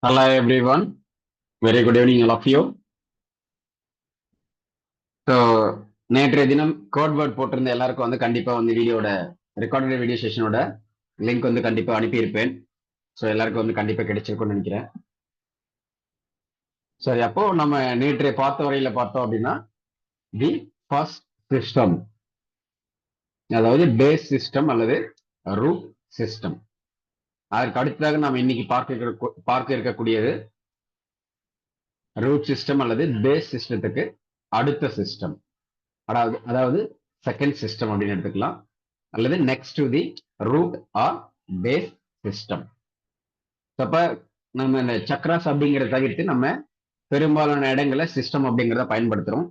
Hello everyone. Very good evening all of you. So நேற்றைய தினம் code word போட்டிருந்த எல்லாருக்கும் வந்து கண்டிப்பாக வந்து வீடியோட ரெக்கார்டட் வீடியோ செஷனோட லிங்க் வந்து கண்டிப்பாக அனுப்பியிருப்பேன். ஸோ எல்லாருக்கும் வந்து கண்டிப்பாக கிடைச்சிருக்கும்னு நினைக்கிறேன். சரி, அப்போ நம்ம நேற்றைய பார்த்த வரையில பார்த்தோம் அப்படின்னா தி ஃபர்ஸ்ட் சிஸ்டம், அதாவது பேஸ் சிஸ்டம் அல்லது ரூட் சிஸ்டம். அதற்கு அடுத்ததாக நாம் இன்னைக்கு பார்க்க இருக்கக்கூடியது ரூட் சிஸ்டம் அல்லது பேஸ் சிஸ்டத்துக்கு அடுத்த சிஸ்டம், அதாவது செகண்ட் சிஸ்டம் அப்படின்னு எடுத்துக்கலாம், அல்லது next to the root or base system. அப்ப நம்ம இந்த சக்ராஸ் அப்படிங்கிறத தவிர்த்து நம்ம பெரும்பாலான இடங்களை சிஸ்டம் அப்படிங்கிறத பயன்படுத்துறோம்.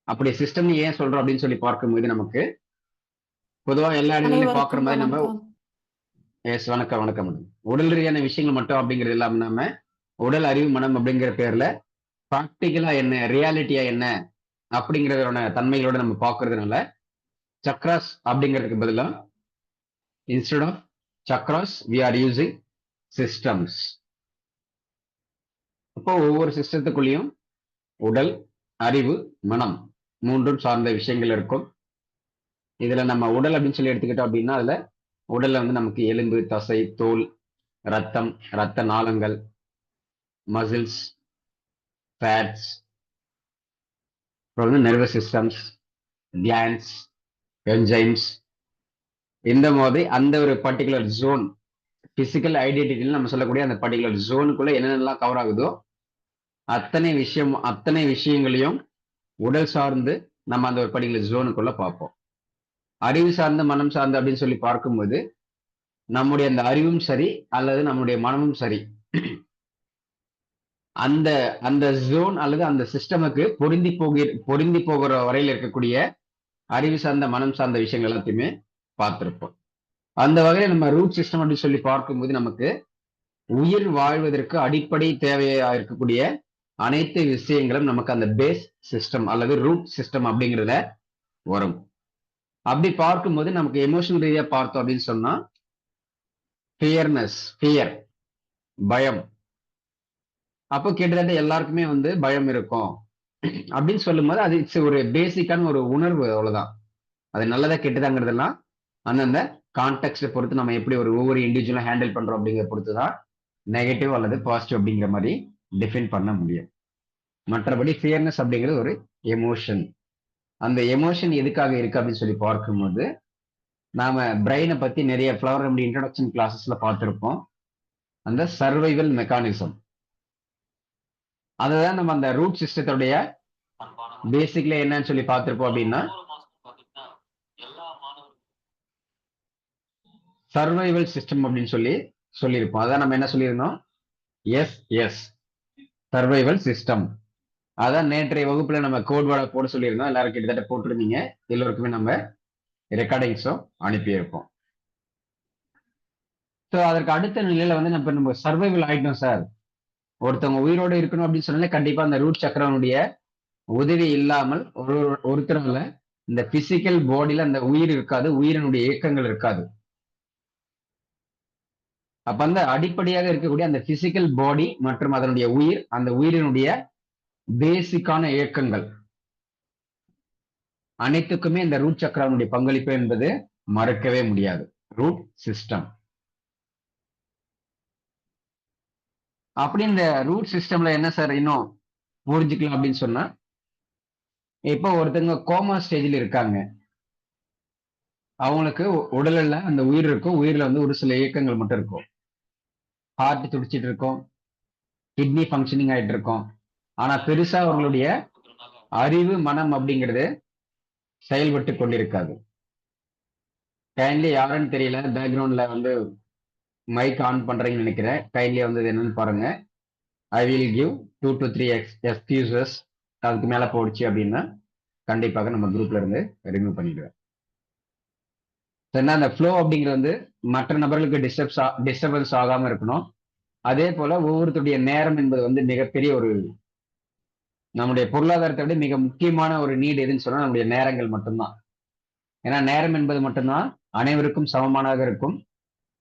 அப்படி சிஸ்டம் ஏன் சொல்றோம் அப்படின்னு சொல்லி பார்க்கும்போது நமக்கு பொதுவாக எல்லா இடங்களையும் பார்க்குற மாதிரி நம்ம வணக்கம் வணக்கம் உடல் ரீதியான விஷயங்கள் மட்டும் அப்படிங்கிறது இல்லாம நம்ம உடல் அறிவு மனம் அப்படிங்கிற பேர்ல ப்ராக்டிக்கலா என்ன, ரியாலிட்டியா என்ன அப்படிங்கிறதோட தன்மைகளோட நம்ம பார்க்கறதுனால சக்ராஸ் அப்படிங்கிறதுக்கு பதிலாக instead of chakras we are using systems. அப்போ ஒவ்வொரு சிஸ்டத்துக்குள்ளேயும் உடல், அறிவு, மனம் மூன்றும் சார்ந்த விஷயங்கள் இருக்கும். இதுல நம்ம உடல் அப்படின்னு சொல்லி எடுத்துக்கிட்டோம் அப்படின்னா அதுல உடல்ல வந்து நமக்கு எலும்பு, தசை, தோல், ரத்தம், ரத்த நாளங்கள், மசில்ஸ், ஃபேட்ஸ், அப்புறம் வந்து நர்வஸ் சிஸ்டம்ஸ், கிளாண்ட்ஸ், என்ஜைம்ஸ், இந்த மாதிரி அந்த ஒரு பர்டிகுலர் ஜோன் பிசிக்கல் ஐடென்டிட்டின்னு நம்ம சொல்லக்கூடிய அந்த பர்டிகுலர் ஜோனுக்குள்ள என்னென்னலாம் கவர் ஆகுதோ அத்தனை விஷயங்களையும் உடல் சார்ந்து நம்ம அந்த ஒரு பர்டிகுலர் ஜோனுக்குள்ள பார்ப்போம். அறிவு சார்ந்த மனம் சார்ந்து அப்படின்னு சொல்லி பார்க்கும்போது நம்முடைய அந்த அறிவும் சரி அல்லது நம்முடைய மனமும் சரி அந்த அந்த ஜோன் அல்லது அந்த சிஸ்டமுக்கு பொருந்தி போகிற வரையில் இருக்கக்கூடிய அறிவு சார்ந்த மனம் சார்ந்த விஷயங்கள் எல்லாத்தையுமே பார்த்திருப்போம். அந்த வகையில் நம்ம ரூட் சிஸ்டம் அப்படின்னு சொல்லி பார்க்கும்போது நமக்கு உயிர் வாழ்வதற்கு அடிப்படை தேவையா இருக்கக்கூடிய அனைத்து விஷயங்களும் நமக்கு அந்த பேஸ் சிஸ்டம் அல்லது ரூட் சிஸ்டம் அப்படிங்கிறத வரும். அப்படி பார்க்கும்போது நமக்கு எமோஷனல் ரீதியா பார்த்தோம் அப்படின்னு சொன்னா ஃபியர், பயம். அப்போ கிட்டத்தட்ட எல்லாருக்குமே வந்து பயம் இருக்கும் அப்படின்னு சொல்லும்போது அது ஒரு பேசிக்கான ஒரு உணர்வு, அவ்வளவுதான். அது நல்லதா கெட்டதாங்கிறதெல்லாம் அந்தந்த கான்டெக்ட் பொறுத்து நம்ம எப்படி ஒவ்வொரு இண்டிவிஜுவலும் ஹேண்டில் பண்றோம் அப்படிங்கிற பொறுத்து தான் நெகட்டிவ் அல்லது பாசிட்டிவ் அப்படிங்கிற மாதிரி டிஃபைன் பண்ண முடியும். மற்றபடி ஃபியர்னஸ் அப்படிங்கிறது ஒரு எமோஷன். அந்த எமோஷன் எதுக்காக இருக்கு அப்படின்னு சொல்லி பார்க்கும்போது நாம பிரெயினை பத்தி நிறைய ஃப்ளவர் ரெமடி இன்ட்ரோடக்ஷன் கிளாஸஸ்ல பார்த்திருப்போம். அந்த சர்வைவல் மெக்கானிசம் அதுதான் நம்ம அந்த ரூட் சிஸ்டத்துடைய பேசிக்ல என்னன்னு சொல்லி பார்த்திருப்போம் அப்படின்னா சர்வைவல் சிஸ்டம் அப்படின்னு சொல்லியிருப்போம். அதான் நம்ம என்ன சொல்லியிருந்தோம், எஸ் சர்வைவல் சிஸ்டம். அதான் நேற்றைய வகுப்புல நம்ம கோட் வேர்டை போட சொல்லியிருந்தோம். எல்லாரும் கிட்டத்தட்ட போட்டிருந்தீங்க. எல்லோருக்குமே நம்ம ரெக்கார்டிங்ஸும் அனுப்பியிருப்போம். ஸோ அதற்கு அடுத்த நிலையில வந்து நம்ம சர்வைவல் ஆயிட்டோம் சார், ஒருத்தவங்க உயிரோடு இருக்கணும் அப்படின்னு சொன்னாலே கண்டிப்பா அந்த ரூட் சக்கரனுடைய உதவி இல்லாமல் ஒருத்தரால இந்த பிசிக்கல் பாடியில அந்த உயிர் இருக்காது, உயிரினுடைய இயக்கங்கள் இருக்காது. அப்ப அந்த அடிப்படையாக இருக்கக்கூடிய அந்த பிசிக்கல் பாடி மற்றும் அதனுடைய உயிர், அந்த உயிரினுடைய பேசிக்கான இயக்கங்கள் அனைத்துக்குமே இந்த ரூட் சக்கரனுடைய பங்களிப்பு என்பது மறக்கவே முடியாது. Root system. அப்படி இந்த ரூட் சிஸ்டம்ல என்ன சார் இன்னும் புரிஞ்சுக்கலாம் அப்படின்னு சொன்னா, இப்போ ஒருத்தங்க கோமா ஸ்டேஜில் இருக்காங்க, அவங்களுக்கு உடல்ல அந்த உயிர் இருக்கும், உயிர்ல வந்து ஒரு சில இயக்கங்கள் மட்டும் இருக்கும். ஹார்ட் துடிச்சிட்டு இருக்கும், கிட்னி ஃபங்க்ஷனிங் ஆயிட்டு இருக்கும். ஆனா பெருசா அவங்களுடைய அறிவு மனம் அப்படிங்கிறது செயல்பட்டு கொண்டிருக்காது. கைண்ட்லி யாருன்னு தெரியல, பேக்ரவுண்ட்ல வந்து மைக் ஆன் பண்றீங்கன்னு நினைக்கிறேன். கைண்ட்லி வந்து என்னன்னு பாருங்க. I will give 2 to 3 excuses. அதுக்கு மேல போடுச்சு அப்படின்னா கண்டிப்பாக நம்ம குரூப்ல இருந்து ரிமூவ் பண்ணிடுவேன். அந்த ஃப்ளோ அப்படிங்கிறது வந்து மற்ற நபர்களுக்கு டிஸ்டர்பன்ஸ் ஆகாம இருக்கணும். அதே போல ஒவ்வொருத்தருடைய நேரம் என்பது வந்து மிகப்பெரிய ஒரு நம்முடைய பொருளாதாரத்தை விட மிக முக்கியமான ஒரு நீட் எதுன்னு சொன்னா நம்முடைய நேரங்கள் மட்டும்தான். ஏன்னா நேரம் என்பது மட்டும்தான் அனைவருக்கும் சமமானதாக இருக்கும்.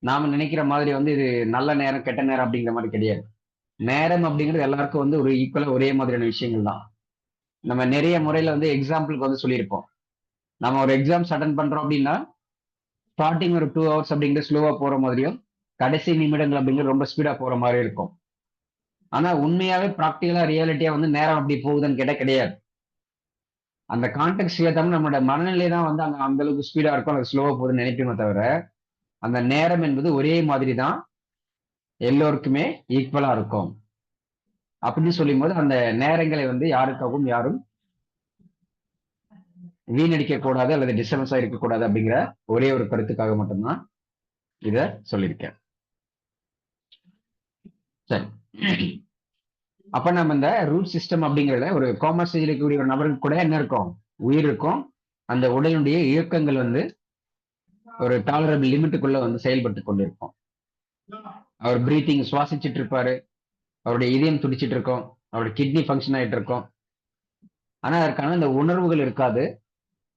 நாம நினைக்கிற மாதிரி வந்து இது நல்ல நேரம் கெட்ட நேரம் அப்படிங்கிற மாதிரி கிடையாது. நேரம் அப்படிங்கிறது எல்லாருக்கும் வந்து ஒரு ஈக்குவலா ஒரே மாதிரியான விஷயங்கள் தான். நம்ம நிறைய முறையில வந்து எக்ஸாம்பிளுக்கு வந்து சொல்லியிருப்போம். நம்ம ஒரு எக்ஸாம்ஸ் அட்டன் பண்றோம் அப்படின்னா ஸ்டார்டிங் ஒரு 2 ஹவர்ஸ் அப்படிங்கிறது ஸ்லோவா போற மாதிரியும், கடைசி நிமிடங்கள் அப்படிங்கிறது ரொம்ப ஸ்பீடா போற மாதிரி இருக்கும். ஆனா உண்மையாவே ப்ராக்டிகலா ரியாலிட்டியா வந்து நேரம் அப்படி போகுதுன்னு கேட்டா கிடையாது. அந்த கான்டெக்ட் ஏத்தாம நம்மளோட மனநிலை தான் வந்து அங்க அந்த அளவுக்கு ஸ்பீடா இருக்கும், அது ஸ்லோவா போகுதுன்னு நினைப்போமே தவிர, அந்த நேரம் என்பது ஒரே மாதிரி தான் எல்லோருக்குமே ஈக்குவலா இருக்கும். அப்படின்னு சொல்லும் போது அந்த நேரங்களை வந்து யாருக்காகவும் யாரும் வீணடிக்க கூடாது அல்லது டிஸ்டர்பன்ஸா இருக்கக்கூடாது அப்படிங்கிற ஒரே ஒரு கருத்துக்காக மட்டும்தான் இத சொல்லியிருக்கேன். சரி. அப்ப நம்ம இந்த ரூட் சிஸ்டம் அப்படிங்கறத ஒரு கோமா ஸ்டேஜில் இருக்கக்கூடிய ஒரு நபருக்கு கூட என்ன இருக்கும், உயிர் இருக்கும். அந்த உடலுடைய இயக்கங்கள் வந்து ஒரு டாலரபிள் லிமிட்டுக்குள்ள வந்து செயல்பட்டு கொண்டிருக்கும். அவர் பிரீத்திங் சுவாசிச்சுட்டு இருப்பாரு, அவருடைய இதயம் துடிச்சிட்டு இருக்கும், அவருடைய கிட்னி ஃபங்க்ஷன் ஆயிட்டு இருக்கும். ஆனா அதற்கான அந்த உணர்வுகள் இருக்காது,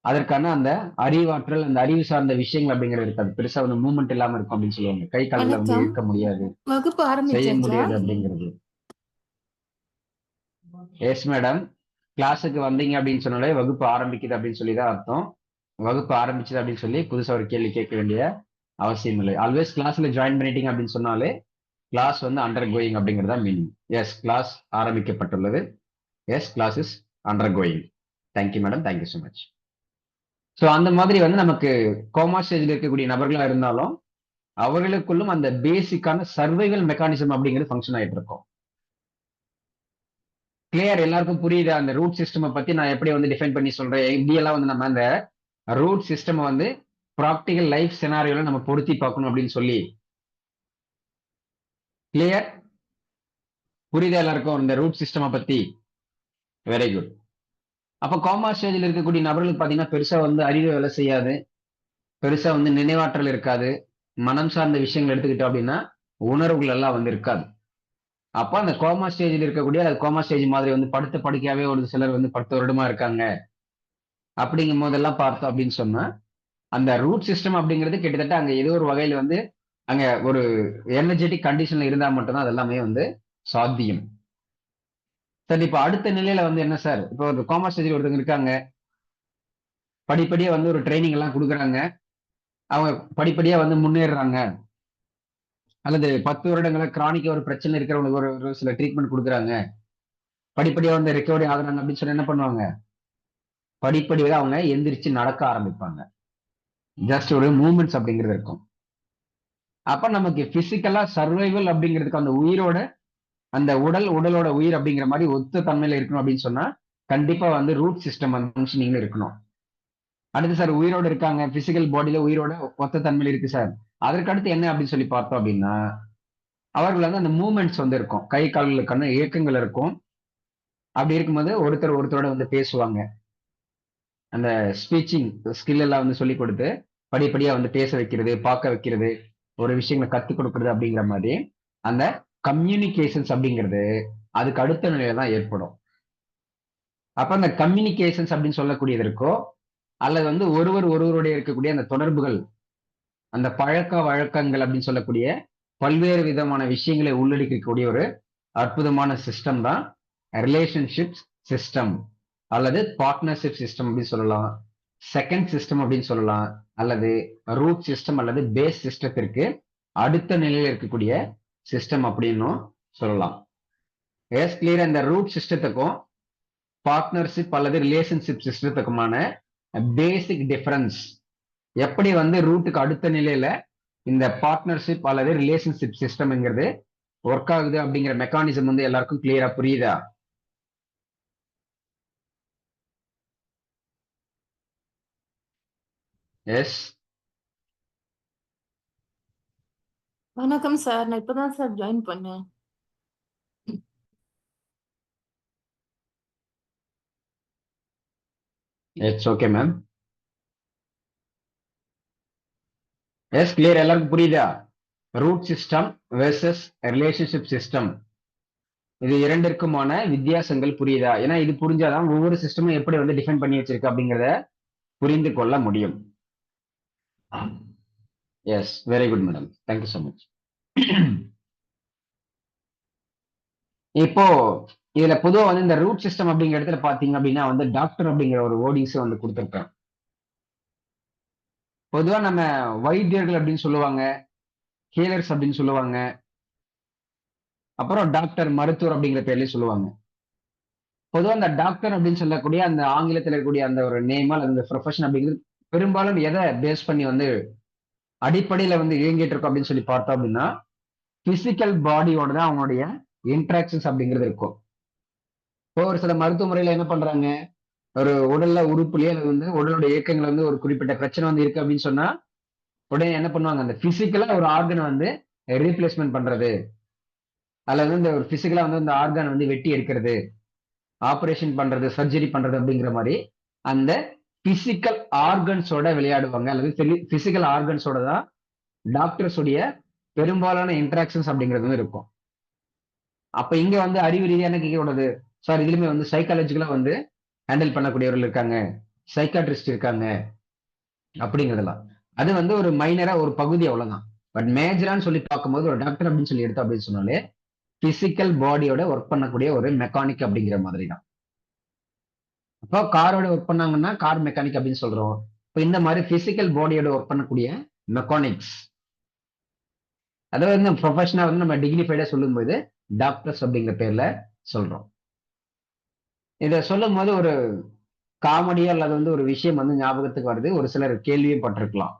அதற்கான அந்த அறிவாற்றல், அந்த அறிவு சார்ந்த விஷயங்கள் அப்படிங்கிறது இருக்காது. பெருசா வந்து மூவ்மெண்ட் இல்லாம இருக்கும் அப்படின்னு சொல்லுவாங்க. கை கால்களை வந்து வணக்கம். இயக்க முடியாது, வகுப்பு செய்ய ஆரம்பிச்சாச்சா? முடியாது அப்படிங்கிறது. Yes madam. கிளாஸுக்கு வந்தீங்க அப்படின்னு சொன்னாலே வகுப்பு ஆரம்பிக்குது அப்படின்னு சொல்லி தான் அர்த்தம். வகுப்பு ஆரம்பிச்சது அப்படின்னு சொல்லி புதுசா ஒரு கேள்வி கேட்க வேண்டிய அவசியம் இல்லை. ஆல்வேஸ் கிளாஸ்ல ஜாயின் பண்ணிட்டீங்க அப்படின்னு சொன்னாலே கிளாஸ் வந்து அண்டர் கோயிங் அப்படிங்கிறதா மீனிங். எஸ், கிளாஸ் ஆரம்பிக்கப்பட்டுள்ளது. Yes, class is undergoing. Thank you madam, thank you so much. So அந்த மாதிரி வந்து நமக்கு கோமா ஸ்டேஜில் இருக்கக்கூடிய நபர்களா இருந்தாலும் அவர்களுக்குள்ளும் அந்த பேசிக்கான சர்வைவல் மெக்கானிசம் அப்படிங்கிறது ஃபங்க்ஷன் ஆயிட்டு இருக்கும். கிளியர்? எல்லாருக்கும் புரியுது அந்த ரூட் சிஸ்டம் பத்தி நான் எப்படி வந்து டிஃபைன் பண்ணி சொல்றேன், இப்படியெல்லாம் வந்து நம்ம அந்த ரூட் சிஸ்டம் வந்து ப்ராக்டிகல் லைஃப் சினாரியோல நம்ம பொருத்தி பார்க்கணும் அப்படின்னு சொல்லி. கிளியர்? புரியுதா எல்லாருக்கும் இந்த ரூட் சிஸ்டம் பத்தி? Very good. அப்ப கோமா ஸ்டேஜில் இருக்கக்கூடிய நபர்களுக்கு பாத்தீங்கன்னா பெருசா வந்து அறிவு வேலை செய்யாது, பெருசா வந்து நினைவாற்றல் இருக்காது, மனம் சார்ந்த விஷயங்கள் எடுத்துக்கிட்டோம் அப்படின்னா உணர்வுகள் எல்லாம் வந்து இருக்காது. அப்ப அந்த கோமா ஸ்டேஜில் இருக்கக்கூடிய கோமா ஸ்டேஜ் மாதிரி வந்து படுத்த படுக்கையாவே ஒரு சிலர் வந்து 10 வருடமா இருக்காங்க அப்படிங்கும் போதெல்லாம் பார்த்தோம் அப்படின்னு சொன்னா அந்த ரூட் சிஸ்டம் அப்படிங்கிறது கிட்டத்தட்ட அங்க ஏதோ ஒரு வகையில வந்து அங்க ஒரு எனர்ஜெட்டிக் கண்டிஷன்ல இருந்தா மட்டும்தான் அது எல்லாமே வந்து சாத்தியம். சரி, இப்ப அடுத்த நிலையில வந்து என்ன சார், இப்போ ஒரு கோமா ஸ்டேஜில் ஒருத்தவங்க இருக்காங்க, படிப்படியா வந்து ஒரு ட்ரைனிங் எல்லாம் கொடுக்குறாங்க, அவங்க படிப்படியா வந்து முன்னேறுறாங்க, அல்லது 10 வருடங்கள கிரானிக்கா ஒரு பிரச்சனை இருக்கிறவங்களுக்கு ஒரு சில ட்ரீட்மெண்ட் கொடுக்குறாங்க, படிப்படியா வந்து ரெக்கவரி ஆகுறாங்க அப்படின்னு சொல்லி என்ன பண்ணுவாங்க, படிப்படியாக அவங்க எந்திரிச்சு நடக்க ஆரம்பிப்பாங்க. ஜஸ்ட் ஒரு மூவ்மெண்ட்ஸ் அப்படிங்கிறது இருக்கும். அப்ப நமக்கு பிசிக்கலா சர்வைவல் அப்படிங்கிறதுக்கு அந்த உயிரோட அந்த உடலோட உயிர் அப்படிங்கிற மாதிரி ஒத்த தன்மையில இருக்கணும் அப்படின்னு சொன்னா கண்டிப்பா வந்து ரூட் சிஸ்டம் வந்து ஃபங்க்ஷனிங்ல இருக்கணும். அடுத்து சார் உயிரோட இருக்காங்க, பிசிக்கல் பாடியில உயிரோட ஒத்த தன்மையில இருக்கு சார், அதற்கு அடுத்து என்ன அப்படின்னு சொல்லி பார்த்தோம் அப்படின்னா அவர்கள் வந்து அந்த மூவ்மெண்ட்ஸ் வந்து இருக்கும், கை கால்களுக்கான இயக்கங்கள் இருக்கும். அப்படி இருக்கும்போது ஒருத்தரோட வந்து பேசுவாங்க, அந்த ஸ்பீச்சிங் ஸ்கில் எல்லாம் வந்து சொல்லி கொடுத்து படிப்படியா வந்து பேச வைக்கிறது, பார்க்க வைக்கிறது, ஒரு விஷயங்களை கத்துக் கொடுக்கறது அப்படிங்கிற மாதிரி அந்த கம்யூனிகேஷன்ஸ் அப்படிங்கிறது அதுக்கு அடுத்த நிலையில தான் ஏற்படும். அப்ப அந்த கம்யூனிகேஷன்ஸ் அப்படின்னு சொல்லக்கூடியதற்கோ அல்லது வந்து ஒருவருடைய இருக்கக்கூடிய அந்த தொடர்புகள், அந்த பழக்க வழக்கங்கள் அப்படின்னு சொல்லக்கூடிய பல்வேறு விதமான விஷயங்களை உள்ளடக்கக்கூடிய ஒரு அற்புதமான சிஸ்டம் தான் ரிலேஷன்ஷிப் சிஸ்டம் அல்லது பார்ட்னர்ஷிப் சிஸ்டம் அப்படின்னு சொல்லலாம், செகண்ட் சிஸ்டம் அப்படின்னு சொல்லலாம், அல்லது ரூட் சிஸ்டம் அல்லது பேஸ் சிஸ்டத்திற்கு அடுத்த நிலையில் இருக்கக்கூடிய சிஸ்டம் அப்படின்னும் சொல்லலாம். Yes, clear? இந்த ரூட் சிஸ்டத்துக்கும் பார்ட்னர்ஷிப் அல்லது ரிலேஷன்ஷிப் சிஸ்டத்துக்குமான பேசிக் டிஃபரன்ஸ், எப்படி வந்து ரூட்டுக்கு அடுத்த நிலையில இந்த பார்ட்னர்ஷிப் அல்லது ரிலேஷன்ஷிப் சிஸ்டம்ங்கிறது ஒர்க் ஆகுது அப்படிங்கிற மெக்கானிசம் வந்து எல்லாருக்கும் கிளியரா புரியுதா? எஸ். வணக்கம் சார். நான் இப்பதான் சார் ஜாயின் பண்ணேன். It's okay ma'am. Yes, clear? எல்லாருக்கும் புரியுதா? Root system versus relationship system, இது இரண்டிற்குமான வித்தியாசங்கள் புரியுதா? ஏன்னா இது புரிஞ்சாதான் ஒவ்வொரு சிஸ்டமும் எப்படி வந்து டிஃபைன் பண்ணி வச்சிருக்கு அப்படிங்கிறத புரிந்து கொள்ள முடியும். Yes, very good madam, thank you so much. இப்போ இதுல பொதுவா வந்து இந்த ரூட் சிஸ்டம் அப்படிங்கிற இடத்துல பாத்தீங்க அப்படின்னா வந்து டாக்டர் அப்படிங்கிற ஒரு வேர்டிங்ஸ் வந்து கொடுத்துருக்கேன். பொதுவா நம்ம வைத்தியர்கள் அப்படின்னு சொல்லுவாங்க, ஹீலர்ஸ் அப்படின்னு சொல்லுவாங்க, அப்புறம் டாக்டர் மருத்துவர் அப்படிங்கிற பேர்லயே சொல்லுவாங்க. பொதுவா அந்த டாக்டர் அப்படின்னு சொல்லக்கூடிய அந்த ஆங்கிலத்தில் இருக்கக்கூடிய அந்த ஒரு நேம் அல்லது அந்த ப்ரொஃபஷன் அப்படிங்கிறது பெரும்பாலும் எதை பேஸ் பண்ணி வந்து அடிப்படையில வந்து இயங்கிட்டு இருக்கும் அப்படின்னு சொல்லி பார்த்தோம் அப்படின்னா பிசிக்கல் பாடியோட தான் அவங்களுடைய இன்ட்ராக்ஷன்ஸ் அப்படிங்கிறது இருக்கும். இப்போ ஒரு சில மருத்துவ முறையில என்ன பண்றாங்க, ஒரு உடல்ல உறுப்புலயே அது வந்து உடலுடைய இயக்கங்கள் வந்து ஒரு குறிப்பிட்ட பிரச்சனை வந்து இருக்கு அப்படின்னு சொன்னா உடனே என்ன பண்ணுவாங்க, அந்த பிசிக்கலா ஒரு ஆர்கனை வந்து ரீப்ளேஸ்மெண்ட் பண்றது அல்லது இந்த ஒரு பிசிக்கலா வந்து அந்த ஆர்கன் வந்து வெட்டி எடுக்கிறது, ஆபரேஷன் பண்றது, சர்ஜரி பண்றது அப்படிங்கிற மாதிரி அந்த பிசிக்கல் ஆர்கன்ஸோட விளையாடுவாங்க அல்லது பிசிக்கல் ஆர்கன்ஸோட தான் டாக்டர்ஸ் உடைய பெரும்பாலான இன்டராக்ஷன்ஸ் அப்படிங்கிறது வந்து இருக்கும். அப்ப இங்க வந்து அறிவு ரீதியா என்ன கேட்கக்கூடாது சார், இதுலயுமே வந்து சைக்காலஜிக்கலா வந்து ஹேண்டில் பண்ணக்கூடியவர்கள் இருக்காங்க, சைக்காட்ரிஸ்ட் இருக்காங்க அப்படிங்கிறதெல்லாம். அது வந்து ஒரு மைனரா ஒரு பகுதி அவ்வளவுதான். பட் மேஜரான்னு சொல்லி பார்க்கும்போது ஒரு டாக்டர் அப்படின்னு சொல்லி எடுத்தோம் அப்படின்னு சொன்னாலே பிசிக்கல் பாடியோட ஒர்க் பண்ணக்கூடிய ஒரு மெக்கானிக் அப்படிங்கிற மாதிரி தான். அப்போ காரோட ஒர்க் பண்ணாங்கன்னா கார் மெக்கானிக் அப்படின்னு சொல்றோம். இப்போ இந்த மாதிரி பிசிக்கல் பாடியோட ஒர்க் பண்ணக்கூடிய மெக்கானிக்ஸ், அதாவது வந்து ப்ரொஃபஷனா வந்து நம்ம டிகினிஃபைடா சொல்லும்போது டாக்டர்ஸ் அப்படிங்கிற பேர்ல சொல்றோம். இதை சொல்லும் போது ஒரு காமெடியா அல்லது வந்து ஒரு விஷயம் வந்து ஞாபகத்துக்கு வருது. ஒரு சிலர் கேள்வியும் பட்டிருக்கலாம்.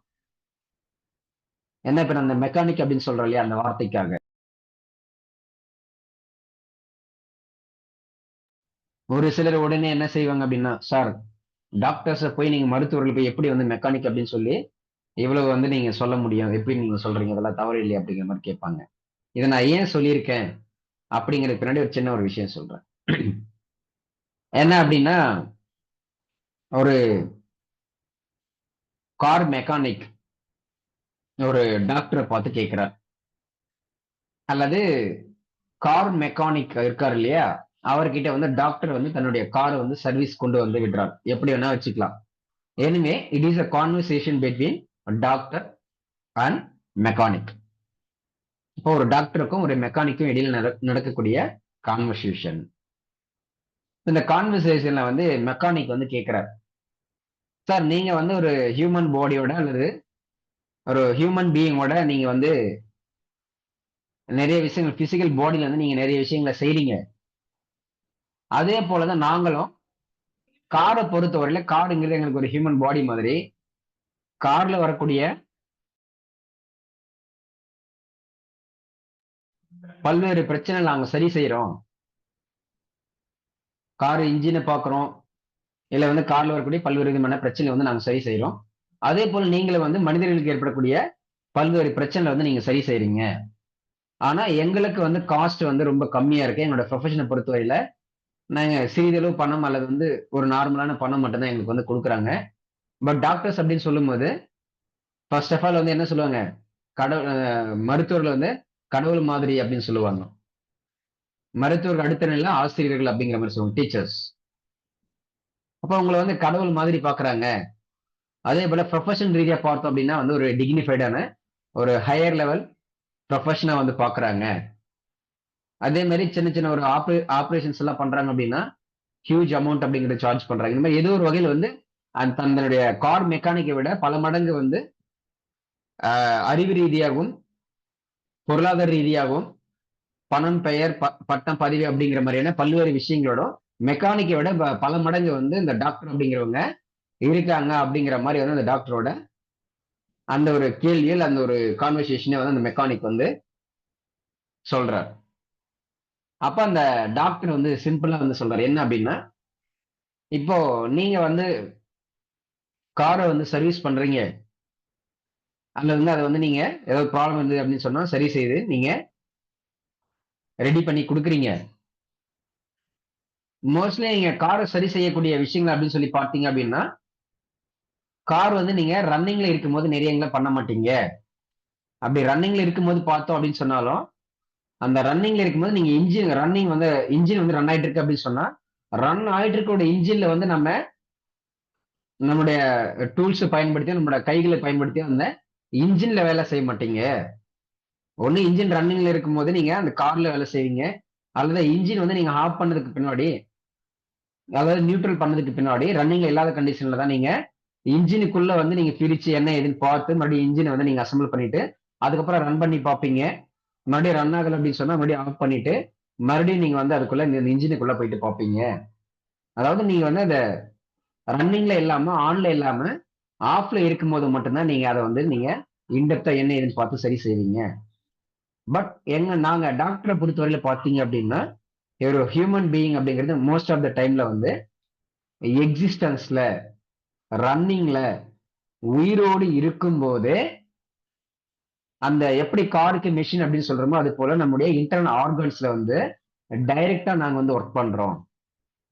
என்ன இப்ப அந்த மெக்கானிக் அப்படின்னு சொல்றோம் இல்லையா அந்த வார்த்தைக்காக. ஒரு சிலர் உடனே என்ன செய்வாங்க அப்படின்னா, சார் டாக்டர்ஸ் போய் நீங்க மருத்துவர்கள் போய் எப்படி வந்து மெக்கானிக் அப்படின்னு சொல்லி இவ்வளவு வந்து நீங்க சொல்ல முடியும், எப்படி நீங்க சொல்றீங்க, இதெல்லாம் தவறு இல்லையா அப்படிங்கிற மாதிரி கேட்பாங்க. இதை நான் ஏன் சொல்லியிருக்கேன் அப்படிங்கிறது பின்னாடி ஒரு சின்ன ஒரு விஷயம் சொல்றேன். என்ன அப்படின்னா, ஒரு கார் மெக்கானிக் ஒரு டாக்டரை பார்த்து கேட்கிறார், அல்லது கார் மெக்கானிக் இருக்காரு இல்லையா அவர்கிட்ட வந்து டாக்டர் வந்து தன்னுடைய காரை வந்து சர்வீஸ் கொண்டு வந்து விடுறார். எப்படி வேணா வச்சுக்கலாம். Anyway it is a conversation between doctor and mechanic. இப்போ ஒரு டாக்டருக்கும் ஒரு மெக்கானிக்கும் இடையில நடக்கக்கூடிய கான்வர்சேஷன். இந்த கான்வர்சேஷன்ல வந்து மெக்கானிக் வந்து கேட்கிறார், சார் நீங்க வந்து ஒரு ஹியூமன் பாடியோட அல்லது ஒரு ஹியூமன் பீயிங்கோட நீங்க வந்து நிறைய விஷயங்கள் பிசிக்கல் பாடியில வந்து நீங்க நிறைய விஷயங்களை செய்றீங்க. அதே போலதான் நாங்களும் காரை பொறுத்தவரையில காருங்கிறது எங்களுக்கு ஒரு ஹியூமன் பாடி மாதிரி. கார்ல வரக்கூடிய பல்வேறு பிரச்சனை நாங்க சரி செய்யறோம். கார் இன்ஜினை பாக்குறோம், இல்ல வந்து கார்ல வரக்கூடிய பல்வேறு விதமான பிரச்சனை வந்து நாங்க சரி செய்யறோம். அதே போல நீங்களும் வந்து மனிதர்களுக்கு ஏற்படக்கூடிய பல்வேறு பிரச்சனை வந்து நீங்க சரி செய்றீங்க. ஆனா எங்களுக்கு வந்து காஸ்ட் வந்து ரொம்ப கம்மியா இருக்கு. எங்களோட ப்ரொஃபஷனை பொறுத்தவரையில நாங்க சிறிதளவு பணம் அல்லது வந்து ஒரு நார்மலான பணம் மட்டும் தான் எங்களுக்கு வந்து கொடுக்குறாங்க. பட் டாக்டர்ஸ் அப்படின்னு சொல்லும்போது ஃபர்ஸ்ட் ஆஃப் ஆல் வந்து என்ன சொல்லுவாங்க, மருத்துவர்கள் வந்து கடவுள் மாதிரி அப்படின்னு சொல்லுவாங்க. மருத்துவர்கள் அடுத்த நிலை ஆசிரியர்கள் அப்படிங்கிற மாதிரி சொல்லுவாங்க, டீச்சர்ஸ். அப்ப உங்களை வந்து கடவுள் மாதிரி பாக்குறாங்க. அதே போல ப்ரொஃபஷன் ரீதியா பார்த்தோம் அப்படின்னா வந்து ஒரு டிக்னிஃபைடான ஒரு ஹையர் லெவல் ப்ரொஃபஷனா வந்து பாக்குறாங்க. அதே மாதிரி சின்ன சின்ன ஒரு ஆபரேஷன்ஸ் எல்லாம் பண்றாங்க அப்படின்னா ஹியூஜ் அமௌண்ட் அப்படிங்கிறத சார்ஜ் பண்றாங்க. இந்த மாதிரி ஏதோ ஒரு வகையில் வந்து தன்னுடைய கார் மெக்கானிக்கை விட பல மடங்கு வந்து அறிவு ரீதியாகவும் பொருளாதார ரீதியாகவும் பணம், பெயர், பட்டம், பதவி அப்படிங்கிற மாதிரியான பல்வேறு விஷயங்களோட மெக்கானிக்கை விட பல மடங்கு வந்து இந்த டாக்டர் அப்படிங்கிறவங்க இருக்காங்க அப்படிங்கிற மாதிரி வந்து அந்த டாக்டரோட அந்த ஒரு கேள்வியில் அந்த ஒரு கான்வர்சேஷனே வந்து அந்த மெக்கானிக் வந்து சொல்றார். அப்ப அந்த டாக்டர் வந்து சிம்பிளா வந்து சொல்றாரு என்ன அப்படின்னா, இப்போ நீங்க வந்து காரை வந்து சர்வீஸ் பண்றீங்க அல்லது வந்து அதை வந்து நீங்க ஏதாவது ப்ராப்ளம் இருந்தது அப்படின்னு சொன்னா சரி செய்து நீங்க ரெடி பண்ணி கொடுக்குறீங்க. மோஸ்ட்லி நீங்க காரை சரி செய்யக்கூடிய விஷயங்கள் அப்படின்னு சொல்லி பார்த்தீங்க அப்படின்னா, கார் வந்து நீங்க ரன்னிங்ல இருக்கும்போது நிறைய பண்ண மாட்டீங்க. அப்படி ரன்னிங்ல இருக்கும்போது பார்த்தோம் அப்படின்னு சொன்னாலும் அந்த ரன்னிங்ல இருக்கும்போது நீங்க இன்ஜின் வந்து ரன் ஆயிட்டு இருக்கு அப்படின்னு சொன்னா ரன் ஆயிட்டு இருக்க இன்ஜின்ல வந்து நம்முடைய டூல்ஸ் பயன்படுத்தி நம்மளோட கைகளை பயன்படுத்தி அந்த இன்ஜின்ல வேலை செய்ய மாட்டீங்க. ஒண்ணு இன்ஜின் ரன்னிங்ல இருக்கும்போது நீங்க அந்த கார்ல வேலை செய்வீங்க, அல்லது இன்ஜின் வந்து நீங்க ஆஃப் பண்ணதுக்கு பின்னாடி, அதாவது நியூட்ரல் பண்ணதுக்கு பின்னாடி ரன்னிங்ல இல்லாத கண்டிஷன்ல தான் நீங்க இன்ஜினுக்குள்ள வந்து நீங்க பிரிச்சு என்ன ஏதுன்னு பார்த்து மறுபடியும் இன்ஜினை வந்து நீங்க அசம்பிள் பண்ணிட்டு அதுக்கப்புறம் ரன் பண்ணி பார்ப்பீங்க. மறுபடியும் ரன் ஆகல அப்படின்னு சொன்னா மறுபடியும் ஆஃப் பண்ணிட்டு மறுபடியும் நீங்க வந்து அதுக்குள்ள இந்த இன்ஜினுக்குள்ள போயிட்டு பார்ப்பீங்க. அதாவது நீங்க வந்து அந்த ரன்னிங்ல இல்லாம ஆன்ல இல்லாம ஆஃப்ல இருக்கும்போது மட்டும்தான் நீங்க அதை வந்து நீங்க இன்டெப்தா என்ன ஏதுன்னு பார்த்து சரி செய்வீங்க. பட் நாங்க டாக்டரை பொறுத்தவரையில பார்த்தீங்க அப்படின்னா ஒரு ஹியூமன் பீயிங் அப்படிங்கிறது மோஸ்ட் ஆஃப் த டைம்ல வந்து எக்ஸிஸ்டன்ஸ்ல ரன்னிங்ல உயிரோடு இருக்கும்போது அந்த எப்படி காருக்கு மெஷின் அப்படின்னு சொல்றோமோ அது போல நம்முடைய இன்டர்னல் ஆர்கன்ஸ்ல வந்து டைரக்டா நாங்க வந்து ஒர்க் பண்றோம்.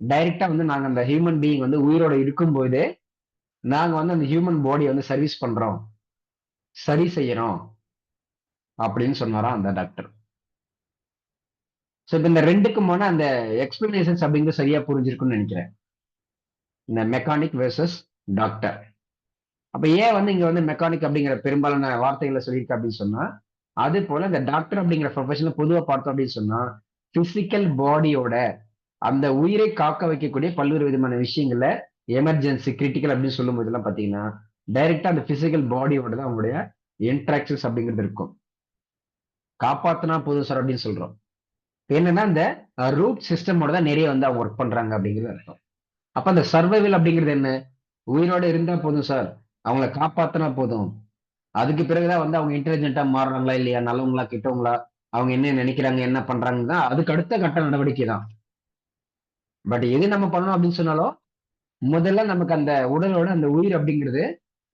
டைரக்டா வந்து நாங்க அந்த ஹியூமன் பீயிங் வந்து உயிரோட இருக்கும்போது நாங்க வந்து அந்த ஹியூமன் பாடியை வந்து சர்வீஸ் பண்றோம், சரி செய்யறோம் அப்படின்னு சொன்னாராம் அந்த டாக்டர். ஸோ இப்போ இந்த ரெண்டுக்குமான அந்த எக்ஸ்பிளனேஷன்ஸ் அப்படிங்கிறது சரியா புரிஞ்சிருக்குன்னு நினைக்கிறேன். இந்த மெக்கானிக் வெர்சஸ் டாக்டர். அப்ப ஏன் வந்து இங்க வந்து மெக்கானிக் அப்படிங்கிற பெரும்பாலான வார்த்தைகளை சொல்லியிருக்கு அப்படின்னு சொன்னா அது போல இந்த டாக்டர் அப்படிங்கிற ப்ரொஃபஷன்ல பொதுவா பார்த்தோம் அப்படின்னு சொன்னா பிசிக்கல் பாடியோட அந்த உயிரை காக்க வைக்கக்கூடிய பல்வேறு விதமான விஷயங்கள்ல எமர்ஜென்சி கிரிட்டிக்கல் அப்படின்னு சொல்லும் போதெல்லாம் பாத்தீங்கன்னா டைரக்டா அந்த பிசிக்கல் பாடியோட தான் அவங்களுடைய இன்ட்ராக்ஷன்ஸ் அப்படிங்கிறது இருக்கும். காப்பாத்தினா போதும் சார் அப்படின்னு சொல்றோம். என்னன்னா இந்த ரூட் சிஸ்டமோட தான் நிறைய வந்து அவங்க ஒர்க் பண்றாங்க அப்படிங்கிறது அர்த்தம். அப்ப அந்த சர்வைவல் அப்படிங்கிறது என்ன? உயிரோட இருந்தா போதும் சார், அவங்கள காப்பாத்தினா போதும், அதுக்கு பிறகுதான் வந்து அவங்க இன்டெலிஜென்ட்டா மாறுறாங்களா இல்லையா, நல்லவங்களா கெட்டவங்களா, அவங்க என்ன நினைக்கிறாங்க என்ன பண்றாங்கன்னா அதுக்கு அடுத்த கட்ட நடவடிக்கை தான். பட் எது நம்ம பண்ணணும் அப்படின்னு சொன்னாலும் முதல்ல நமக்கு அந்த உடலோட அந்த உயிர் அப்படிங்கிறது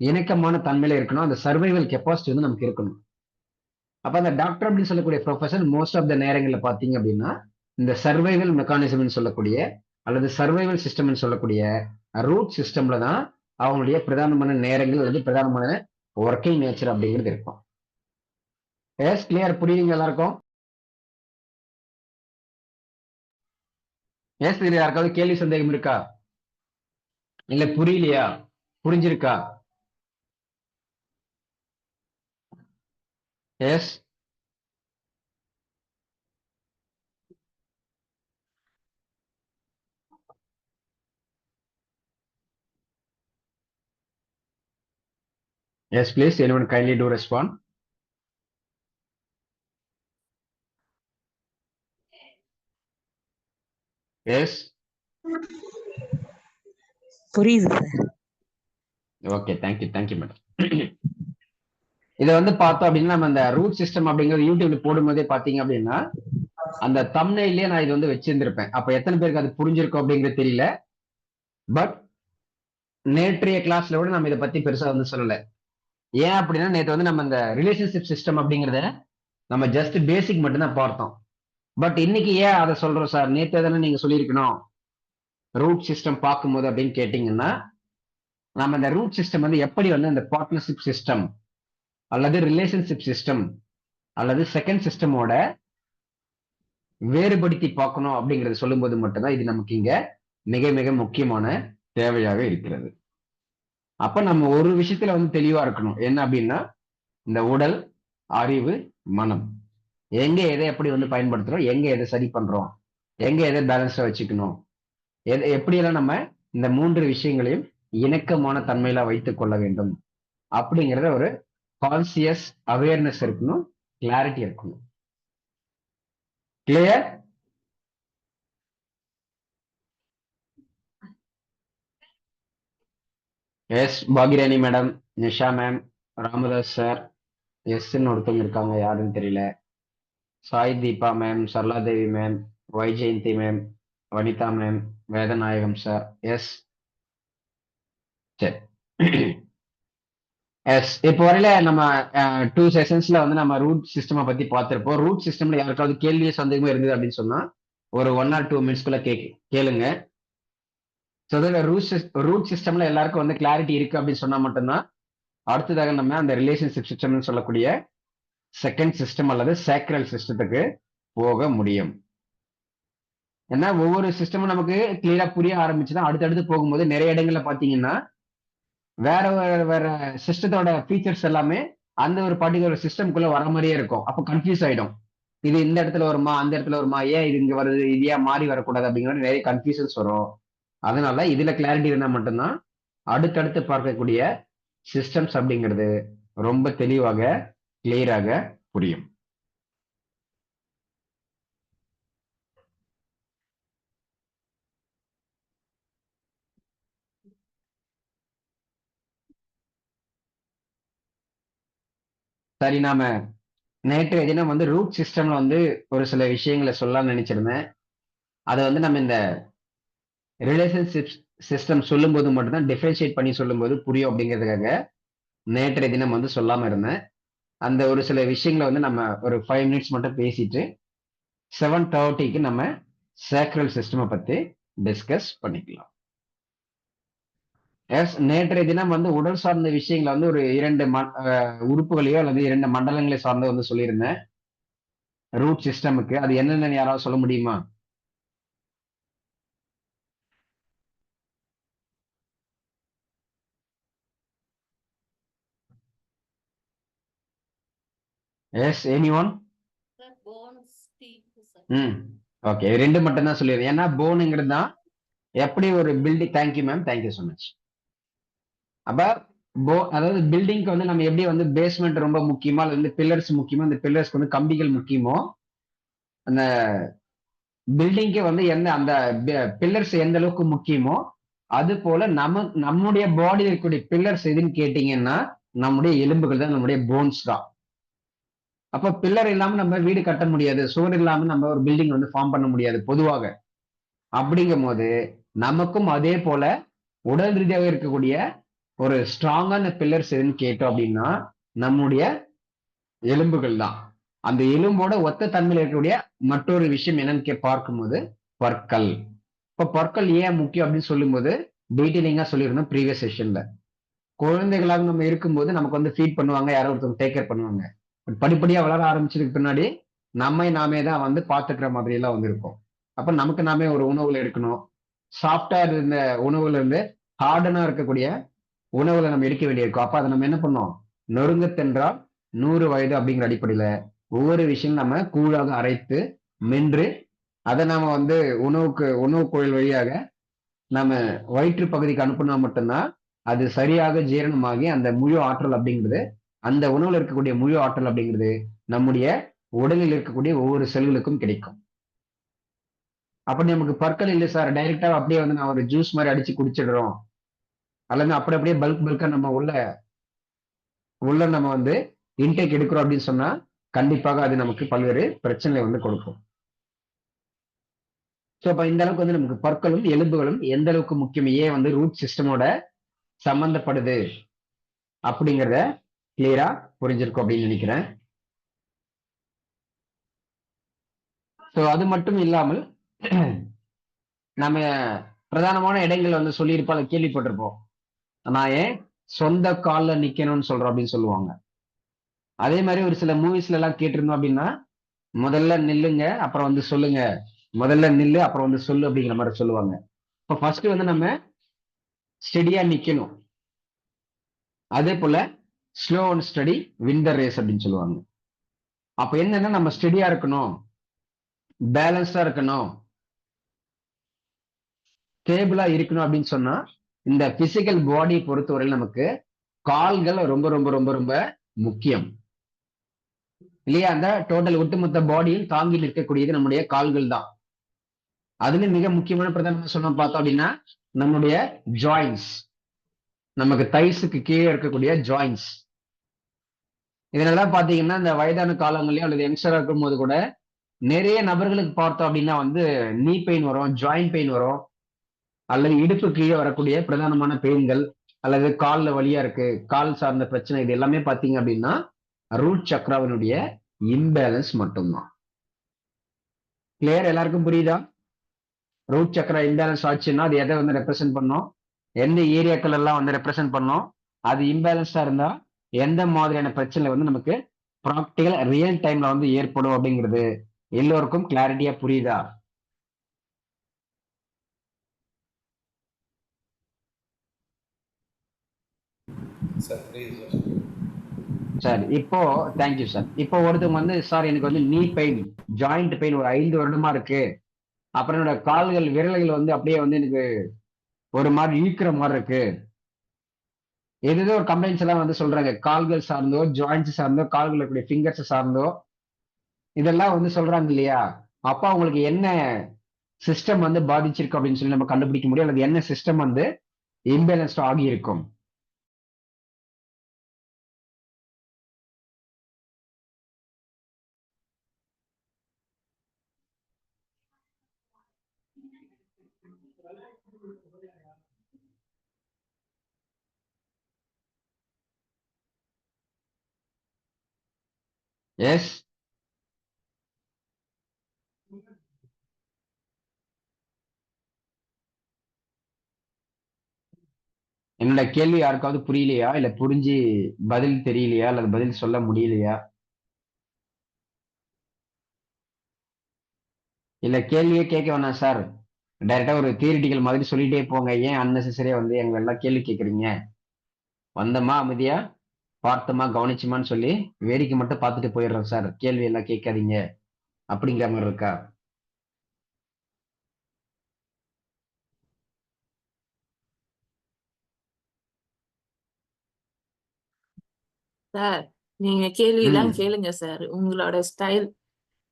இணக்கமான தன்மையில இருக்கணும். அந்த சர்வைவல் கெப்பாசிட்டி வந்து நமக்கு இருக்கணும். அப்ப அந்த டாக்டர் அப்படின்னு சொல்லக்கூடிய ப்ரொஃபஷன் மோஸ்ட் ஆஃப் த நேரங்களில் பார்த்தீங்க அப்படின்னா இந்த சர்வைவல் மெக்கானிசம்னு சொல்லக்கூடிய அல்லது சர்வைவல் சிஸ்டம்னு சொல்லக்கூடிய ரூட் சிஸ்டம்ல தான் அவங்களுடைய பிரதானமான நேரங்கள் அல்லது பிரதானமான ஒர்க்கிங் நேச்சர் அப்படிங்கிறது இருக்கும். எஸ் கிளியர், புரியுதுங்க எல்லாருக்கும்? எஸ், இது யாருக்காவது கேள்வி சந்தேகம் இருக்கா? இல்ல புரியலையா? புரிஞ்சிருக்கா? Yes, yes please, anyone kindly do respond. Yes, புரியுது சார். Okay, thank you madam. இதை வந்து பார்த்தோம் அப்படின்னா நம்ம அந்த ரூட் சிஸ்டம் அப்படிங்கிறது யூடியூப்ல போடும்போதே பாத்தீங்க அப்படின்னா அந்த தம்ப்நெயிலே நான் இது வந்து வச்சிருந்திருப்பேன். அப்ப எத்தனை பேருக்கு அது புரிஞ்சிருக்கும் அப்படிங்கிறது தெரியல. பட் நேற்றைய கிளாஸ்ல கூட நம்ம இதை பத்தி பெருசா வந்து சொல்லல. ஏன் அப்படின்னா நேற்று வந்து நம்ம இந்த ரிலேஷன்ஷிப் சிஸ்டம் அப்படிங்கிறத நம்ம ஜஸ்ட் பேசிக் மட்டும் தான் பார்த்தோம். பட் இன்னைக்கு ஏன் அதை சொல்றோம் சார், நேற்று தானே நீங்க சொல்லியிருக்கணும் ரூட் சிஸ்டம் பார்க்கும்போது அப்படின்னு கேட்டீங்கன்னா நம்ம இந்த ரூட் சிஸ்டம் வந்து எப்படி வந்து அந்த பார்ட்னர்ஷிப் சிஸ்டம் அல்லது ரிலேஷன்ஷிப் சிஸ்டம் அல்லது செகண்ட் சிஸ்டமோட வேறுபடுத்தி பார்க்கணும் அப்படிங்கறது சொல்லும்போது மட்டும்தான் இது நமக்கு இங்க மிக மிக முக்கியமான தேவையாக இருக்கிறது. அப்ப நம்ம ஒரு விஷயத்துல வந்து தெளிவா இருக்கணும், என்ன அப்படின்னா இந்த உடல், அறிவு, மனம் எங்க எதை எப்படி வந்து பயன்படுத்துறோம், எங்க எதை சரி பண்றோம், எங்க எதை பேலன்ஸா வச்சுக்கணும், எப்படியெல்லாம் நம்ம இந்த மூன்று விஷயங்களையும் இணக்கமான தன்மையில வைத்துக் கொள்ள வேண்டும் அப்படிங்கிறத ஒரு கான்சியஸ் அவேர்னஸ் இருக்கணும், கிளாரிட்டி இருக்கணும். Clear? Yes Bhagirani madam, Nisha ma'am, Ramadas sir, எஸ்ன்னு ஒருத்தவங்க இருக்காங்க, யாருன்னு தெரியல, Sai Deepa ma'am, Saraladevi ma'am, Vyjayanthi ma'am, Vanitha ma'am, Vedanayagam sir. Yes, சரி. எஸ், இப்போ வரையில நம்ம 2 செஷன்ஸ்ல வந்து நம்ம ரூட் சிஸ்டம் பத்தி பார்த்திருப்போம். ரூட் சிஸ்டம்ல யாருக்காவது கேள்வி சந்தேகமா இருந்தது அப்படின்னு சொன்னா ஒரு 1 or 2 மினிட்ஸ்க்குள்ள கேளுங்க. ரூட் சிஸ்டம்ல எல்லாருக்கும் வந்து கிளாரிட்டி இருக்கு அப்படின்னு சொன்னா மட்டும்தான் அடுத்ததாக நம்ம அந்த ரிலேஷன்ஷிப் சிஸ்டம்னு சொல்லக்கூடிய செகண்ட் சிஸ்டம் அல்லது சேக்ரல் சிஸ்டத்துக்கு போக முடியும். ஏன்னா ஒவ்வொரு சிஸ்டமும் நமக்கு கிளியரா புரிய ஆரம்பிச்சுதான் அடுத்தடுத்து போகும்போது நிறைய இடங்கள்ல பாத்தீங்கன்னா வேற வேற சிஸ்டத்தோட ஃபீச்சர்ஸ் எல்லாமே அந்த ஒரு பர்டிகுலர் சிஸ்டம்குள்ள வர மாதிரியே இருக்கும். அப்போ கன்ஃபியூஸ் ஆயிடும். இது இந்த இடத்துல வருமா அந்த இடத்துல வருமா, ஏன் இது இங்க வருது, இது ஏன் மாறி வரக்கூடாது அப்படிங்கிற மாதிரி நிறைய கன்ஃபியூஷன்ஸ் வரும். அதனால இதுல கிளாரிட்டி இருந்தா மட்டும்தான் அடுத்தடுத்து பார்க்கக்கூடிய சிஸ்டம்ஸ் அப்படிங்கிறது ரொம்ப தெளிவாக கிளியராக புரியும். சரி, நாம நேற்றைய தினம் வந்து ரூட் சிஸ்டம்ல வந்து ஒரு சில விஷயங்களை சொல்லலாம்னு நினைச்சிருந்தேன். அதை வந்து நம்ம இந்த ரிலேஷன்ஷிப் சிஸ்டம் சொல்லும்போது மட்டும்தான் டிஃபரன்ஷியேட் பண்ணி சொல்லும்போது புரியும் அப்படிங்கிறதுக்காக நேற்றைய தினம் வந்து சொல்லாம இருந்தேன். அந்த ஒரு சில விஷயங்களை வந்து நம்ம ஒரு 5 மினிட்ஸ் மட்டும் பேசிட்டு 7:30க்கு நம்ம சேக்ரல் சிஸ்டமை பத்தி டிஸ்கஸ் பண்ணிக்கலாம். எஸ், நேற்றைய தினம் வந்து உடல் சார்ந்த விஷயங்களை வந்து ஒரு 2 உறுப்புகளையோ அல்லது 2 மண்டலங்களை சார்ந்த வந்து சொல்லியிருந்தேன் ரூட் சிஸ்டமுக்கு. அது என்னென்னு யாராவது சொல்ல முடியுமா? S, anyone? ஓகே, 2 மட்டும் தான் சொல்லிடுறேன். ஏன்னா போனுங்கிறது தான் எப்படி ஒரு building. Thank you ma'am, thank you so much. அப்ப அதாவது பில்டிங்க்கு வந்து நம்ம எப்படி வந்து பேஸ்மெண்ட் ரொம்ப முக்கியமா, அல்லது வந்து பில்லர்ஸ் முக்கியமோ, அந்த பில்லர்ஸ்க்கு வந்து கம்பிகள் முக்கியமோ, அந்த பில்டிங்க்கு வந்து அந்த பில்லர்ஸ் எந்த அளவுக்கு முக்கியமோ, அது போல நம்முடைய பாடியில் இருக்கக்கூடிய பில்லர்ஸ் எதுன்னு கேட்டீங்கன்னா நம்முடைய எலும்புகள் தான், நம்முடைய போன்ஸ் தான். அப்ப பில்லர் இல்லாம நம்ம வீடு கட்ட முடியாது, சுவர் இல்லாம நம்ம ஒரு பில்டிங் வந்து ஃபார்ம் பண்ண முடியாது பொதுவாக. அப்படிங்கும் போது நமக்கும் அதே போல உடல் ரீதியாக இருக்கக்கூடிய ஒரு ஸ்ட்ராங்கான பில்லர்ஸ் எதுன்னு கேட்டோம் அப்படின்னா நம்முடைய எலும்புகள் தான். அந்த எலும்போட ஒத்த தன்மையில் இருக்கக்கூடிய மற்றொரு விஷயம் என்னன்னு பார்க்கும்போது பற்கள். இப்ப பற்கள் ஏன் முக்கியம் அப்படின்னு சொல்லும்போது டீட்டெயிலிங்கா சொல்லியிருந்தோம் ப்ரீவியஸ் செஷன்ல. குழந்தைகளாக நம்ம இருக்கும்போது நமக்கு வந்து ஃபீட் பண்ணுவாங்க, யாரோ ஒருத்தவங்க டேக் கேர் பண்ணுவாங்க. படிப்படியா வளர ஆரம்பிச்சதுக்கு பின்னாடி நாமே தான் வந்து பாத்துக்கிற மாதிரி எல்லாம் வந்து இருக்கும். அப்ப நமக்கு நாமே ஒரு உணவுகள் எடுக்கணும். சாஃப்டா இருந்த உணவுல இருந்து ஹார்டனா இருக்கக்கூடிய உணவுகளை நம்ம எடுக்க வேண்டியிருக்கும். அப்ப அதை நம்ம என்ன பண்ணோம், நொறுங்க தின்றால் 100 வயது அப்படிங்கிற அடிப்படையில ஒவ்வொரு விஷயம் நம்ம கூழாக அரைத்து மென்று அதை நாம வந்து உணவு குழல் வழியாக நம்ம வயிற்று பகுதிக்கு அனுப்புனா மட்டும்தான் அது சரியாக ஜீரணமாகி அந்த முழு ஆற்றல் அப்படிங்கிறது, அந்த உணவுல இருக்கக்கூடிய முழு ஆற்றல் அப்படிங்கிறது நம்முடைய உடலில் இருக்கக்கூடிய ஒவ்வொரு செல்களுக்கும் கிடைக்கும். அப்படி நமக்கு பற்கள் இல்லை சார், டைரக்டா அப்படியே வந்து நான் ஒரு ஜூஸ் மாதிரி அடிச்சு குடிச்சிடுறோம், அல்லது அப்படியே பல்கா நம்ம உள்ள நம்ம வந்து இன்டேக் எடுக்கிறோம் அப்படின்னு சொன்னா கண்டிப்பாக அது நமக்கு பல்வேறு பிரச்சனைகளை வந்து கொடுக்கும். ஸோ அப்ப இந்த அளவுக்கு வந்து நமக்கு பற்களும் எலும்புகளும் எந்த அளவுக்கு முக்கியம், ஏன் வந்து ரூட் சிஸ்டமோட சம்பந்தப்படுது அப்படிங்கிறத கிளியரா புரிஞ்சிருக்கும் அப்படின்னு நினைக்கிறேன். ஸோ அது மட்டும் இல்லாமல் நம்ம பிரதானமான இடங்கள் வந்து சொல்லியிருப்பாங்க, கேள்விப்பட்டிருப்போம். நான் ஏன் சொந்த கால்ல நிக்கணும்னு சொல்றோம் அப்படின்னு சொல்லுவாங்க. அதே மாதிரி ஒரு சில மூவிஸ்ல எல்லாம் கேட்டிருந்தோம் அப்படின்னா முதல்ல நில்லுங்க அப்புறம் வந்து சொல்லுங்க, முதல்ல நில்லு அப்புறம் வந்து சொல்லு அப்படிங்கிற மாதிரி சொல்லுவாங்க. இப்போ ஃபர்ஸ்ட் வந்து நம்ம ஸ்டெடியா நிக்கணும். அதே போல slow and study win the race அப்படின்னு சொல்லுவாங்க. அப்ப என்னன்னா நம்ம ஸ்டெடியா இருக்கணும், பேலன்ஸ்டா இருக்கணும், ஸ்டேபிளா இருக்கணும் அப்படின்னு சொன்னா இந்த பிசிக்கல் பாடியை பொறுத்தவரையில் நமக்கு கால்கள் ரொம்ப ரொம்ப ரொம்ப ரொம்ப முக்கியம் இல்லையா? அந்த டோட்டல் ஒட்டுமொத்த பாடியில் தாங்கி நிற்கக்கூடியது நம்முடைய கால்கள் தான். அதுல மிக முக்கியமான பிரதானமா சொன்ன பார்த்தோம் அப்படின்னா நம்முடைய ஜாயின்ஸ், நமக்கு தைஸுக்கு கீழே இருக்கக்கூடிய ஜாயின்ஸ். இதனால பாத்தீங்கன்னா இந்த வயதான காலங்களையும் அல்லது யங்ஸ்டரா இருக்கும் போது கூட நிறைய நபர்களுக்கு பார்த்தோம் அப்படின்னா வந்து நீ பெயின் வரும், ஜாயிண்ட் பெயின் வரும், அல்லது இடுப்பு கீழே வரக்கூடிய பிரதானமான பெயின்கள், அல்லது காலில் வலியா இருக்கு, கால் சார்ந்த பிரச்சனை, இது எல்லாமே பாத்தீங்க அப்படின்னா ரூட் சக்ராவினுடைய இம்பேலன்ஸ் மட்டும்தான். கிளியர்? எல்லாருக்கும் புரியுதா? ரூட் சக்கரா இம்பேலன்ஸ் ஆச்சுன்னா அது எதை வந்து ரெப்ரசென்ட் பண்ணும், எந்த ஏரியாக்கள் எல்லாம் வந்து ரெப்ரசென்ட் பண்ணும், அது இம்பேலன்ஸா இருந்தா எந்த மாதிரியான பிரச்சனை வந்து நமக்கு ப்ராக்டிகல் ரியல் டைம்ல வந்து ஏற்படும் அப்படிங்கிறது எல்லோருக்கும் கிளாரிட்டியா புரியுதா? சார் இப்போ தேங்க்யூ சார். இப்போ ஒருத்தவங்க வந்து சார் எனக்கு வந்து நீ பெயின், ஜாயிண்ட் பெயின் ஒரு 5 வருடமா இருக்கு. அப்புறம் என்னோட கால்கள் விரல்கள் வந்து அப்படியே வந்து எனக்கு ஒரு மாதிரி இழுக்கிற மாதிரி இருக்கு. ஏதேதோ ஒரு கம்ப்ளைண்ட்ஸ் எல்லாம் வந்து சொல்றாங்க. கால்கள் சார்ந்தோ, ஜாயிண்ட்ஸ் சார்ந்தோ, கால்கள் இருக்கக்கூடிய ஃபிங்கர்ஸ் சார்ந்தோ இதெல்லாம் வந்து சொல்றாங்க இல்லையா? அப்ப அவங்களுக்கு என்ன சிஸ்டம் வந்து பாதிச்சிருக்கு அப்படின்னு சொல்லி நம்ம கண்டுபிடிக்க முடியும், அல்லது என்ன சிஸ்டம் வந்து இம்பேலன்ஸ்ட் ஆகி இருக்கும்? எஸ். என்னோட கேள்வி யாருக்காவது புரியலையா, இல்ல புரிஞ்சு பதில் தெரியலையா, அல்லது பதில் சொல்ல முடியலையா? இல்ல கேள்வியே கேட்க வேணாம் சார். டைரக்டா ஒரு தியரிட்டிக்கல் மாதிரி சொல்லிட்டே போங்க. ஏன் அன்னெசரியா வந்து எங்க எல்லாம் கேள்வி கேட்கறீங்க? வந்தமா அமைதியா பார்த்தோமா கவனிச்சுமான்னு சொல்லி வேடிக்கை மட்டும் பார்த்துட்டு போயிடுறோம் சார். கேள்வி எல்லாம் கேட்காதீங்க அப்படிங்கிற மாதிரி இருக்கா? சார் நீங்க கேள்வி எல்லாம் ம். கேளுங்க சார். உங்களோட ஸ்டைல்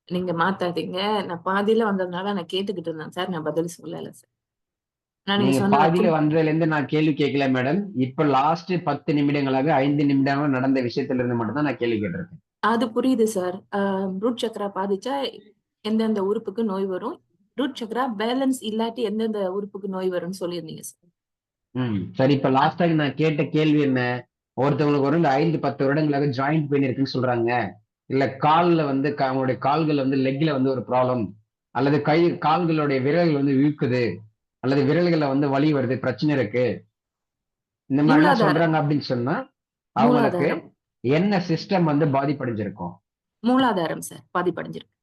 நீங்க மாத்தாதீங்க. நான் பாதியில வந்ததுனால நான் கேட்டுக்கிட்டு இருந்தேன் சார். நான் பதில் சொல்லல சார். நீங்க நீங்க சொன்னதை பாதியில வந்ததுல இருந்து நான் கேள்வி கேட்கல மேடம். இப்ப லாஸ்ட் 10 நிமிடங்களாக 5 நிமிடங்கள் நடந்த விஷயத்துல இருந்து மட்டும் தான் நான் கேள்வி கேட்டிருக்கேன். அது புரியுது சார். ரூட் சக்கரா பாதிச்சா எந்தெந்த உறுப்புக்கு நோய் வரும், ரூட் சக்கரா பேலன்ஸ் இல்லாட்டி எந்தெந்த உறுப்புக்கு நோய் வரும்னு சொல்லியிருந்தீங்க சார். சரி, இப்ப லாஸ்டா நான் கேட்ட கேள்வி என்ன? ஒருத்தவங்களுக்கு ஒரு இந்த 5-10 வருடங்களாக ஜாயிண்ட் பெயின் இருக்குன்னு சொல்றாங்க. இல்ல கால்ல வந்து அவங்களுடைய கால்கள் வந்து லெக்ல வந்து ஒரு ப்ராப்ளம், அல்லது கால்களுடைய விரல்கள் வந்து இழுக்குது, அல்லது விரல்கள்ல வந்து வலி வருது, பிரச்சனை இருக்கு, இந்த மாதிரி எல்லாம் மூலாதாரம் சொல்றாங்க அப்படின்னு சொன்னா அவங்களுக்கு மூலாதாரம் என்ன சிஸ்டம் வந்து பாதிப்படைஞ்சிருக்கும்? மூலாதாரம் சார் பாதிப்படைஞ்சிருக்கு.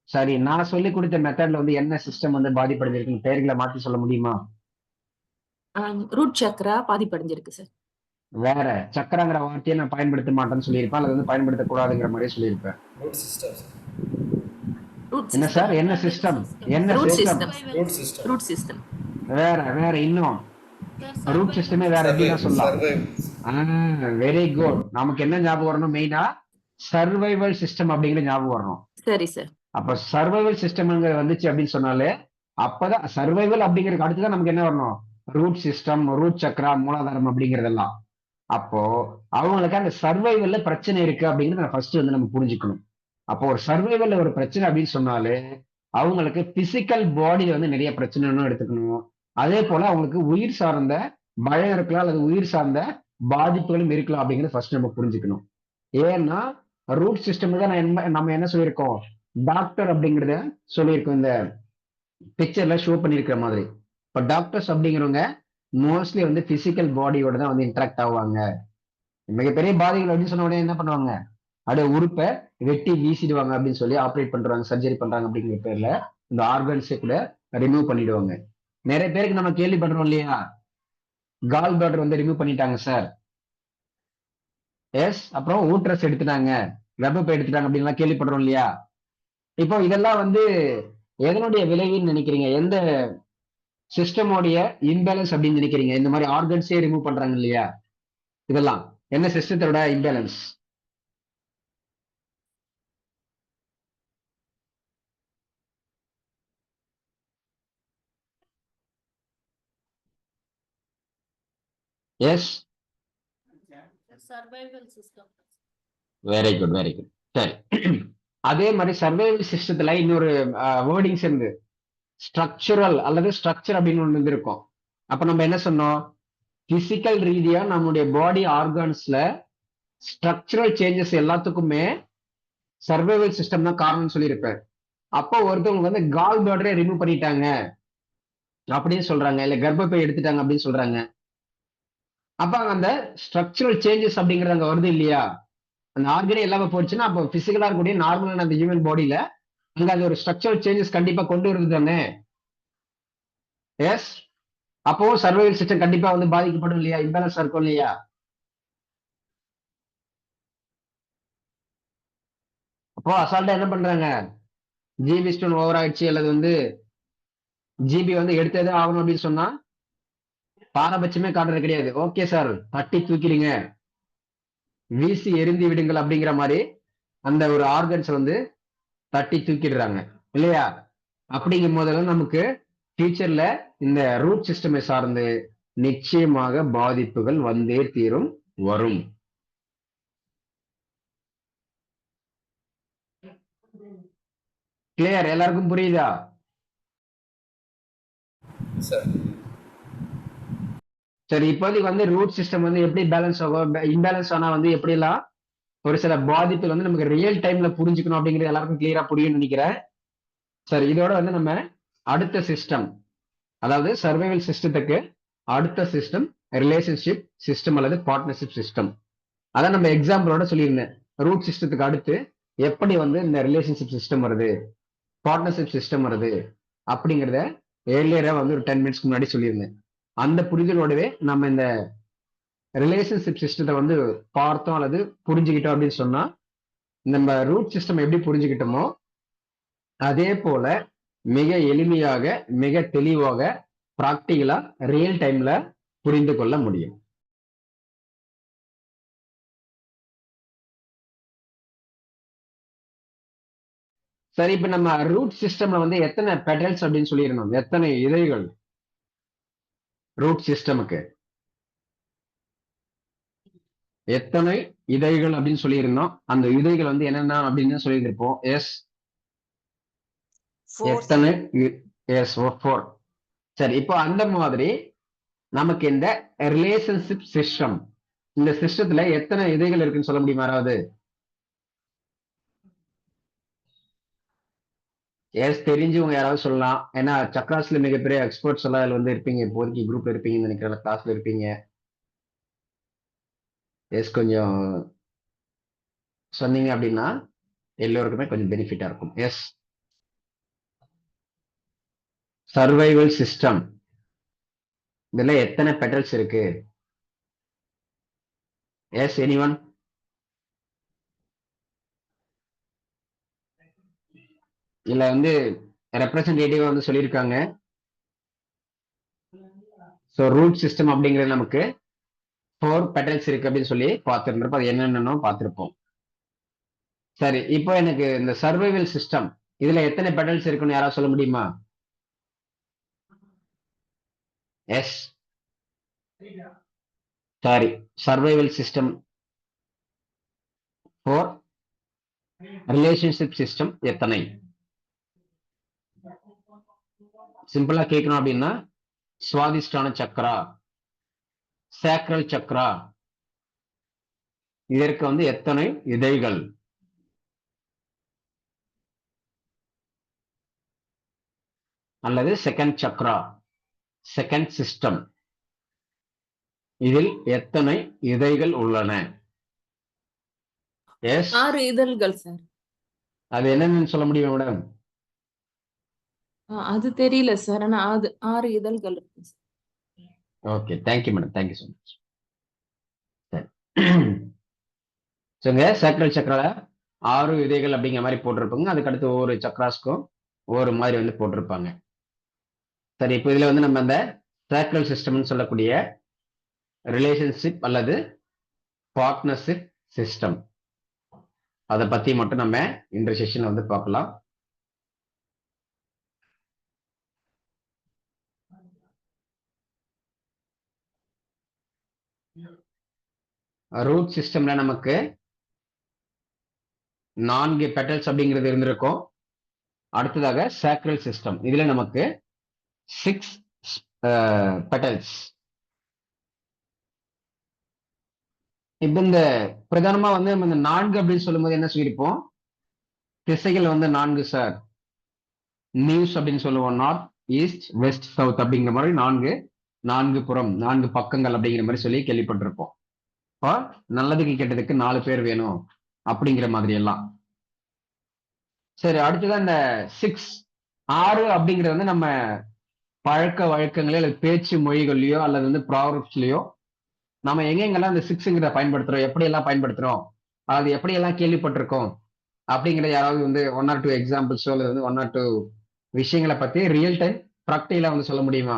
சரி, நான் சொல்லி கொடுத்த மெத்தட்ல வந்து என்ன சிஸ்டம் வந்து பாதிப்படைஞ்சிருக்குன்னு பெயர்களை மாத்தி சொல்ல முடியுமா? ரூட் சக்கரா பாதிப்படைஞ்சிருக்கு சார். வேற சக்கரங்கிற வார்த்தையை நான் பயன்படுத்த மாட்டேன்னு சொல்லியிருப்பேன், அல்லது வந்து பயன்படுத்தக்கூடாதுங்கிற மாதிரியே சொல்லியிருப்பேன். ரூட் சிஸ்டம் ரூட் என்ன சிஸ்டம் சார், என்ன சிஸ்டம்? என்ன root system? System root system root system வேற வேற இன்னும் ரூட் சிஸ்டமே வேற எப்படின்னா சொல்லலாம். Very good. நமக்கு என்ன ஞாபகம் வரணும் மெயினா? சர்வைவல் சிஸ்டம் அப்படிங்கிற ஞாபகம் வரணும். சரி சார். அப்ப சர்வைவல் சிஸ்டம்ங்கிற வந்துச்சு அப்படின்னு சொன்னாலே அப்பதான் சர்வைவல் அப்படிங்கிறதுக்கு அடுத்துதான் நமக்கு என்ன வரணும்? ரூட் சிஸ்டம், ரூட் சக்கரா, மூலாதாரம் அப்படிங்கிறதெல்லாம். அப்போ அவங்களுக்கு அந்த சர்வைவல்ல பிரச்சனை இருக்கு அப்படிங்கிறத ஃபர்ஸ்ட் வந்து நம்ம புரிஞ்சுக்கணும். அப்போ ஒரு சர்வைவல்ல ஒரு பிரச்சனை அப்படின்னு சொன்னாலே அவங்களுக்கு பிசிக்கல் பாடியில வந்து நிறைய பிரச்சனைன்னு எடுத்துக்கணும். அதே போல அவங்களுக்கு உயிர் சார்ந்த பயம் இருக்கலாம், அல்லது உயிர் சார்ந்த பாதிப்புகளும் இருக்கலாம் அப்படிங்கிறத ஃபர்ஸ்ட் நம்ம புரிஞ்சுக்கணும். ஏன்னா ரூட் சிஸ்டம் தான் நம்ம என்ன சொல்லியிருக்கோம்? டாக்டர் அப்படிங்கிறத சொல்லியிருக்கோம், இந்த பிக்சர்ல ஷோ பண்ணியிருக்கிற மாதிரி. இப்ப டாக்டர்ஸ் அப்படிங்கிறவங்க மோஸ்ட்லி வந்து பிசிக்கல் பாடியோட தான் வந்து இன்டராக்ட் ஆவாங்க. மிகப்பெரிய பாதிகள் அப்படின்னு சொன்ன உடனே என்ன பண்ணுவாங்க? அப்படியே உறுப்பை வெட்டி வீசிடுவாங்க அப்படின்னு சொல்லி ஆப்ரேட் பண்றாங்க, சர்ஜரி பண்றாங்க அப்படிங்கிற பேர்ல இந்த ஆர்கன்ஸை கூட ரிமூவ் பண்ணிடுவாங்க. நிறைய பேருக்கு நம்ம கேள்விப்படுறோம் இல்லையா, கால் பிளாடர் வந்து ரிமூவ் பண்ணிட்டாங்க சார். எஸ். அப்புறம் ஊட்ரஸ் எடுத்துட்டாங்க, கர்ப்பப்பை எடுத்துட்டாங்க அப்படின்லாம் கேள்விப்படுறோம் இல்லையா? இப்போ இதெல்லாம் வந்து எதனுடைய விளைவுன்னு நினைக்கிறீங்க? எந்த சிஸ்டமோடைய இம்பேலன்ஸ் அப்படின்னு நினைக்கிறீங்க? இந்த மாதிரி ஆர்கன்ஸே ரிமூவ் பண்றாங்க இல்லையா, இதெல்லாம் என்ன சிஸ்டத்தோட imbalance? Yes. Survival system. Very good, very good. சரி. அதே மாதிரி சர்வைவல் சிஸ்டத்துல இன்னொரு வேர்டிங்ஸ் இருந்து ஸ்ட்ரக்சரல் அல்லது ஸ்ட்ரக்சர் அப்படின்னு ஒன்று இருக்கும். அப்ப நம்ம என்ன சொன்னோம்? பிசிக்கல் ரீதியா நம்முடைய பாடி ஆர்கான்ஸ்ல ஸ்ட்ரக்சரல் சேஞ்சஸ் எல்லாத்துக்குமே சர்வைவல் சிஸ்டம் தான் காரணம்னு சொல்லியிருப்பேன். அப்போ ஒருத்தவங்க வந்து கால் பிளாடரே ரிமூவ் பண்ணிட்டாங்க அப்படின்னு சொல்றாங்க, இல்ல கர்ப்பப்பை எடுத்துட்டாங்க அப்படின்னு சொல்றாங்க. அப்ப அந்த ஸ்ட்ரக்சரல் சேஞ்சஸ் அப்படிங்கிறது அங்க வருது இல்லையா? அந்த ஆர்கனே இல்லாம போச்சுன்னா அப்போ பிசிக்கலா இருக்கக்கூடிய நார்மலான அந்த ஹியூமன் பாடியில அங்க அது ஒரு ஸ்ட்ரக்சரல் சேஞ்சஸ் கண்டிப்பா கொண்டு வருது தானே? எஸ். அப்போ சர்வைவல் சிஸ்டம் கண்டிப்பா வந்து பாதிக்கப்படும் இல்லையா? இம்பேலன்ஸா இருக்கும் இல்லையா? அப்போ அசால்ட்டா என்ன பண்றாங்க, ஜிபி ஸ்டோன் ஓவர் ஆயிடுச்சு அல்லது வந்து ஜிபி வந்து எடுத்ததே ஆகணும் அப்படின்னு சொன்னா பாரபட்சமே காட்டுறது கிடையாது. ஓகே சார், தட்டி தூக்கிறீங்க, வீசி எரிந்து விடுங்கள் அப்படிங்கிற மாதிரி அந்த ஒரு ஆர்கன்ஸ் வந்து தட்டி தூக்கிடுறாங்க இல்லையா? அப்படிங்கும் போதெல்லாம் நமக்கு ஃபியூச்சர்ல இந்த ரூட் சிஸ்டமை சார்ந்து நிச்சயமாக பாதிப்புகள் வந்தே தீரும், வரும். கிளியர்? எல்லாருக்கும் புரியுதா? சரி, இப்போதைக்கு வந்து ரூட் சிஸ்டம் வந்து எப்படி பேலன்ஸ் ஆகும், இம்பேலன்ஸ் ஆனா வந்து எப்படிலாம் ஒரு சில பாதிப்புகள் வந்து நமக்கு ரியல் டைம்ல புரிஞ்சுக்கணும் அப்படிங்கிறது எல்லாருக்கும் கிளியரா புரியும்னு நினைக்கிறேன். சரி, இதோட வந்து நம்ம அடுத்த சிஸ்டம், அதாவது சர்வைவல் சிஸ்டத்துக்கு அடுத்த சிஸ்டம் ரிலேஷன்ஷிப் சிஸ்டம் அல்லது பார்ட்னர்ஷிப் சிஸ்டம். அதான் நம்ம எக்ஸாம்பிளோட சொல்லியிருந்தேன். ரூட் சிஸ்டத்துக்கு அடுத்து எப்படி வந்து இந்த ரிலேஷன்ஷிப் சிஸ்டம் வருது, பார்ட்னர்ஷிப் சிஸ்டம் வருது அப்படிங்கிறத ஏர்லியரா வந்து ஒரு 10 மினிட்ஸ்க்கு முன்னாடி சொல்லியிருந்தேன். அந்த புரிதலோடவே நம்ம இந்த ரிலேஷன்ஷிப் சிஸ்டத்தை வந்து பார்த்தோம் அல்லது புரிஞ்சுக்கிட்டோம் அப்படின்னு சொன்னா, நம்ம ரூட் சிஸ்டம் எப்படி புரிஞ்சுக்கிட்டோமோ அதே போல மிக எளிமையாக மிக தெளிவாக பிராக்டிகலா ரியல் டைம்ல புரிந்து கொள்ள முடியும். சரி, இப்ப நம்ம ரூட் சிஸ்டம்ல வந்து எத்தனை பெட்டல்ஸ் அப்படின்னு சொல்லியிருந்தோம், எத்தனை இலைகள் ரூட் சிஸ்டமுக்கு, எத்தனை இதைகள் அப்படின்னு சொல்லியிருந்தோம். அந்த இதைகள் வந்து என்னென்ன அப்படின்னு சொல்லியிருப்போம். எஸ், எத்தனை? எஸ், 4. சரி, இப்போ அந்த மாதிரி நமக்கு இந்த ரிலேஷன்ஷிப் சிஸ்டம், இந்த சிஸ்டத்துல எத்தனை இதைகள் இருக்குன்னு சொல்ல முடியுமா யாராவது? எஸ், தெரிஞ்சவங்க யாராவது சொல்லலாம். ஏன்னா சக்ராஸ்ல மிகப்பெரிய எக்ஸ்பர்ட்ஸ் எல்லாம் இதுல வந்து இருப்பீங்க, இப்போதைக்கு குரூப்ல இருப்பீங்கன்னு நினைக்கிறேன், கிளாஸ்ல இருப்பீங்க. எஸ், கொஞ்சம் சொன்னீங்க அப்படின்னா எல்லோருக்குமே கொஞ்சம் பெனிஃபிட்டா இருக்கும். எஸ், சர்வைவல் சிஸ்டம், இதுல எத்தனை பெட்டல்ஸ் இருக்கு? Yes, anyone? இல்ல வந்து ரெப்ரசன்டேட்டிவா வந்து சொல்லியிருக்காங்க. ஸோ ரூட் சிஸ்டம் அப்படிங்கிறது நமக்கு 4 பெட்டல்ஸ் இருக்கு அப்படின்னு சொல்லி பார்த்துருப்போம். அது என்னென்னு பார்த்துருப்போம். சரி, இப்போ எனக்கு இந்த சர்வைவல் சிஸ்டம் இதுல எத்தனை பெட்டல்ஸ் இருக்குன்னு யாராவது சொல்ல முடியுமா? Yes, sorry, survival system for relationship system எத்தனை? சிம்பிளா கேட்கணும் அப்படின்னா சுவாதிஷ்டான சக்கரா, சேக்ரல் சக்கரா, இதற்கு வந்து எத்தனை இதைகள்? அல்லது செகண்ட் சக்ரா, செகண்ட் சிஸ்டம், இதில் எத்தனை இதைகள் உள்ளன? எஸ், 6 இதழ்கள் சார். அது என்னன்னு சொல்ல முடியும் மேடம்? அது தெரியல சார், ஆனா அது 6 இதழ்கள் இருக்கு sir. Okay, thank you madam, thank you so much. சரி, சொல்லுங்க. சேக்ரல் சக்கரால 6 விதைகள் அப்படிங்கிற மாதிரி போட்டிருப்பாங்க. அதுக்கு அடுத்து ஒவ்வொரு சக்ராஸ்க்கும் ஒவ்வொரு மாதிரி வந்து போட்டிருப்பாங்க. சரி, இப்போ இதுல வந்து நம்ம அந்த சேக்ரல் சிஸ்டம்னு சொல்லக்கூடிய ரிலேஷன்ஷிப் அல்லது பார்ட்னர்ஷிப் சிஸ்டம், அதை பத்தி மட்டும் நம்ம இந்த செஷன்ல வந்து பார்க்கலாம். ரூட் சிஸ்டம்ல நமக்கு 4 பெட்டல்ஸ் அப்படிங்கிறது இருந்திருக்கும். அடுத்ததாக சேக்ரல் சிஸ்டம், இதுல நமக்கு 6 பெட்டல்ஸ். இப்ப இந்த பிரதானமா வந்து நம்ம இந்த 4 அப்படின்னு சொல்லும்போது என்ன சொல்லியிருப்போம்? திசைகள் வந்து 4 சார். நியூஸ் அப்படின்னு சொல்லுவோம், நார்த், ஈஸ்ட், வெஸ்ட், சவுத் அப்படிங்கிற மாதிரி 4 புறம், 4 பக்கங்கள் அப்படிங்கிற மாதிரி சொல்லி கேள்விப்பட்டிருப்போம். இப்போ நல்லதுக்கு கெட்டதுக்கு 4 பேர் வேணும் அப்படிங்கிற மாதிரி எல்லாம். சரி, அடுத்ததான் இந்த 6 அப்படிங்கிறது வந்து நம்ம பழக்க வழக்கங்களே அல்லது பேச்சு மொழிகள்லயோ அல்லது வந்து ப்ராவர்ப்ஸ்லயோ நம்ம எங்கெங்கெல்லாம் இந்த 6ங்கிறத பயன்படுத்துறோம், எப்படியெல்லாம் பயன்படுத்துறோம், அது எப்படியெல்லாம் கேள்விப்பட்டிருக்கோம் அப்படிங்கிற யாராவது வந்து 1 or 2 எக்ஸாம்பிள்ஸோ அல்லது வந்து 1 or 2 விஷயங்களை பத்தி ரியல் டைம் ப்ராக்டிகலா வந்து சொல்ல முடியுமா?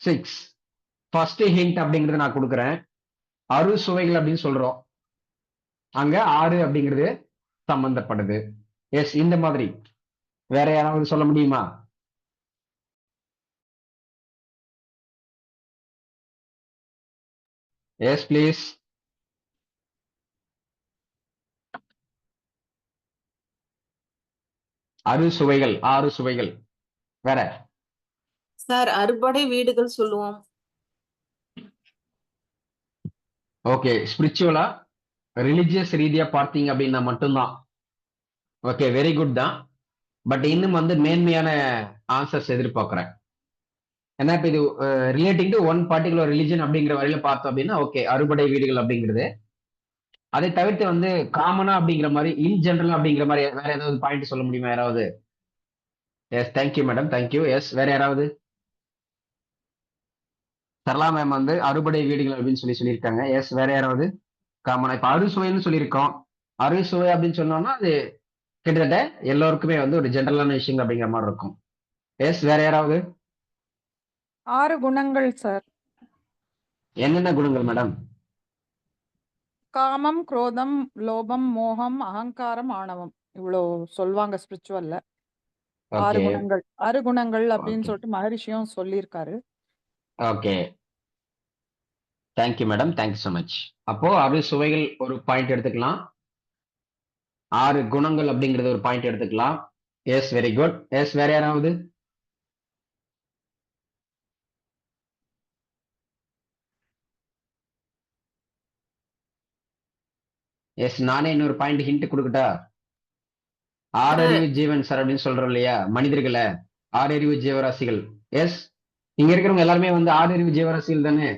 6 ஃபர்ஸ்ட் ஹிண்ட் அப்படிங்கறது நான் கொடுக்குறேன். அறுசுவைகள் அப்படின்னு சொல்றோம். அங்க 6 அப்படிங்கிறது சம்பந்தப்படுது. எஸ், இந்த மாதிரி வேற யாராவது சொல்ல முடியுமா? Yes please. அறுசுவைகள், 6 சுவைகள். வேற? சார் அறுபடை வீடுகள் சொல்லுவோம். ஓகே, ஸ்பிரிச்சுவலா ரிலிஜியஸ் ரீதியா பார்த்தீங்க அப்படின்னா மட்டும்தான். ஓகே, வெரி குட் தான். பட் இன்னும் வந்து மேன்மையான ஆன்சர்ஸ் எதிர்பார்க்கிறேன். ஏன்னா இப்ப இது relating to one particular religion அப்படிங்கிற வரையில பார்த்தோம் அப்படின்னா ஓகே, அறுபடை வீடுகள் அப்படிங்கிறது. அதை தவிர்த்து வந்து காமனா அப்படிங்கிற மாதிரி இன் ஜெனரல் அப்படிங்கிற மாதிரி வேற ஏதாவது பாயிண்ட் சொல்ல முடியுமா யாராவது? Yes, thank you madam, thank you. Yes, வேற யாராவது? சரளா மேம் வந்து அறுபடை வீடுகள் அப்படின்னு சொல்லியிருக்காங்க. எஸ், வேற யாராவது? காமனா இப்ப அறுசுவைன்னு சொல்லியிருக்கோம். அறுசுவை அப்படின்னு சொன்னோம்னா அது கிட்டத்தட்ட எல்லோருக்குமே வந்து ஒரு ஜெனரலான விஷயம் அப்படிங்கிற மாதிரி இருக்கும். எஸ், வேற யாராவது? 6 குணங்கள் சார். என்னென்ன குணங்கள் மேடம்? காமம், குரோதம், லோபம், மோகம், அகங்காரம், ஆணவம். இவ்வளோ சொல்லுவாங்க ஸ்பிரிச்சுவல்ல. 6 ஓகே, குணங்கள். 6 குணங்கள் அப்படின்னு ஓகே, சொல்லிட்டு மகரிஷியும் சொல்லியிருக்காரு. Okay. Thank you madam, thank you so much. அப்போ அறுசுவைகள் ஒரு பாயிண்ட் எடுத்துக்கலாம். 6 குணங்கள் அப்படிங்கறது ஒரு பாயிண்ட் எடுத்துக்கலாம். S, very good. எஸ், வேற யாராவது? எஸ், நானே இன்னொரு பாயிண்ட் ஹிண்ட் கொடுக்கட்டா? ஆறறிவு ஜீவன் சார் அப்படின்னு சொல்றோம் இல்லையா மனிதர்களை, ஆறறிவு ஜீவராசிகள். எஸ், இங்க இருக்கிறவங்க எல்லாருமே வந்து ஆறறிவு ஜீவராசிகள் தானே?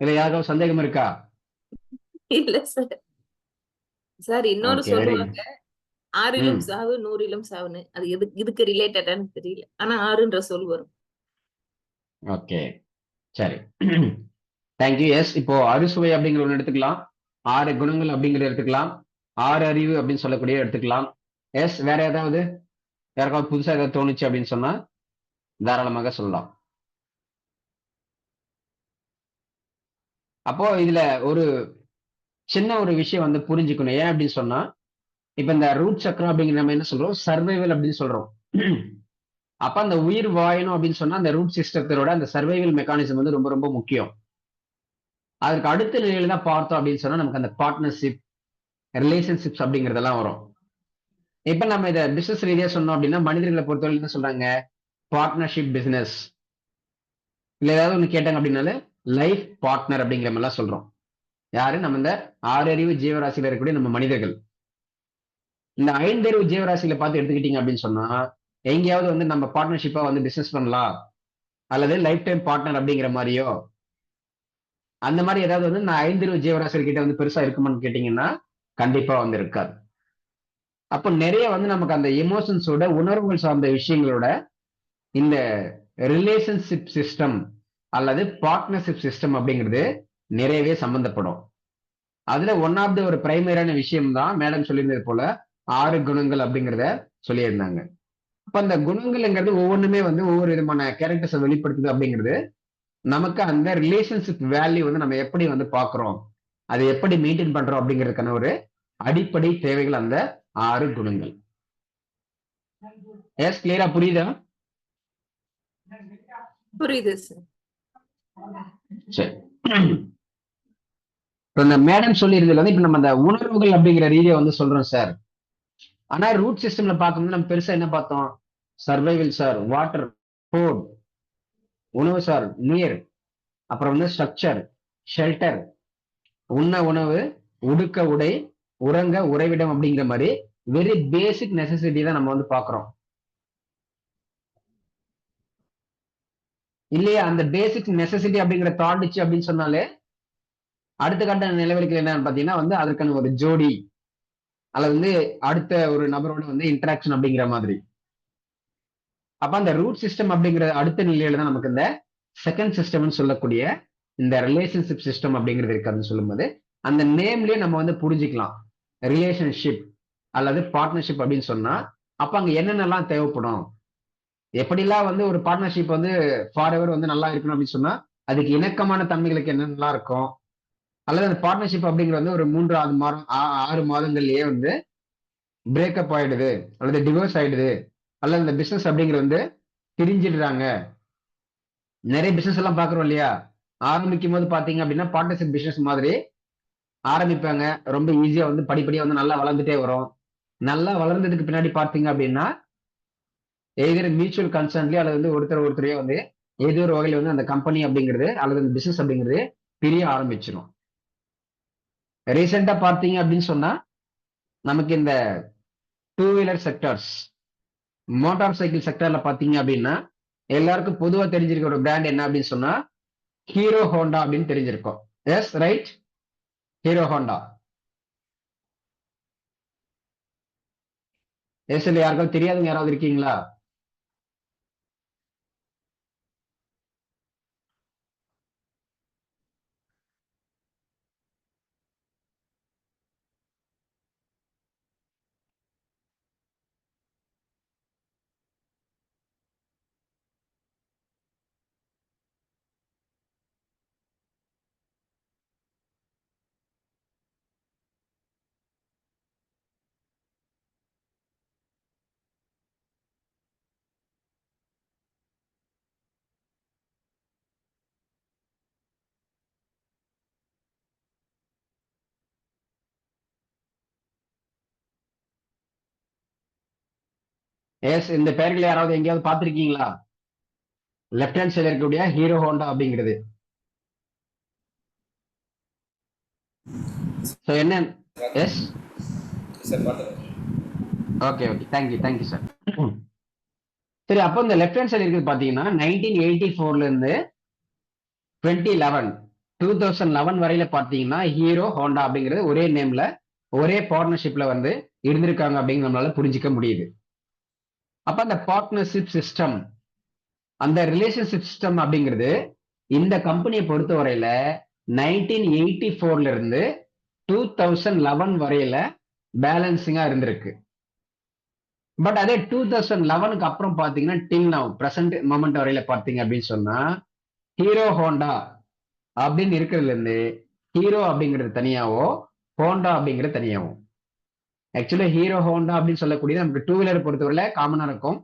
இதுல யாருக்காவது சந்தேகம் இருக்கா? இல்ல சார். சார் இன்னொரு ஓகே, வெரி சொல்லுவாங்க, குட். 6லும் சாவு 100லும் சாவுன்னு. அது இதுக்கு ரிலேட்டடான்னு தெரியல. ஆனா 6ன்ற சொல் வரும். ஓகே, சரி. தேங்க்யூ. எஸ், இப்போ அறுசுவை அப்படிங்கிற ஒன்று எடுத்துக்கலாம். 6 குணங்கள் அப்படிங்கிறத எடுத்துக்கலாம். 6 அறிவு அப்படின்னு சொல்லக்கூடிய எடுத்துக்கலாம். எஸ், வேற ஏதாவது யாருக்காவது புதுசா ஏதாவது தோணுச்சு அப்படின்னு சொன்னா தாராளமாக சொல்லலாம். அப்போ இதுல ஒரு சின்ன ஒரு விஷயம் வந்து புரிஞ்சுக்கணும். ஏன் அப்படின்னு சொன்னா இப்ப இந்த ரூட் சக்கரம் அப்படிங்கிற நம்ம என்ன சொல்றோம், சர்வைவல் அப்படின்னு சொல்றோம். அப்ப அந்த உயிர் வாழணும் அப்படின்னு சொன்னா அந்த ரூட் சிஸ்டத்தோட அந்த சர்வைவல் மெக்கானிசம் வந்து ரொம்ப ரொம்ப முக்கியம். அதுக்கு அடுத்த நிலையில தான் பார்த்தோம் அப்படின்னு சொன்னா நமக்கு அந்த பார்ட்னர்ஷிப், ரிலேஷன்ஷிப்ஸ் அப்படிங்கறதெல்லாம் வரும். இப்ப நம்ம இதை பிசினஸ் ரீதியா சொன்னோம் அப்படின்னா மனிதர்களை பொறுத்தவரை என்ன சொல்றாங்க, பார்ட்னர்ஷிப் பிசினஸ். இல்ல ஏதாவது ஒண்ணு கேட்டாங்க அப்படின்னாலே லைஃப் பார்ட்னர் அப்படிங்கிற மாதிரி எல்லாம் சொல்றோம். யாரு? நம்ம இந்த 6 அறிவு ஜீவராசியில இருக்கக்கூடிய நம்ம மனிதர்கள். இந்த 5 அறிவு ஜீவராசியில பார்த்து எடுத்துக்கிட்டீங்க அப்படின்னு சொன்னா எங்கேயாவது வந்து நம்ம பார்ட்னர்ஷிப்பா வந்து பிசினஸ் பண்ணலாம் அல்லது லைஃப் டைம் பார்ட்னர் அப்படிங்கிற மாதிரியோ அந்த மாதிரி ஏதாவது வந்து நான் 5 அறிவு ஜீவராசிகள் கிட்ட வந்து பெருசா இருக்குமான்னு கேட்டீங்கன்னா கண்டிப்பா வந்து இருக்காது. அப்போ நிறைய வந்து நமக்கு அந்த எமோஷன்ஸோட உணர்வுகள் சார்ந்த விஷயங்களோட இந்த ரிலேஷன்ஷிப் சிஸ்டம் அல்லது பார்ட்னர்ஷிப் சிஸ்டம் அப்படிங்கிறது நிறையவே சம்பந்தப்படும். அதுல ஒன் ஆஃப் த ஒரு பிரைமரியான விஷயம் தான் மேடம் சொல்லியிருந்தது போல 6 குணங்கள் அப்படிங்கிறத சொல்லியிருந்தாங்க. அப்ப அந்த குணங்கள்ங்கிறது ஒவ்வொன்றுமே வந்து ஒவ்வொரு விதமான கேரக்டர்ஸை வெளிப்படுத்துது அப்படிங்கிறது நமக்கு அந்த ரிலேஷன்ஷிப் வேல்யூ வந்து நம்ம எப்படி வந்து பாக்குறோம், அதை எப்படி மெயின்டைன் பண்றோம் அப்படிங்கிறதுக்கான ஒரு அடிப்படை தேவைகள் அந்த 6 குணங்கள். எஸ், கிளியரா புரியுதா? புரியுது சார். சரி. இப்ப இந்த மேடம் சொல்லி இருந்ததுல வந்து இப்ப நம்ம அந்த உணர்வுகள் அப்படிங்கிற ரீதியை வந்து சொல்றோம் சார். ஆனா ரூட் சிஸ்டம்ல பார்க்கும்போது நம்ம பெருசா என்ன பார்த்தோம், சர்வைவல் சார், வாட்டர், ஃபுட், உணவு சார், நீர், அப்புறம் வந்து ஸ்ட்ரக்சர், ஷெல்டர், உண்ண உணவு, உடுக்க உடை, உறங்க உறைவிடம் அப்படிங்கிற மாதிரி வெரி பேசிக் நெசசிட்டி தான் நம்ம வந்து பாக்குறோம் இல்லையா? அந்த பேசிக் நெசசிட்டி அப்படிங்கிற தாண்டிச்சு அப்படின்னு சொன்னாலே அடுத்த கட்ட நிலவரிக்கை என்னன்னு பாத்தீங்கன்னா வந்து அதற்கான ஒரு ஜோடி அல்லது வந்து அடுத்த ஒரு நபரோட வந்து இன்டராக்ஷன் அப்படிங்கிற மாதிரி. அப்ப அந்த ரூட் சிஸ்டம் அப்படிங்கிற அடுத்த நிலையில தான் நமக்கு இந்த செகண்ட் சிஸ்டம்னு சொல்லக்கூடிய இந்த ரிலேஷன்ஷிப் சிஸ்டம் அப்படிங்கிறது இருக்காதுன்னு சொல்லும்போது அந்த நேம்லயே நம்ம வந்து புரிஞ்சுக்கலாம். ரிலேஷன்ஷிப் அல்லது பார்ட்னர்ஷிப் அப்படின்னு சொன்னா அப்ப அங்க என்னென்னலாம் தேவைப்படும், எப்படிலாம் வந்து ஒரு பார்ட்னர்ஷிப் வந்து ஃபார் வந்து நல்லா இருக்கணும் அப்படின்னு சொன்னா அதுக்கு இணக்கமான தன்மைகளுக்கு என்னென்னலாம் இருக்கும், அல்லது அந்த பார்ட்னர்ஷிப் அப்படிங்கிறது வந்து ஒரு 3 மாதம் 6 மாதங்கள்லயே வந்து பிரேக்கப் ஆயிடுது அல்லது டிவோர்ஸ் ஆயிடுது, அல்லது அந்த பிசினஸ் அப்படிங்கிறது வந்து பிரிஞ்சிடுறாங்க. நிறைய பிசினஸ் எல்லாம் பாக்குறோம் இல்லையா, ஆரம்பிக்கும் போது பாத்தீங்க அப்படின்னா பார்ட்னர்ஷிப் பிசினஸ் மாதிரி ஆரம்பிப்பாங்க. ரொம்ப ஈஸியா வந்து படிப்படியா வந்து நல்லா வளர்ந்துட்டே வரும். நல்லா வளர்ந்ததுக்கு பின்னாடி பாத்தீங்க அப்படின்னா எதிர மியூச்சுவல் கன்சர்ன்லயே அல்லது வந்து ஒருத்தரையோ வந்து ஏதோ ஒரு வகையில வந்து அந்த கம்பெனி அப்படிங்கிறது அல்லது அந்த பிசினஸ் அப்படிங்கிறது பிரிய ஆரம்பிச்சிடும். ரீசெண்டா பார்த்தீங்க அப்படின்னு சொன்னா நமக்கு இந்த 2 வீலர் செக்டர்ஸ், மோட்டார் சைக்கிள் செக்டர்ல பாத்தீங்க அப்படின்னா எல்லாருக்கும் பொதுவா தெரிஞ்சிருக்க ஒரு பிராண்ட் என்ன அப்படின்னு சொன்னா ஹீரோ ஹோண்டா அப்படின்னு தெரிஞ்சிருக்கும். Yes right, Hero Honda. Yes இல்ல, யாருக்காவது தெரியாதுங்க யாராவது இருக்கீங்களா? எஸ், இந்த பெயர்களை யாராவது எங்கேயாவது பார்த்திருக்கீங்களா? லெப்ட் ஹேண்ட் சைடுல இருக்கக்கூடிய ஹீரோ ஹோண்டா அப்படிங்கிறது. ஸோ என்ன? S okay okay, thank you sir. சரி, அப்போ இந்த லெஃப்ட் ஹேண்ட் சைடு இருக்குது பாத்தீங்கன்னா 1984ல இருந்து 2011 வரையில பாத்தீங்கன்னா ஹீரோ ஹோண்டா அப்படிங்கிறது ஒரே நேம்ல ஒரே பார்ட்னர்ஷிப்ல வந்து இருந்திருக்காங்க அப்படிங்கிற நம்மளால புரிஞ்சுக்க முடியுது. அப்ப அந்த பார்ட்னர்ஷிப் சிஸ்டம், அந்த ரிலேஷன்ஷிப் சிஸ்டம் அப்படிங்கிறது இந்த கம்பெனியை பொறுத்தவரையில 1984ல இருந்து 2011 வரையில பேலன்சிங்கா இருந்திருக்கு. பட் அதே 2011க்கு அப்புறம் பாத்தீங்கன்னா டில் நவ் பிரசன்ட் மொமெண்ட் வரையில பாத்தீங்க அப்படின்னு சொன்னா ஹீரோ ஹோண்டா அப்படின்னு இருக்கிறதுல இருந்து ஹீரோ அப்படிங்கிறது தனியாவோ ஹோண்டா அப்படிங்கிறது தனியாவோ. ஆக்சுவலி ஹீரோ ஹோண்டா அப்படின்னு சொல்லக்கூடியது நமக்கு 2 வீலர் பொறுத்தவரையில காமனா இருக்கும்.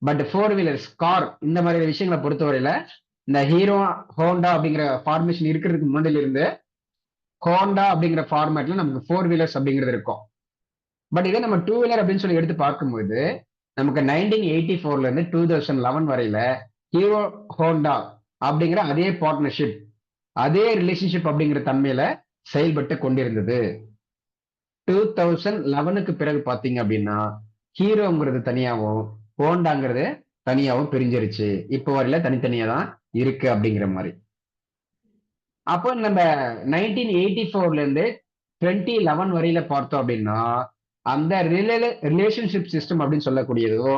பட் 4 வீலர்ஸ் கார் இந்த மாதிரி விஷயங்களை பொறுத்தவரையில இந்த ஹீரோ ஹோண்டா அப்படிங்கிற ஃபார்மேஷன் இருக்கிறதுக்கு முன்னாடியில இருந்து ஹோண்டா அப்படிங்கிற ஃபார்மேட்ல நமக்கு 4 வீலர்ஸ் அப்படிங்கிறது இருக்கும். பட் இதே நம்ம 2 வீலர் அப்படின்னு சொல்லி எடுத்து பார்க்கும்போது நமக்கு 1984ல இருந்து 2011 வரையில ஹீரோ ஹோண்டா அப்படிங்கிற அதே பார்ட்னர்ஷிப், அதே ரிலேஷன்ஷிப் அப்படிங்கிற தன்மையில செயல்பட்டு கொண்டிருந்தது. 2011க்கு பிறகு பாத்தீங்க அப்படின்னா ஹீரோங்கிறது தனியாவும் ஹோண்டாங்கிறது தனியாவும் பிரிஞ்சிருச்சு. இப்போ வரையில தனித்தனியா தான் இருக்கு அப்படிங்கிற மாதிரி. அப்போ நம்ம 1984ல இருந்து 2011 வரையில பார்த்தோம் அப்படின்னா அந்த ரிலேஷன்ஷிப் சிஸ்டம் அப்படின்னு சொல்லக்கூடியதோ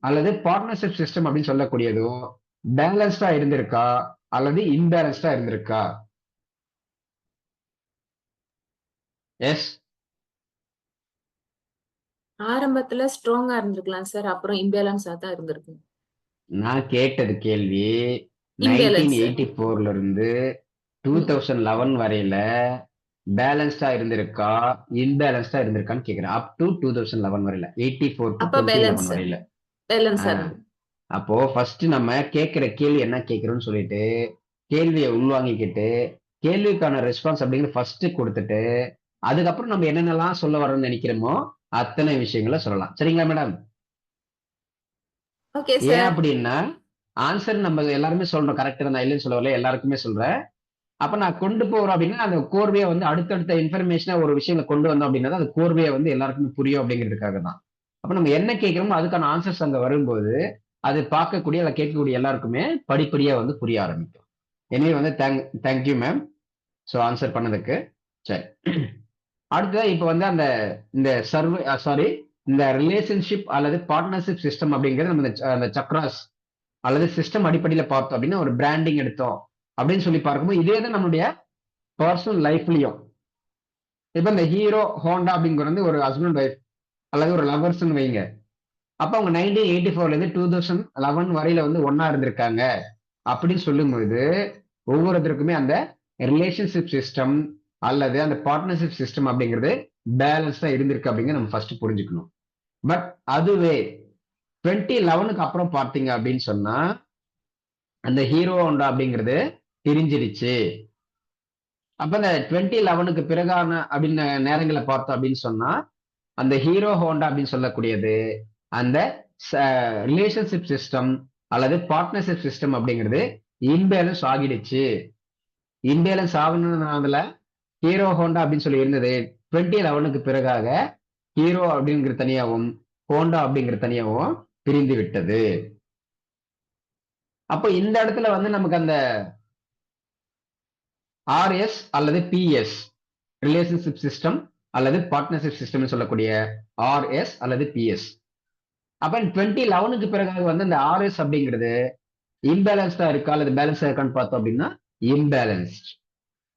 அல்லது பார்ட்னர்ஷிப் சிஸ்டம் அப்படின்னு சொல்லக்கூடியதோ பேலன்ஸ்டா இருந்திருக்கா அல்லது இன்பேலன்ஸ்டா இருந்திருக்கா? எஸ், ஆரம்பத்துல ஸ்ட்ராங்கா இருந்திருக்கலாம் சார், அப்புறம் இம்பேலன்ஸா தான் இருந்திருக்கு. நான் கேட்டது கேள்வி இம்பேலன்ஸ் 1984ல இருந்து 2011 வரையில பேலன்ஸ்டா இருந்திருக்கா இன்பேலன்ஸ்டா இருந்திருக்கான்னு கேக்குறேன். அப் டு 2011 வரையில 84 to அப்ப 2011 பேலன்ஸ் வரையில. பேலன்ஸா அப்போ ஃபர்ஸ்ட் நம்ம கேட்கிற கேள்வி என்ன கேட்கிறோம்னு சொல்லிட்டு கேள்வியை உள்வாங்கிக்கிட்டு கேள்விக்கான ரெஸ்பான்ஸ் அப்படிங்கிற ஃபர்ஸ்ட் கொடுத்துட்டு அதுக்கப்புறம் நம்ம என்னென்னலாம் சொல்ல வரோம்னு நினைக்கிறோமோ அத்தனை விஷயங்களை சொல்லலாம். சரிங்களா மேடம்? ஓகே ஏன் சார். அப்படின்னா ஆன்சர் நம்ம எல்லாருமே சொல்றோம், கரெக்ட் தான், இல்லைன்னு சொல்லல, எல்லாருக்குமே சொல்றேன். அப்ப நான் கொண்டு போறோம் அப்படின்னா அந்த கோர்வையை வந்து அடுத்தடுத்த இன்ஃபர்மேஷனா ஒரு விஷயங்களை கொண்டு வந்தோம் அப்படின்னா அந்த கோர்வையை வந்து எல்லாருக்குமே புரியும் அப்படிங்கிறதுக்காக தான். அப்ப நம்ம என்ன கேட்கிறோமோ அதுக்கான ஆன்சர்ஸ் அங்க வரும்போது அது பார்க்கக்கூடிய அல்ல கேட்கக்கூடிய எல்லாருக்குமே படிப்படியா வந்து புரிய ஆரம்பிக்கும். எனவே வந்து தேங்க்யூ மேம். ஸோ ஆன்சர் பண்ணதுக்கு. சரி, அடுத்ததா இப்ப வந்து அந்த இந்த இந்த ரிலேஷன்ஷிப் அல்லது பார்ட்னர்ஷிப் சிஸ்டம் அப்படிங்கிறது நம்ம அந்த சக்ராஸ் அல்லது சிஸ்டம் அடிப்படையில பார்த்தோம் அப்படின்னா ஒரு பிராண்டிங் எடுத்தோம் அப்படின்னு சொல்லி பார்க்கும்போது இதே தான் நம்மளுடைய பர்சனல் லைஃப்லயும் இப்ப இந்த ஹீரோ ஹோண்டா அப்படிங்கிறது வந்து ஒரு ஹஸ்பண்ட் ஒய்ஃப் அல்லது ஒரு லவர்ஸ்ன்னு வைங்க. அப்ப அவங்க 1984 இருந்து 2011 வரையில வந்து ஒன்னா இருந்திருக்காங்க அப்படின்னு சொல்லும்போது ஒவ்வொருத்தருக்குமே அந்த ரிலேஷன்ஷிப் சிஸ்டம் அல்லது அந்த பார்ட்னர்ஷிப் சிஸ்டம் அப்படிங்கிறது பேலன்ஸ்டா இருந்திருக்கு அப்படிங்கிறத நம்ம ஃபர்ஸ்ட் புரிஞ்சுக்கணும். பட் அதுவே 2011க்கு அப்புறம் பார்த்தீங்க அப்படின்னு சொன்னா அந்த ஹீரோ ஹோண்டா அப்படிங்கிறது பிரிஞ்சிருச்சு. அப்ப இந்த 2011க்கு பிறகான அப்படின்னு நேரங்களை பார்த்தோம் அப்படின்னு சொன்னா அந்த ஹீரோ ஹோண்டா அப்படின்னு சொல்லக்கூடியது அந்த ரிலேஷன்ஷிப் சிஸ்டம் அல்லது பார்ட்னர்ஷிப் சிஸ்டம் அப்படிங்கிறது இன்பேலன்ஸ் ஆகிடுச்சு. இன்பேலன்ஸ் ஆகுனதுனால ஹீரோ ஹோண்டா அப்படின்னு சொல்லி இருந்தது 2011க்கு பிறகாக ஹீரோ அப்படிங்கிற தனியாகவும் ஹோண்டா அப்படிங்கிற தனியாகவும் பிரிந்து விட்டது. அப்போ இந்த இடத்துல வந்து நமக்கு அந்த ஆர்எஸ் அல்லது பிஎஸ் ரிலேஷன்ஷிப் சிஸ்டம் அல்லது பார்ட்னர்ஷிப் சிஸ்டம் சொல்லக்கூடிய ஆர்எஸ் அல்லது பிஎஸ். அப்ப 2011க்கு பிறகு வந்து அந்த ஆர்எஸ் அப்படிங்கிறது இம்பேலன்ஸ்டா இருக்கா அல்லது பேலன்ஸா இருக்கான்னு பார்த்தோம் அப்படின்னா இம்பேலன்ஸ்ட்.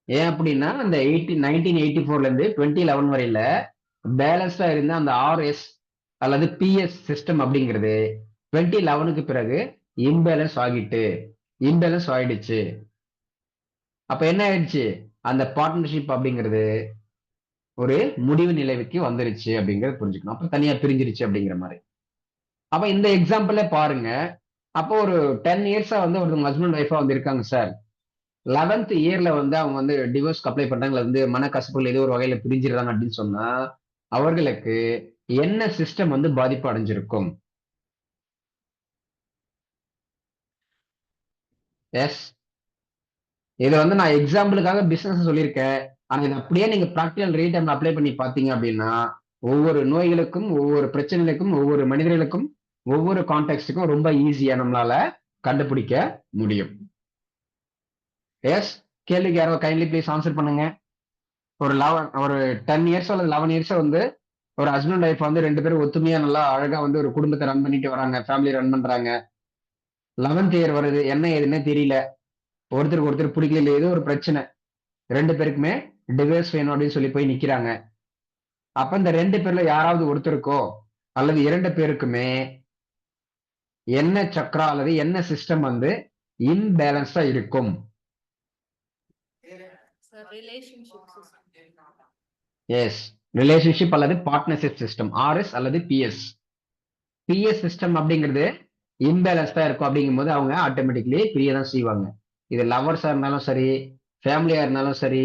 ஏன் அப்படின்னா அந்த 1984ல இருந்து 2011 வரையில பேலன்ஸ்டா இருந்த அந்த ஆர்எஸ் அல்லது பிஎஸ் சிஸ்டம் அப்படிங்கிறது 2011க்கு பிறகு இம்பேலன்ஸ் ஆயிடுச்சு. அப்ப என்ன ஆயிடுச்சு, அந்த பார்ட்னர்ஷிப் அப்படிங்கிறது ஒரு முடிவு நிலைவுக்கு வந்துருச்சு அப்படிங்கறத புரிஞ்சுக்கணும். அப்ப தனியா பிரிஞ்சிருச்சு அப்படிங்கிற மாதிரி. அப்ப இந்த எக்ஸாம்பிள பாருங்க. அப்போ ஒரு 10 இயர்ஸா வந்து ஒரு ஹஸ்பண்ட் ஒய்ஃபா வந்து இருக்காங்க சார். 11th இயர்ல வந்து அவங்க வந்து டிவோர்ஸ்க்கு அப்ளை பண்றாங்க, வந்து மனக்கசப்புகள் ஏதோ ஒரு வகையில பிரிஞ்சிருந்தாங்க அப்படின்னு சொன்னா அவர்களுக்கு என்ன சிஸ்டம் வந்து பாதிப்பு அடைஞ்சிருக்கும்? எஸ், இது வந்து நான் எக்ஸாம்பிளுக்காக பிசினஸ் சொல்லியிருக்கேன். ஆனா இது அப்படியே நீங்க ப்ராக்டிகல் ரியல் டைம்ல அப்ளை பண்ணி பாத்தீங்க அப்படின்னா ஒவ்வொரு நோய்களுக்கும் ஒவ்வொரு பிரச்சனைகளுக்கும் ஒவ்வொரு மனிதர்களுக்கும் ஒவ்வொரு கான்டெக்ட்டுக்கும் ரொம்ப ஈஸியா நம்மளால கண்டுபிடிக்க முடியும். எஸ், கேள்விக்கு யாரோ கைண்ட்லி ப்ளீஸ் ஆன்சர் பண்ணுங்க. ஒரு 10 இயர்ஸ் அல்லது 11 இயர்ஸ் வந்து ஒரு ஹஸ்பண்ட் ஒய்ஃப் வந்து 2 பேரும் ஒத்துமையா நல்லா அழகா வந்து ஒரு குடும்பத்தை ரன் பண்ணிட்டு வராங்க, ஃபேமிலி ரன் பண்றாங்க. 11th இயர் வருது, என்ன ஏதுன்னே தெரியல, ஒருத்தருக்கு ஒருத்தர் பிடிக்கல, ஏதோ ஒரு பிரச்சனை, 2 பேருக்குமே டிவோர்ஸ் வேணும் அப்படின்னு சொல்லி போய் நிக்கிறாங்க. அப்ப இந்த 2 பேர்ல யாராவது ஒருத்தருக்கோ அல்லது 2 பேருக்குமே என்ன சக்கரா அல்லது என்ன சிஸ்டம் வந்து இன்பேலன்ஸா இருக்கும்? எஸ், ரிலேஷன்ஷிப் அல்லது பார்ட்னர்ஷிப் சிஸ்டம், ஆர்எஸ் அல்லது பிஎஸ். பிஎஸ் சிஸ்டம் அப்படிங்கிறது இன்பேலன்ஸ்டா இருக்கும். அப்படிங்கும் போது அவங்க ஆட்டோமேட்டிக்லி பிரியதான் செய்வாங்க. இது லவர்ஸா இருந்தாலும் சரி, ஃபேமிலியா இருந்தாலும் சரி,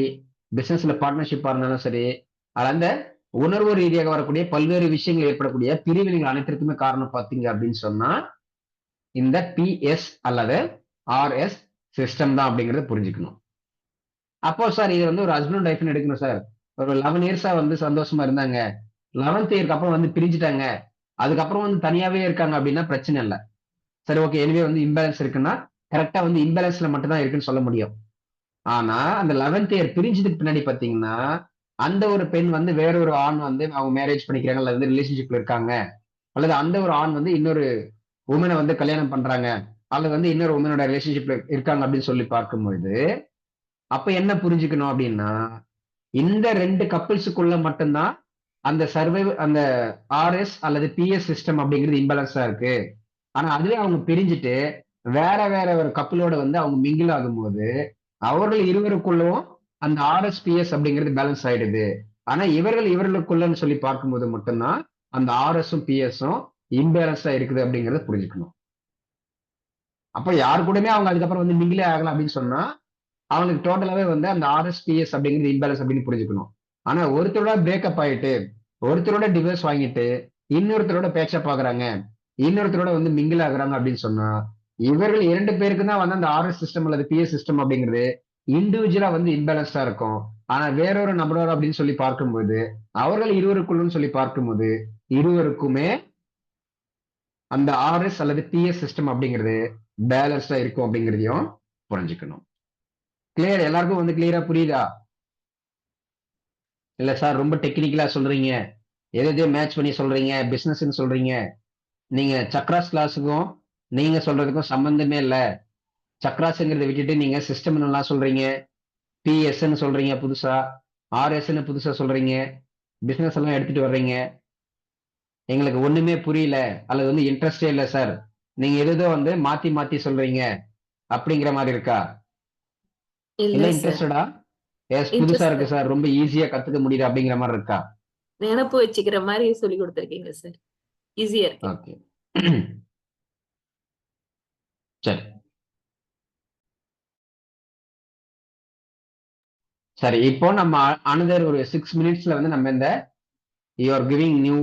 பிசினஸ்ல பார்ட்னர்ஷிப்பா இருந்தாலும் சரி, அந்த உணர்வு ரீதியாக வரக்கூடிய பல்வேறு விஷயங்கள் ஏற்படக்கூடிய பிரிவினைகள் அனைத்திற்குமே காரணம் பார்த்தீங்க அப்படின்னு சொன்னா இந்த பிஎஸ் அல்லது ஆர்எஸ் சிஸ்டம் தான் அப்படிங்கறத புரிஞ்சுக்கணும். அப்போ சார் இது வந்து ஒரு ஹஸ்பண்ட் ஒய்ஃப்னு எடுக்கணும் சார். ஒரு 11 இயர்ஸா வந்து சந்தோஷமா இருந்தாங்க, 11th இயருக்கு அப்புறம் வந்து பிரிஞ்சுட்டாங்க, அதுக்கப்புறம் வந்து தனியாவே இருக்காங்க அப்படின்னா பிரச்சனை இல்லை. சரி, ஓகே, எனிவே வந்து இம்பேலன்ஸ் இருக்குன்னா கரெக்டா வந்து இம்பேலன்ஸ்ல மட்டும் தான் இருக்குன்னு சொல்ல முடியும். ஆனா அந்த 11th இயர் பிரிஞ்சதுக்கு பின்னாடி பாத்தீங்கன்னா அந்த ஒரு பெண் வந்து வேற ஒரு ஆண் வந்து அவங்க மேரேஜ் பண்ணிக்கிறாங்க அல்லது ரிலேஷன்ஷிப்ல இருக்காங்க, அல்லது அந்த ஒரு ஆண் வந்து இன்னொரு உமனை வந்து கல்யாணம் பண்றாங்க அல்லது வந்து இன்னொரு உமனோட ரிலேஷன்ஷிப்ல இருக்காங்க அப்படின்னு சொல்லி பார்க்கும்போது அப்ப என்ன புரிஞ்சுக்கணும் அப்படின்னா இந்த 2 கப்பிள்ஸுக்குள்ள மட்டும்தான் அந்த அந்த ஆர்எஸ் அல்லது பிஎஸ் சிஸ்டம் அப்படிங்கிறது இம்பேலன்ஸா இருக்கு. ஆனா அதுவே அவங்க பிரிஞ்சுட்டு வேற வேற ஒரு கப்பிளோட வந்து அவங்க மிங்கிள் ஆகும்போது அவர்கள் இருவருக்குள்ளவும் அந்த ஆர்எஸ்பிஎஸ் அப்படிங்கிறது பேலன்ஸ் ஆயிடுது. ஆனா இவர்களுக்குள்ளன்னு சொல்லி பார்க்கும்போது மட்டும்தான் அந்த ஆர்எஸும் பிஎஸும் இம்பேலன்ஸா இருக்குது அப்படிங்கறத புரிஞ்சுக்கணும். அப்ப யாரு கூடமே அவங்க அதுக்கப்புறம் வந்து மிங்கிலே ஆகலாம் அப்படின்னு சொன்னா அவங்களுக்கு டோட்டலாவே வந்து அந்த ஆர்எஸ்பிஎஸ் அப்படிங்கிறது இம்பேலன்ஸ் அப்படின்னு புரிஞ்சுக்கணும். ஆனா ஒருத்தரோட பிரேக்கப் ஆயிட்டு ஒருத்தரோட டிவோர்ஸ் வாங்கிட்டு இன்னொருத்தரோட பேச்சப் ஆகுறாங்க, இன்னொருத்தரோட வந்து மிங்கில் ஆகுறாங்க அப்படின்னு சொன்னா இவர்கள் 2 பேருக்கு தான் வந்து அந்த ஆர்எஸ் சிஸ்டம் அல்லது பிஎஸ் சிஸ்டம் அப்படிங்கிறது இண்டிவிஜுவலா வந்து இம்பேலன்ஸா இருக்கும். ஆனா வேறொரு நபரோட அப்படின்னு சொல்லி பார்க்கும்போது அவர்கள் இருவருக்குள்ளுன்னு சொல்லி பார்க்கும்போது இருவருக்குமே அந்த ஆர்எஸ் அல்லது பிஎஸ் சிஸ்டம் அப்படிங்கிறது பேலன்ஸ்டா இருக்கும் அப்படிங்கிறதையும் புரிஞ்சுக்கணும். கிளியர்? எல்லாருக்கும் வந்து கிளியரா புரியுதா? இல்ல சார் ரொம்ப டெக்னிக்கலா சொல்றீங்க, எதையோ மேட்ச் பண்ணி சொல்றீங்க, பிசினஸ் சொல்றீங்க, நீங்க சக்ராஸ் கிளாஸுக்கும் நீங்க சொல்றதுக்கும் சம்பந்தமே இல்லை. சக்ராஸ்ங்கிறத விட்டுட்டு நீங்க சிஸ்டம் நல்லா சொல்றீங்க, பிஎஸ்ன்னு சொல்றீங்க புதுசா. ஆர்எஸ்ன்னு புதுசா சொல்றீங்க, பிசினஸ் எல்லாம் எடுத்துட்டு வர்றீங்க, எங்களுக்கு ஒண்ணுமே புரியல அல்லது வந்து இன்ட்ரெஸ்டே இல்லை சார், நீங்க எதோ வந்து மாத்தி மாத்தி சொல்றீங்க அப்படிங்கிற மாதிரி இருக்கா? இல்ல இல்ல சார். இன்ட்ரெஸ்டடா? எஸ் புதுசா இன்ட்ரெஸ்ட் இருக்கு சார், ரொம்ப ஈஸியா கத்துக்க முடியுது அப்படிங்கிற மாதிரி இருக்கா? நினைப்பு வச்சுக்கிற மாதிரி சொல்லி கொடுத்துருக்கீங்க சார். ஈஸியா இருக்கு. ஓகே. சரி சரி, இப்போ நம்ம அனதர் ஒரு 6 மினிட்ஸ்ல வந்து நம்ம இந்த you are giving new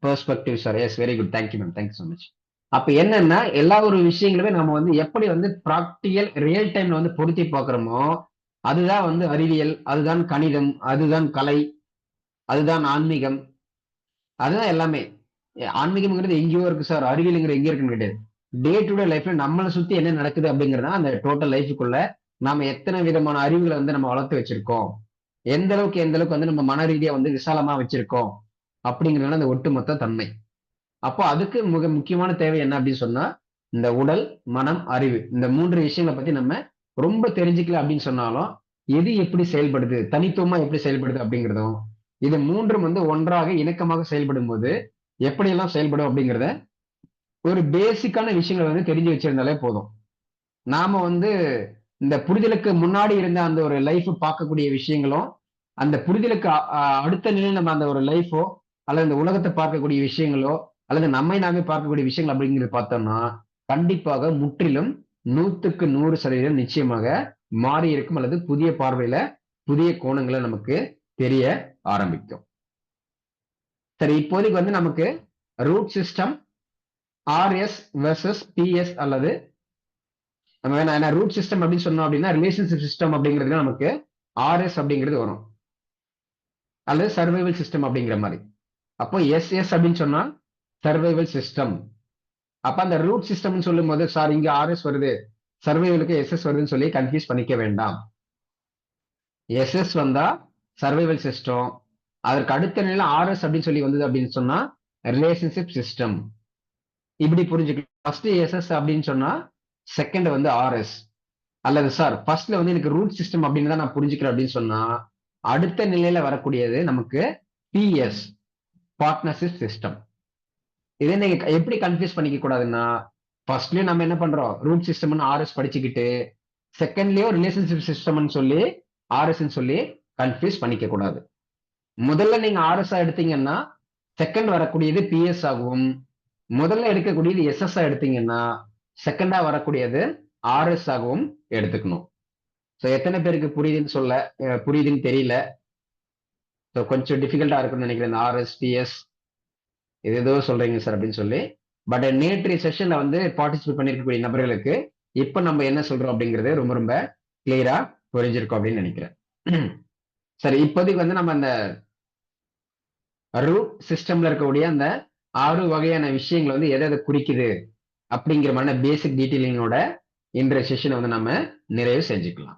perspective sir. S very good, thank you ma'am, thank you so much. அப்ப என்னன்னா எல்லா ஒரு விஷயங்களுமே நம்ம வந்து எப்படி வந்து ப்ராக்டிக்கல் ரியல் டைம்ல வந்து பொருத்தி பார்க்கிறோமோ அதுதான் வந்து அறிவியல், அதுதான் கணிதம், அதுதான் கலை, அதுதான் ஆன்மீகம், அதுதான் எல்லாமே. ஆன்மீகம்ங்கிறது எங்கேயோ இருக்கு சார், அறிவியலுங்கிற எங்கேயோ இருக்குன்னு கிடையாது. டே டு டே லைஃப்ல நம்மளை சுத்தி என்ன நடக்குது அப்படிங்கிறதா அந்த டோட்டல் லைஃபுக்குள்ள நாம எத்தனை விதமான அறிவுகளை வந்து நம்ம வளர்த்து வச்சிருக்கோம், எந்த அளவுக்கு வந்து நம்ம மன ரீதியா வந்து விசாலமா வச்சிருக்கோம் அப்படிங்கிறதுனால அந்த ஒட்டுமொத்த தன்மை. அப்போ அதுக்கு மிக முக்கியமான தேவை என்ன அப்படின்னு சொன்னா இந்த உடல், மனம், அறிவு, இந்த 3 விஷயங்களை பத்தி நம்ம ரொம்ப தெரிஞ்சுக்கல அப்படின்னு சொன்னாலும் எது எப்படி செயல்படுது, தனித்துவமா எப்படி செயல்படுது அப்படிங்கிறதும், இது 3ம் வந்து ஒன்றாக இணக்கமாக செயல்படும் போது எப்படியெல்லாம் செயல்படும் அப்படிங்கிறத ஒரு பேசிக்கான விஷயங்களை வந்து தெரிஞ்சு வச்சிருந்தாலே போதும். நாம வந்து இந்த புரிதலுக்கு முன்னாடி இருந்த அந்த ஒரு லைஃப் பார்க்கக்கூடிய விஷயங்களும், அந்த புரிதலுக்கு அடுத்த நிலையில் நம்ம அந்த ஒரு லைஃபோ அல்லது இந்த உலகத்தை பார்க்கக்கூடிய விஷயங்களோ அல்லது நம்மை நாமே பார்க்கக்கூடிய விஷயங்கள் அப்படிங்கிறது பார்த்தோம்னா கண்டிப்பாக முற்றிலும் 100க்கு 100% நிச்சயமாக மாறி இருக்கும் அல்லது புதிய பார்வையில புதிய கோணங்களை நமக்கு தெரிய ஆரம்பிக்கும். சரி, இப்போதைக்கு வந்து நமக்கு root system, RS versus BS அல்லது நம்ம வேணா ரூட் சிஸ்டம் அப்படின்னு சொன்னோம் அப்படின்னா ரிலேஷன்ஷிப் சிஸ்டம் அப்படிங்கிறது நமக்கு ஆர்எஸ் அப்படிங்கிறது வரும் அல்லது சர்வைவல் சிஸ்டம் அப்படிங்கிற மாதிரி. அப்போ எஸ் அப்படின்னு சொன்னா சர்வைவல் சிஸ்டம். அப்ப அந்த ரூட் சிஸ்டம்னு சொல்லும் போது சார் இங்க ஆர்எஸ் வருது, சர்வைவலுக்கு எஸ்எஸ் வருதுன்னு சொல்லி கன்ஃபியூஸ் பண்ணிக்க வேண்டாம். எஸ்எஸ் வந்தா சர்வைவல் சிஸ்டம், அதற்கு அடுத்த நிலை ஆர்எஸ் அப்படின்னு சொல்லி வந்தது அப்படின்னு சொன்னா ரிலேஷன்ஷிப் சிஸ்டம். இப்படி புரிஞ்சுக்கலாம். ஃபர்ஸ்ட் எஸ்எஸ் அப்படின்னு சொன்னா செகண்ட் வந்து ஆர்எஸ். அல்லது சார் ஃபர்ஸ்ட்ல வந்து எனக்கு ரூட் சிஸ்டம் அப்படின்னு தான் நான் புரிஞ்சுக்கிறேன் அப்படின்னு சொன்னா அடுத்த நிலையில வரக்கூடியது நமக்கு பிஎஸ், பார்ட்னர்ஷிப் சிஸ்டம். இதே நீங்க எப்படி கன்ஃபியூஸ் பண்ணிக்க கூடாதுன்னா ஃபர்ஸ்ட்லயும் நம்ம என்ன பண்றோம் ரூட் சிஸ்டம்னு ஆர்எஸ் படிச்சுக்கிட்டு செகண்ட்லயும் ரிலேஷன்ஷிப் சிஸ்டம்னு சொல்லி ஆர்எஸ் சொல்லி கன்ஃபியூஸ் பண்ணிக்க கூடாது. முதல்ல நீங்க ஆர்எஸ் எடுத்தீங்கன்னா செகண்ட் வரக்கூடியது பிஎஸ் ஆகும், முதல்ல எடுக்கக்கூடியது எஸ்எஸ் எடுத்தீங்கன்னா செகண்டா வரக்கூடியது ஆர்எஸ் ஆகவும் எடுத்துக்கணும். ஸோ எத்தனை பேருக்கு புரியுதுன்னு தெரியல. ஸோ கொஞ்சம் டிஃபிகல்ட்டா இருக்குன்னு நினைக்கிறேன் இந்த ஆர்எஸ் பிஎஸ் இது ஏதோ சொல்றீங்க சார் அப்படின்னு சொல்லி. பட் நேற்றைய செஷன்ல வந்து பார்ட்டிசிபேட் பண்ணிருக்கக்கூடிய நபர்களுக்கு இப்ப நம்ம என்ன சொல்றோம் அப்படிங்கிறது ரொம்ப ரொம்ப கிளியரா புரிஞ்சிருக்கோம் அப்படின்னு நினைக்கிறேன். சரி, இப்போதைக்கு வந்து நம்ம அந்த ரூட் சிஸ்டம்ல இருக்கக்கூடிய அந்த 6 வகையான விஷயங்கள் வந்து எதை குறிக்குது அப்படிங்கிற மாதிரி பேசிக் டீட்டெயிலிங்கோட இன்றைய செஷனை வந்து நம்ம நிறைவு செஞ்சுக்கலாம்.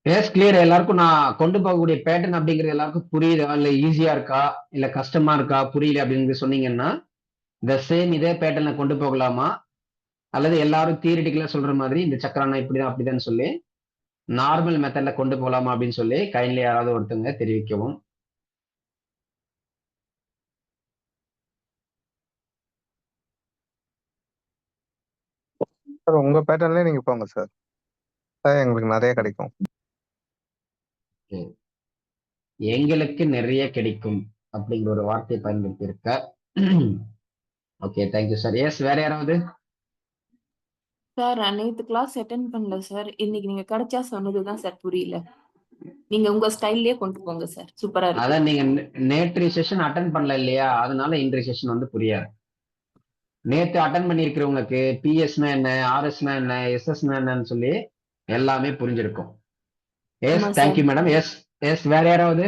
S clear. எல்லாருக்கும் நான் கொண்டு போகக்கூடிய பேட்டர்ன் அப்படிங்கிறது எல்லாருக்கும் புரியுதா, இல்ல ஈஸியா இருக்கா, இல்ல கஷ்டமா இருக்கா, புரியல அப்படின்னு சொன்னீங்கன்னா இந்த சேம் இதே பேட்டர்னை கொண்டு போகலாமா, அல்லது எல்லாரும் தியரிட்டிக்கலா சொல்ற மாதிரி இந்த சக்கரானா இப்படிதான் அப்படிதான் சொல்லி நார்மல் மெத்தட்ல கொண்டு போகலாமா அப்படின்னு சொல்லி கைண்ட்லி யாராவது ஒருத்தவங்க தெரிவிக்கவும். சார் உங்க பேட்டர்ன்லயே நீங்க போங்க சார், எங்களுக்கு நிறைய கிடைக்கும். எங்களுக்கு நிறைய கிடைக்கும் அப்படிங்கிற ஒரு வார்த்தையை பயன்படுத்தி இருக்க. Okay, thank you sir. எஸ் வேற யாராவது? சார் நேத்து கிளாஸ் அட்டென்ட் பண்ணல சார், இன்னைக்கு நீங்க கிடைச்சா சொன்னதுதான் சார் புரியல. நீங்க உங்க ஸ்டைல்லயே கொண்டு போங்க சார், சூப்பரா இருக்கு. அதான் நீங்க நேற்றைய செஷன் அட்டன் பண்ணல இல்லையா, அதனால இன்றைய செஷன் வந்து புரியாது. நேற்று அட்டன் பண்ணிருக்கிறவங்களுக்கு பிஎஸ்னா என்ன, ஆர்எஸ்னா என்ன, எஸ்எஸ்னா என்னன்னு சொல்லி எல்லாமே புரிஞ்சிருக்கும். S thank you madam. எஸ் வேற யாராவது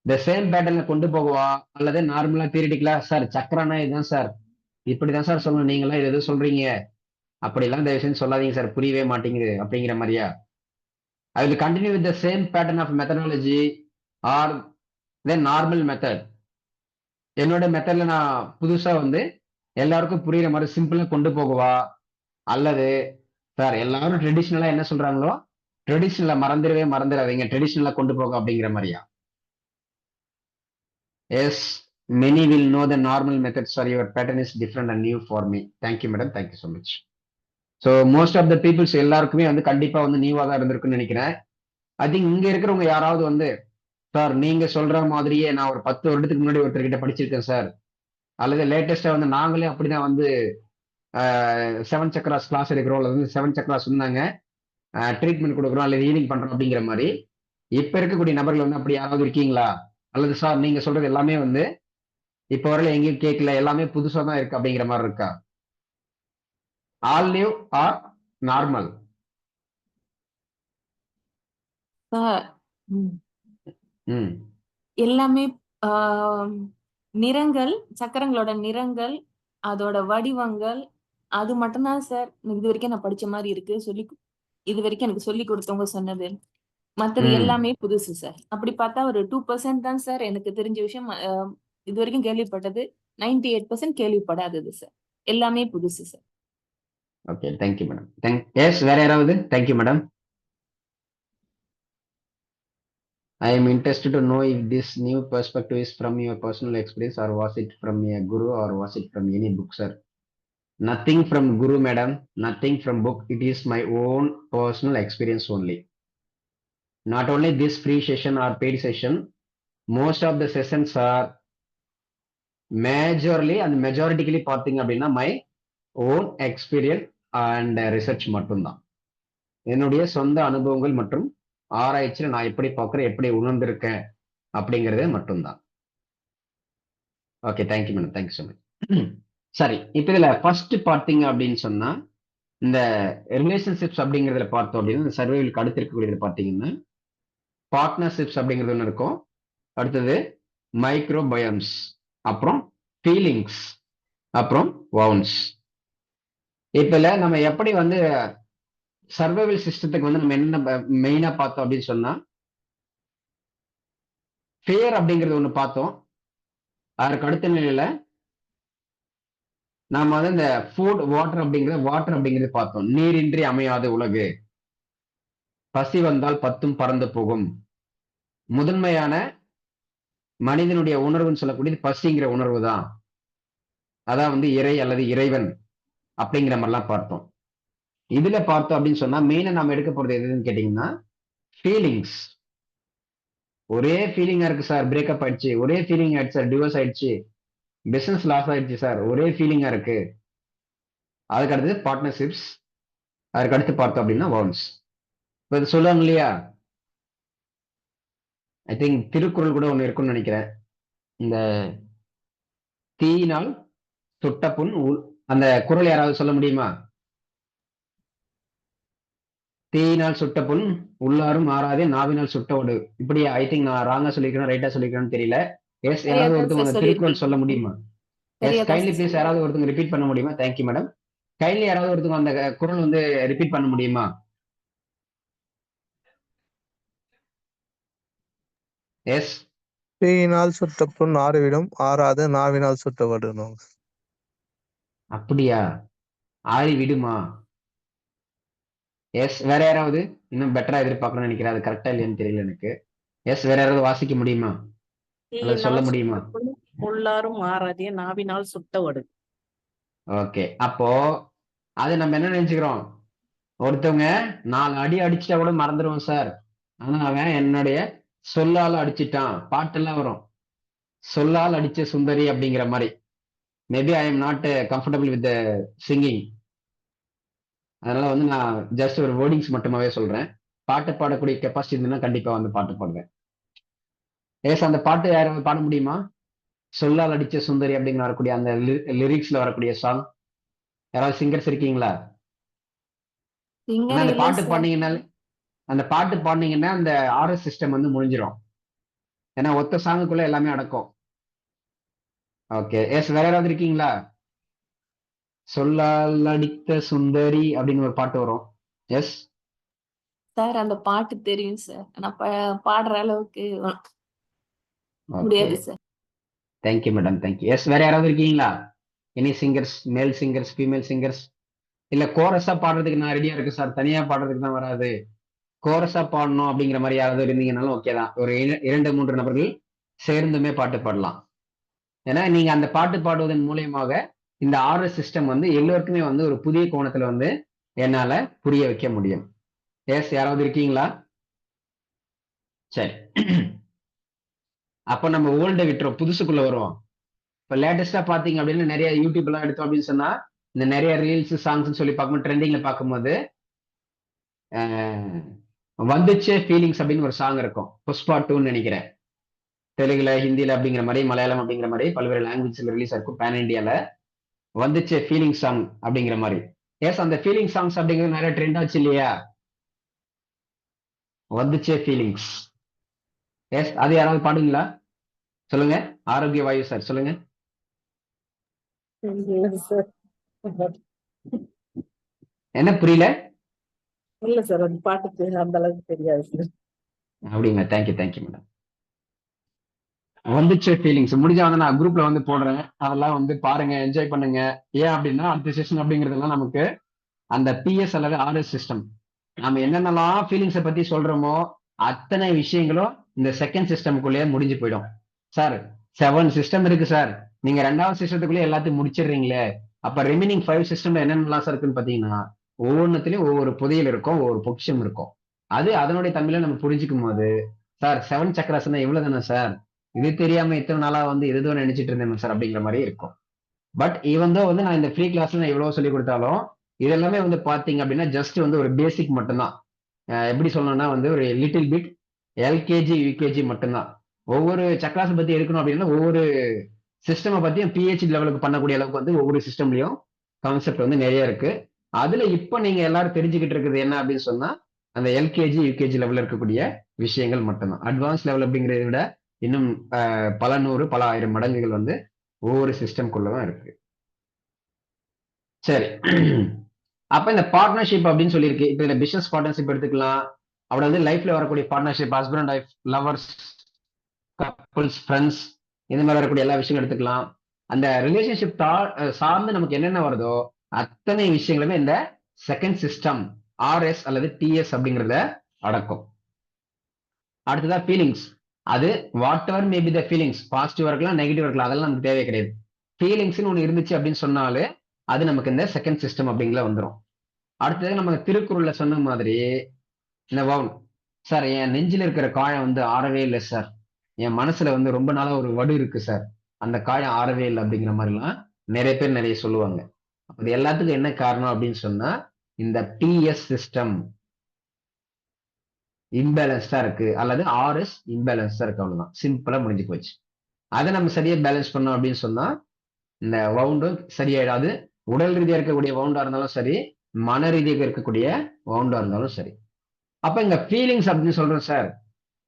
இந்த சேம் பேட்டர்ல கொண்டு போகவா அல்லது நார்மலா தியரிட்டிக்கலா சார் சக்கரானா இதுதான் சார் இப்படிதான் சார் சொல்லணும், நீங்களாம் இது எதுவும் சொல்றீங்க அப்படிலாம் தயவு செஞ்சு சொல்லாதீங்க சார், புரியவே மாட்டேங்குது அப்படிங்கிற மாதிரியா? I will continue with the same pattern of methodology or then normal method. என்னோட மெத்தட்ல நான் புதுசா வந்து எல்லாருக்கும் புரியுற மாதிரி சிம்பிளா கொண்டு போகவா, அல்லது சார் எல்லாரும் ட்ரெடிஷ்னலா என்ன சொல்றாங்களோ ட்ரெடிஷ்னலா மறந்துடாதீங்க, ட்ரெடிஷ்னலா கொண்டு போக அப்படிங்கிற மாதிரியா? Yes, many will know the normal methods or your pattern is different and new for me. Thank you madam, thank you so much. So most of the peoples எல்லாருக்குமே வந்து கண்டிப்பா வந்து நியூவா தான் இருந்திருக்குன்னு நினைக்கிறேன். ஐ திங்க் இங்க இருக்கிறவங்க யாராவது வந்து சார் நீங்க சொல்ற மாதிரியே நான் ஒரு 10 வருடத்துக்கு முன்னாடி ஒருத்தர்கிட்ட படிச்சிருக்கேன் சார், அல்லது லேட்டஸ்டா வந்து நாங்களே அப்படிதான் வந்து 7 சக்கராஸ் கிளாஸ் எடுக்கிறோம், அல்லது வந்து 7 சக்கராஸ் சொன்னாங்க ட்ரீட்மெண்ட் கொடுக்குறோம் அல்லது ஹீலிங் பண்றோம் அப்படிங்கிற மாதிரி இப்ப இருக்கக்கூடிய நபர்கள் வந்து அப்படி யாராவது இருக்கீங்களா? அல்லது சார் நீங்க சொல்றது எல்லாமே வந்து இப்ப வரையில எங்கேயும் கேட்கல, எல்லாமே புதுசா தான் இருக்கு அப்படிங்கிற மாதிரி இருக்கா? All new or normal? Sir ம் எல்லாமே நிறங்கள், சக்கரங்களோட நிறங்கள், அதோட வடிவங்கள், அது மட்டும்தான் சார் இது வரைக்கும் நான் படிச்ச மாதிரி இருக்கு. இது வரைக்கும் எனக்கு சொல்லி கொடுத்தவங்க சொன்னது. மத்தது ம். எல்லாமே புதுசு சார். அப்படி பார்த்தா ஒரு 2% தான் சார் எனக்கு தெரிஞ்ச விஷயம். இது வரைக்கும் கேள்விப்பட்டது 98% கேள்விப்படாதது சார். எல்லாமே புதுசு sir. Okay, thank you madam. Yes, வேற யாராவது? Thank you madam. I am interested to know if this new perspective is from your personal experience or was it from a guru or was it from any book, sir? Nothing from guru, madam. Nothing from book. It is my own personal experience only. Not only this free session or paid session, most of the sessions are majorly and majoritically பார்த்தீங்க அப்படின்னா my own experience and research மட்டும்தான். என்னுடைய சொந்த அனுபவங்கள் மற்றும் ஆராய்ச்சியில் நான் எப்படி பார்க்குறேன், எப்படி உணர்ந்திருக்கேன் அப்படிங்கிறது மட்டும்தான். Okay, thank you madam, thank you so much. சரி, இப்போ இதுல ஃபர்ஸ்ட் பார்த்தீங்க அப்படின்னு சொன்னா இந்த ரிலேஷன்ஷிப்ஸ் அப்படிங்கிறதுல பார்த்தோம் அப்படின்னா இந்த சர்வைவலுக்கு அடுத்து இருக்கக்கூடியது பார்த்தீங்கன்னா பார்ட்னர்ஷிப்ஸ் அப்படிங்கிறது ஒன்று இருக்கும், அடுத்தது மைக்ரோபயம்ஸ், அப்புறம் ஃபீலிங்ஸ், அப்புறம் வவுன்ஸ். இப்ப நம்ம எப்படி வந்து சர்வைவல் சிஸ்டத்துக்கு வந்து நம்ம என்ன மெயினா பார்த்தோம் அப்படின்னு சொன்னா ஃபியர் அப்படிங்கிறது ஒண்ணு பார்த்தோம். அதற்கு அடுத்த நிலையில நாம வந்து இந்த ஃபுட் வாட்டர் அப்படிங்கிறது பார்த்தோம். நீரின்றி அமையாத உலகு, பசி வந்தால் பத்தும் பறந்து போகும், முதன்மையான மனிதனுடைய உணர்வுன்னு சொல்லக்கூடியது பசிங்கிற உணர்வு தான், அதான் வந்து இறை அல்லது இறைவன் அப்படிங்கிற மாதிரிலாம் பார்த்தோம். இதுல பார்த்தோம் அப்படின்னு சொன்னா மெயினா நாம எடுக்க போறது எதுன்னு கேட்டீங்கன்னா ஃபீலிங்ஸ். ஒரே ஃபீலிங்கா இருக்கு சார், பிரேக்கப் ஆயிடுச்சு, ஒரே ஃபீலிங் ஆயிடுச்சு சார், டிவோர்ஸ் ஆயிடுச்சு, பிசினஸ் லாஸ் ஆயிடுச்சு சார், ஒரே ஃபீலிங்கா இருக்கு. அதுக்கு அடுத்தது பார்ட்னர்ஷிப்ஸ், அதுக்கு அடுத்து பார்த்தோம் அப்படின்னா வவுன்ஸ். இப்போ இது சொல்லுவாங்க இல்லையா, ஐ திங்க் திருக்குறள் கூட ஒன்று இருக்குன்னு நினைக்கிறேன், இந்த தீயினால் சுட்ட புண், அந்த குறள் யாராவது சொல்ல முடியுமா? தீயினால் சுட்ட புண் உள்ளாரும் மாறாதே, நாவினால் சுட்ட ஒடு. இப்படி ஐ திங்க் நான் ராங்கா சொல்லிக்கிறேன், ரைட்டா சொல்லிக்கிறேன்னு தெரியல. எஸ், யாராவது ஒருத்தவங்க அந்த திருக்குறள் சொல்ல முடியுமா? எஸ், கைண்ட்லி ப்ளீஸ் யாராவது ஒருத்தவங்க ரிப்பீட் பண்ண முடியுமா? Thank you madam. கைண்ட்லி யாராவது ஒருத்தவங்க அந்த குறள் வந்து ரிப்பீட் பண்ண முடியுமா? எஸ். தீயினால் சுட்ட புண் ஆறிவிடும், ஆறாது நாவினால் சுட்ட வடு. அப்படியா? ஆறி விடுமா? எஸ், வேற யாராவது இன்னும் பெட்டரா எதிர்பார்க்கணும்னு நினைக்கிறேன், அது கரெக்டா இல்லையான்னு தெரியல எனக்கு. எஸ், வேற யாராவது வாசிக்க முடியுமா அல்லது சொல்ல முடியுமா? உள்ளாரும் மாறாதே, நாவினால் சுட்ட வடு. ஓகே, அப்போ அது நம்ம என்ன நினைச்சுக்கிறோம், ஒருத்தவங்க 4 அடி அடிச்சுட்டா கூட மறந்துடுவோம் சார், ஆனா அவன் என்னுடைய சொல்லால அடிச்சிட்டான், பாட்டெல்லாம் வரும், சொல்லால் அடிச்ச சுந்தரி அப்படிங்கிற மாதிரி. Maybe I am not comfortable with singing, அதனால வந்து நான் ஜஸ்ட் ஒரு வேர்டிங்ஸ் மட்டுமாவே சொல்றேன். பாட்டு பாடக்கூடிய கெப்பாசிட்டி இருந்ததுன்னா கண்டிப்பா வந்து பாட்டு பாடுவேன். ஏஸ், அந்த பாட்டு யாராவது பாட முடியுமா? சொல்லால் அடிச்ச சுந்தரி அப்படிங்கிற வரக்கூடிய அந்த லிரிக்ஸ்ல வரக்கூடிய சாங் யாராவது சிங்கர்ஸ் இருக்கீங்களா? அந்த பாட்டு பாடினீங்கன்னா அந்த ஆர்எஸ் சிஸ்டம் வந்து முடிஞ்சிடும், ஏன்னா ஒத்த சாங்குக்குள்ள எல்லாமே அடக்கும். ஓகே, எஸ், வேற யாராவது இருக்கீங்களா? சொல்லால் அடித்த சுந்தரி அப்படின்னு ஒரு பாட்டு வரும். எஸ் சார், அந்த பாட்டு தெரியும் சார், நான் பாடுற அளவுக்கு முடியாது sir. Thank you madam, thank you. Yes, வேற யாராவது இருக்கீங்களா? Any singers, male singers, female singers? இல்ல கோரஸா பாடுறதுக்கு நான் ரெடியா இருக்கு சார், தனியா பாடுறதுக்கு தான் வராது, கோரஸா பாடணும் அப்படிங்கிற மாதிரி யாராவது இருந்தீங்கன்னாலும் ஓகே தான். ஒரு 2-3 நபர்கள் சேர்ந்துமே பாட்டு பாடலாம். ஏன்னா நீங்க அந்த பாட்டு பாடுவதன் மூலியமாக இந்த ஆர்எஸ் சிஸ்டம் வந்து எல்லோருக்குமே வந்து ஒரு புதிய கோணத்துல வந்து என்னால புரிய வைக்க முடியும். எஸ், யாராவது இருக்கீங்களா? சரி. அப்ப நம்ம ஓல்ட விட்டுறோம், புதுசுக்குள்ள வருவோம். இப்ப லேட்டஸ்டா பாத்தீங்க அப்படின்னா நிறைய யூடியூப் எல்லாம் எடுத்தோம் அப்படின்னு சொன்னா இந்த நிறைய ரீல்ஸ் சாங்ஸ் சொல்லி பார்க்கும்போது ட்ரெண்டிங்ல பார்க்கும்போது வந்துச்சே ஃபீலிங்ஸ் அப்படின்னு ஒரு சாங் இருக்கும். புஷ்பா 2ன்னு நினைக்கிறேன். தெலுங்குல, ஹிந்தில அப்படிங்கிற மாதிரி, மலையாளம் அப்படிங்கிற மாதிரி பல்வேறு லாங்குவேஜ்ல ரிலீஸ் ஆயிருக்கும். பேன் இண்டியால வந்துச்சே ஃபீலிங் சாங் அப்படிங்கிற மாதிரி. எஸ், அந்த ஃபீலிங் சாங்ஸ் அப்படிங்கிறது நிறைய ட்ரெண்ட் ஆச்சு இல்லையா? வந்துச்சே ஃபீலிங்ஸ். எஸ், அது யாராவது பாடுங்களா? சொல்லுங்க. ஆரோக்கிய வாயு சார் சொல்லுங்க. இல்ல சார். என்ன புரியல? இல்ல சார், அந்த பாட்டுக்கு அந்த அளவுக்கு தெரியாது சார். அப்படிங்களா? Thank you madam. வந்துச்சு ஃபீலிங்ஸ் முடிஞ்சா வந்து நான் குரூப்ல வந்து போடுறேன், அதெல்லாம் வந்து பாருங்க, என்ஜாய் பண்ணுங்க. ஏன் அப்படின்னா அடுத்த செஷன் அப்படிங்கிறதுலாம் நமக்கு அந்த பிஎஸ் அல்லது ஆர்எஸ் சிஸ்டம் நம்ம என்னென்னலாம் ஃபீலிங்ஸை பத்தி சொல்றோமோ அத்தனை விஷயங்களும் இந்த செகண்ட் சிஸ்டமுக்குள்ளேயே முடிஞ்சு போயிடும். சார் 7 சிஸ்டம் இருக்கு சார், நீங்க 2வது சிஸ்டத்துக்குள்ளே எல்லாத்தையும் முடிச்சிடுறீங்களே, அப்ப ரிமைனிங் 5 சிஸ்டம்ல என்னென்னலாம் சார் இருக்குன்னு பாத்தீங்கன்னா ஒவ்வொன்றுத்துலயும் ஒவ்வொரு புதையல் இருக்கும், ஒவ்வொரு பொக்கிஷம் இருக்கும். அது அதனுடைய தமிழை நம்ம புரிஞ்சுக்கும் போது சார் 7 சக்கராசனா இவ்வளவு தானே சார், இது தெரியாம இத்தனை நாளா வந்து எதுவும் நினைச்சிட்டு இருந்தேன் சார் அப்படிங்கிற மாதிரி இருக்கும். பட் ஈவன் வந்து நான் இந்த ஃப்ரீ கிளாஸ்ல நான் எவ்வளவு சொல்லி கொடுத்தாலும் இது எல்லாமே வந்து பாத்தீங்க அப்படின்னா ஜஸ்ட் வந்து ஒரு பேசிக் மட்டும்தான். எப்படி சொல்லணும்னா வந்து ஒரு லிட்டில் பிட் எல்கேஜி யூகேஜி மட்டும்தான். ஒவ்வொரு சக்கராசை பத்தி எடுக்கணும் அப்படின்னா ஒவ்வொரு சிஸ்டமை பத்தியும் பிஹெச்டி லெவலுக்கு பண்ணக்கூடிய அளவுக்கு வந்து ஒவ்வொரு சிஸ்டம்லயும் கான்செப்ட் வந்து நிறைய இருக்கு. அதுல இப்ப நீங்க எல்லாரும் தெரிஞ்சுக்கிட்டு இருக்குது என்ன அப்படின்னு சொன்னா அந்த எல்கேஜி யூகேஜி லெவல்ல இருக்கக்கூடிய விஷயங்கள் மட்டும்தான். அட்வான்ஸ் லெவல் அப்படிங்கிறத விட இன்னும் பல 100 பல 1000 மடங்குகள் வந்து ஒவ்வொரு சிஸ்டம்குள்ளதான் இருக்கு. சரி. அப்ப இந்த பார்ட்னர்ஷிப் அப்படின்னு சொல்லியிருக்கு. இப்ப இந்த பிசினஸ் பார்ட்னர்ஷிப் எடுத்துக்கலாம், அப்படி வந்து லைஃப்ல வரக்கூடிய partnership, husband and wife, lovers, couples, friends, இந்த மாதிரி வரக்கூடிய எல்லா விஷயங்களும் எடுத்துக்கலாம். அந்த ரிலேஷன்ஷிப் சார்ந்து நமக்கு என்னென்ன வருதோ அத்தனை விஷயங்களுமே இந்த செகண்ட் சிஸ்டம் ஆர்எஸ் அல்லது டிஎஸ் அப்படிங்கிறத அடக்கும். அடுத்ததா ஃபீலிங்ஸ். அது what ever maybe the feelings, பாசிட்டிவா இருக்கலாம், நெகட்டிவா இருக்கலாம், அதெல்லாம் நமக்கு தேவை கிடையாது. ஃபீலிங்ஸ்னு ஒன்று இருந்துச்சு அப்படின்னு சொன்னாலே அது நமக்கு இந்த செகண்ட் சிஸ்டம் அப்படிங்கிற வந்துடும். அடுத்தது நம்ம திருக்குறள்ல சொன்ன மாதிரி இந்த வவுன் சார், என் நெஞ்சில் இருக்கிற காயம் வந்து ஆறவே இல்லை சார், என் மனசுல வந்து ரொம்ப நாளா ஒரு வடு இருக்கு சார், அந்த காயம் ஆறவே இல்லை அப்படிங்கிற மாதிரிலாம் நிறைய பேர் நிறைய சொல்லுவாங்க. அது எல்லாத்துக்கும் என்ன காரணம் அப்படின்னு சொன்னா இந்த டிஎஸ் சிஸ்டம் இம்பேலன்ஸ்டா இருக்கு அல்லது ஆர்எஸ் இம்பேலன்ஸ்டா இருக்கு. அவ்வளவுதான், சிம்பிளா முடிஞ்சு போச்சு. அதை நம்ம சரியா பேலன்ஸ் பண்ணோம் அப்படின்னு சொன்னா இந்த வவுண்டும் சரியாயிடாது. உடல் ரீதியா இருக்கக்கூடிய வவுண்டா இருந்தாலும் சரி, மன ரீதியாக இருக்கக்கூடிய வவுண்டா இருந்தாலும் சரி. அப்ப இங்க ஃபீலிங்ஸ் அப்படின்னு சொல்றோம் சார்.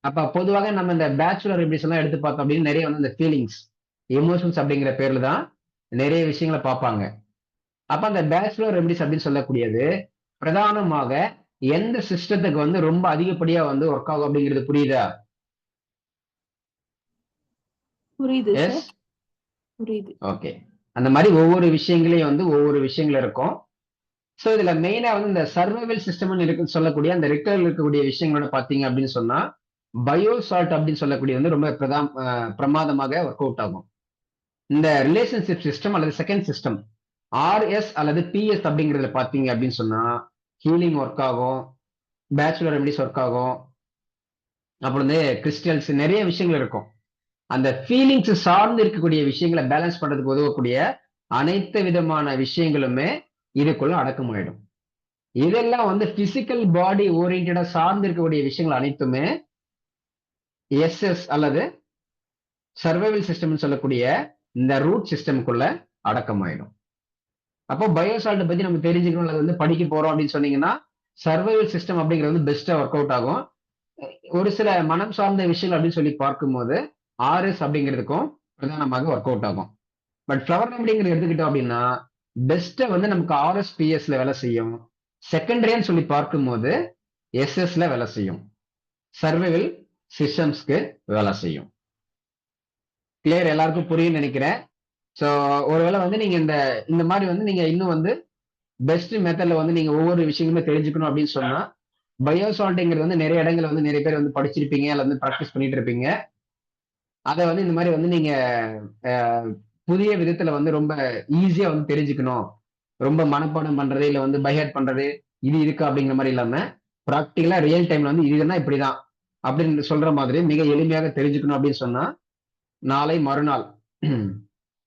அப்ப பொதுவாக நம்ம இந்த பேச்சுலர் ரெமிடிஸ் எல்லாம் எடுத்து பார்த்தோம் அப்படின்னு நிறைய வந்து இந்த ஃபீலிங்ஸ், எமோஷன்ஸ் அப்படிங்கிற பேர்ல தான் நிறைய விஷயங்களை பார்ப்பாங்க. அப்ப அந்த பேச்சுலர் ரெமிடிஸ் அப்படின்னு சொல்லக்கூடியது பிரதானமாக எந்த சிஸ்டத்துக்கு வந்து ரொம்ப அதிகப்படியா வந்து ஒர்க் ஆகும் அப்படிங்கிறது புரியுதா? புரியுது எஸ், சார், புரியுது. ஓகே. அந்த மாதிரி ஒவ்வொரு விஷயங்களையும் வந்து ஒவ்வொரு விஷயங்கள் இருக்கும். ஸோ இதுல மெயினா வந்து இந்த சர்வைவல் சிஸ்டம் இருக்குன்னு சொல்லக்கூடிய அந்த ரிக்கவரில் இருக்கக்கூடிய விஷயங்களோட பாத்தீங்க அப்படின்னு சொன்னா பயோசால்ட் அப்படின்னு சொல்லக்கூடிய வந்து ரொம்ப பிரமாதமாக ஒர்க் அவுட் ஆகும். இந்த ரிலேஷன்ஷிப் சிஸ்டம் அல்லது செகண்ட் சிஸ்டம் ஆர்எஸ் அல்லது பிஎஸ் அப்படிங்கிறதுல பாத்தீங்க அப்படின்னு சொன்னா ஹீலிங் ஒர்க் ஆகும், பேச்சுலர் ரெமிடிஸ் ஒர்க் ஆகும், அப்புறம் வந்து கிறிஸ்டல்ஸ், நிறைய விஷயங்கள் இருக்கும். அந்த ஃபீலிங்ஸ் சார்ந்து இருக்கக்கூடிய விஷயங்களை பேலன்ஸ் பண்றதுக்கு உதவக்கூடிய அனைத்து விதமான விஷயங்களுமே இதுக்குள்ள அடக்கமாயிடும். இதெல்லாம் வந்து பிசிக்கல் பாடி ஓரியன்டா சார்ந்து இருக்கக்கூடிய விஷயங்கள் அனைத்துமே எஸ்எஸ் அல்லது சர்வைவல் சிஸ்டம் சொல்லக்கூடிய இந்த ரூட் சிஸ்டம்குள்ள அடக்கமாயிடும். அப்போ பயோசால்ட் பத்தி நம்ம தெரிஞ்சுக்கணும் அல்லது வந்து படிக்க போறோம் அப்படின்னு சொன்னீங்கன்னா சர்வைவல் சிஸ்டம் அப்படிங்கிறது வந்து பெஸ்டா ஒர்க் அவுட் ஆகும். ஒரு சில மனம் சார்ந்த விஷயங்கள் அப்படின்னு சொல்லி பார்க்கும்போது ஆர்எஸ் அப்படிங்கிறதுக்கும் பிரதானமாக ஒர்க் அவுட் ஆகும். பட் ஃப்ளவர் ரெமடிங்கிறது எடுத்துக்கிட்டோம் அப்படின்னா பெஸ்ட்டை வந்து நமக்கு ஆர்எஸ் பிஎஸ்ல வேலை செய்யும். செகண்டரின்னு சொல்லி பார்க்கும்போது எஸ்எஸ்ல வேலை செய்யும், சர்வைவல் சிஸ்டம்ஸ்க்கு வேலை செய்யும். கிளியர்? எல்லாருக்கும் புரியும் நினைக்கிறேன். ஸோ ஒருவேளை வந்து நீங்க இந்த மாதிரி வந்து நீங்க இன்னும் வந்து பெஸ்ட் மெத்தட்ல வந்து நீங்க ஒவ்வொரு விஷயங்களுமே தெரிஞ்சுக்கணும் அப்படின்னு சொன்னா பயோசால்ட்ங்கிறது வந்து நிறைய இடங்கள்ல வந்து நிறைய பேர் வந்து படிச்சிருப்பீங்க அல்ல வந்து ப்ராக்டிஸ் பண்ணிட்டு இருப்பீங்க. அதை வந்து இந்த மாதிரி வந்து நீங்க புதிய விதத்துல வந்து ரொம்ப ஈஸியா வந்து தெரிஞ்சுக்கணும், ரொம்ப மனப்பாடம் பண்றது இல்ல வந்து பைஹார்ட் பண்றது இது இருக்கு அப்படிங்கிற மாதிரி இல்லாம ப்ராக்டிக்கலா ரியல் டைம்ல வந்து இதுதான் இப்படிதான் அப்படின்னு சொல்ற மாதிரி மிக எளிமையாக தெரிஞ்சுக்கணும் அப்படின்னு சொன்னா நாளை மறுநாள்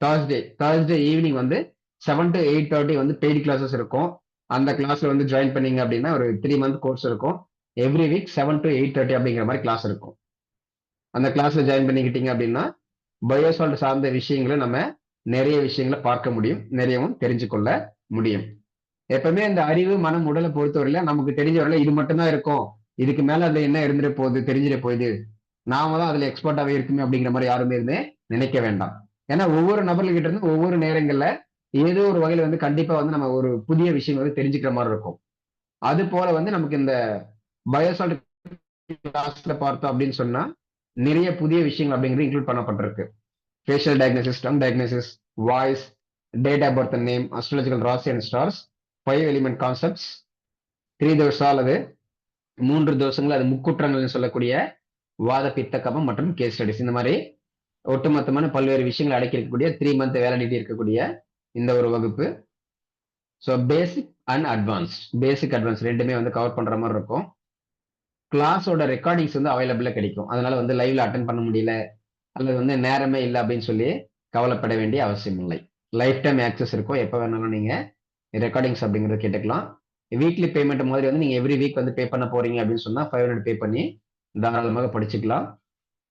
தேர்ஸ்டே ஈவினிங் வந்து 7 to 8:30 வந்து பெய்டு கிளாஸஸ் இருக்கும். அந்த கிளாஸ்ல வந்து ஜாயின் பண்ணீங்க அப்படின்னா ஒரு 3 month கோர்ஸ் இருக்கும். எவ்ரி வீக் 7 to 8:30 அப்படிங்கிற மாதிரி கிளாஸ் இருக்கும். அந்த கிளாஸ்ல ஜாயின் பண்ணிக்கிட்டீங்க அப்படின்னா பயோசால்ட் சார்ந்த விஷயங்களை நம்ம நிறைய விஷயங்களை பார்க்க முடியும், நிறையவும் தெரிஞ்சு கொள்ள முடியும். எப்பவுமே இந்த அறிவு மனம் உடலை பொறுத்தவரையில நமக்கு தெரிஞ்சவரையில இது மட்டும்தான் இருக்கும், இதுக்கு மேல அதுல என்ன இருந்துட போகுது தெரிஞ்சிட போகுது, நாம தான் அதுல எக்ஸ்பர்ட்டாவே இருக்குமே அப்படிங்கிற மாதிரி யாருமே இருந்து நினைக்க வேண்டாம். ஏன்னா ஒவ்வொரு நபர்கிட்ட இருந்து ஒவ்வொரு நேரங்கள்ல ஏதோ ஒரு வகையில வந்து கண்டிப்பா வந்து நம்ம ஒரு புதிய விஷயம் வந்து தெரிஞ்சுக்கிற மாதிரி இருக்கும். அது போல வந்து நமக்கு இந்த பயோசால்ட் கிளாஸ்ல பார்த்தோம் அப்படின்னு சொன்னா நிறைய புதிய விஷயங்கள் அப்படிங்கிறது இன்க்ளூட் பண்ணப்பட்டிருக்கு. Facial diagnosis, tongue diagnosis, voice, date of birth, name, astrological rasi and stars, 5 element concepts, 3 dosha அல்லது 3 தோஷங்கள், அது முக்குற்றங்கள் சொல்லக்கூடிய வாத பித்த கபம் மற்றும் கேஸ் ஸ்டடிஸ், இந்த மாதிரி ஒட்டுமொத்தமான பல்வேறு விஷயங்களை அடக்கி இருக்கக்கூடிய 3 month வேலிடிட்டி இருக்கக்கூடிய இந்த ஒரு வகுப்பு. ஸோ பேசிக் அண்ட் அட்வான்ஸ் ரெண்டுமே வந்து கவர் பண்ற மாதிரி இருக்கும். கிளாஸோட ரெக்கார்டிங்ஸ் வந்து அவைலபிளா கிடைக்கும். அதனால வந்து லைவ்ல அட்டன் பண்ண முடியல அல்லது வந்து நேரமே இல்லை அப்படின்னு சொல்லி கவலைப்பட வேண்டிய அவசியம் இல்லை. லைஃப் டைம் ஆக்சஸ் இருக்கும், எப்போ வேணாலும் நீங்க ரெக்கார்டிங்ஸ் அப்படிங்கறத கேட்டுக்கலாம். வீக்லி பேமெண்ட் மாதிரி வந்து நீங்க எவ்ரி வீக் வந்து பே பண்ண போறீங்க அப்படின்னு சொன்னா 500 பே பண்ணி தாராளமாக படிச்சுக்கலாம்.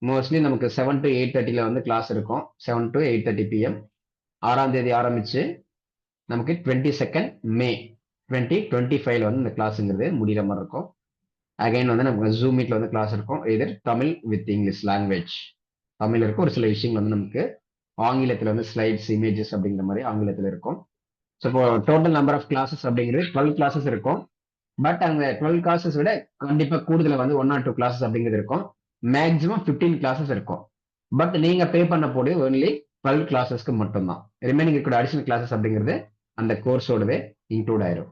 மோஸ்ட்லி நமக்கு 7 to 8:30 வந்து கிளாஸ் இருக்கும். 7 to 8:30 PM 6ஆம் தேதி ஆரம்பிச்சு நமக்கு 22nd May 2025 வந்து இந்த கிளாஸ்ங்கிறது முடிகிற மாதிரி இருக்கும். அகைன் வந்து நமக்கு ஜூம் மீட்ல வந்து கிளாஸ் இருக்கும். இதர் Tamil with English language, Tamil இருக்கும், ஒரு சில விஷயங்கள் வந்து நமக்கு ஆங்கிலத்தில் வந்து ஸ்லைட்ஸ், இமேஜஸ் அப்படிங்கிற மாதிரி ஆங்கிலத்தில் இருக்கும். ஸோ இப்போ டோட்டல் நம்பர் ஆஃப் கிளாஸஸ் அப்படிங்கிறது 12 கிளாஸஸ் இருக்கும். பட் அந்த 12 கிளாஸஸ் விட கண்டிப்பாக கூடுதல வந்து 1 or 2 கிளாஸஸ் அப்படிங்கிறது இருக்கும். மேக்ஸிமம் 15 கிளாஸஸ் இருக்கும். பட் நீங்க பே பண்ண போது ஒன்லி 12 கிளாஸஸ்க்கு மட்டும்தான். ரிமைனிங் இருக்கிற அடிஷனல் கிளாஸஸ் அப்படிங்கிறது அந்த கோர்ஸோடவே இன்க்ளூட் ஆயிரும்.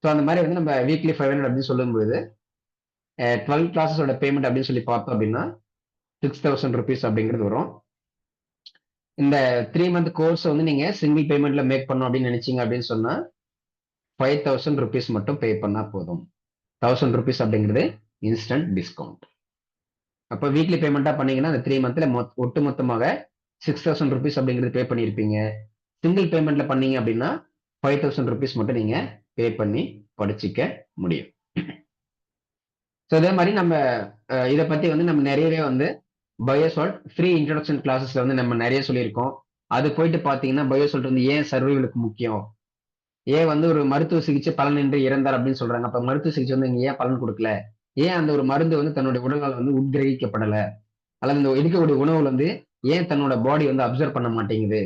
ஸோ அந்த மாதிரி வந்து நம்ம வீக்லி 500 அப்படின்னு சொல்லும்போது 12 கிளாஸஸோட பேமெண்ட் அப்படின்னு சொல்லி பார்த்தோம் அப்படின்னா 6,000 rupees அப்படிங்கிறது வரும். இந்த 3 month கோர்ஸ் வந்து நீங்க சிங்கிள் பேமெண்ட்ல மேக் பண்ணணும் அப்படின்னு நினைச்சீங்க அப்படின்னு சொன்னா 5,000 rupees மட்டும் பே பண்ணா போதும். 1,000 rupees அப்படிங்கிறது இன்ஸ்டன்ட் டிஸ்கவுண்ட். அப்போ வீக்லி பேமெண்டா பண்ணீங்கன்னா அந்த 3 monthல ஒட்டு மொத்தமாக 6,000 rupees அப்படிங்கிறது பே பண்ணியிருப்பீங்க. சிங்கிள் பேமெண்ட்ல பண்ணீங்க அப்படின்னா 5,000 rupees மட்டும் நீங்க பே பண்ணி படிச்சுக்க முடியும். ஸோ அதே மாதிரி நம்ம இதை பத்தி வந்து நம்ம நிறையவே வந்து பயோசால்ட் ஃப்ரீ இன்ட்ரோடக்ஷன் கிளாஸஸ்ல வந்து நம்ம நிறைய சொல்லியிருக்கோம். அது போயிட்டு பார்த்தீங்கன்னா பயோசால்ட் வந்து ஏன் சர்வைவலுக்கு முக்கியம், ஏன் வந்து ஒரு மருத்துவ சிகிச்சை பலனின்றி இறந்தார் அப்படின்னு சொல்றாங்க. அப்ப மருத்துவ சிகிச்சை வந்து இங்க ஏன் பலன் கொடுக்கல, ஏன் அந்த ஒரு மருந்து வந்து தன்னுடைய உடலால் வந்து உட்கிரகிக்கப்படலை, அல்லது இந்த எடுக்கக்கூடிய உணவுல வந்து ஏன் தன்னோட பாடி வந்து அப்சர்வ் பண்ண மாட்டேங்குது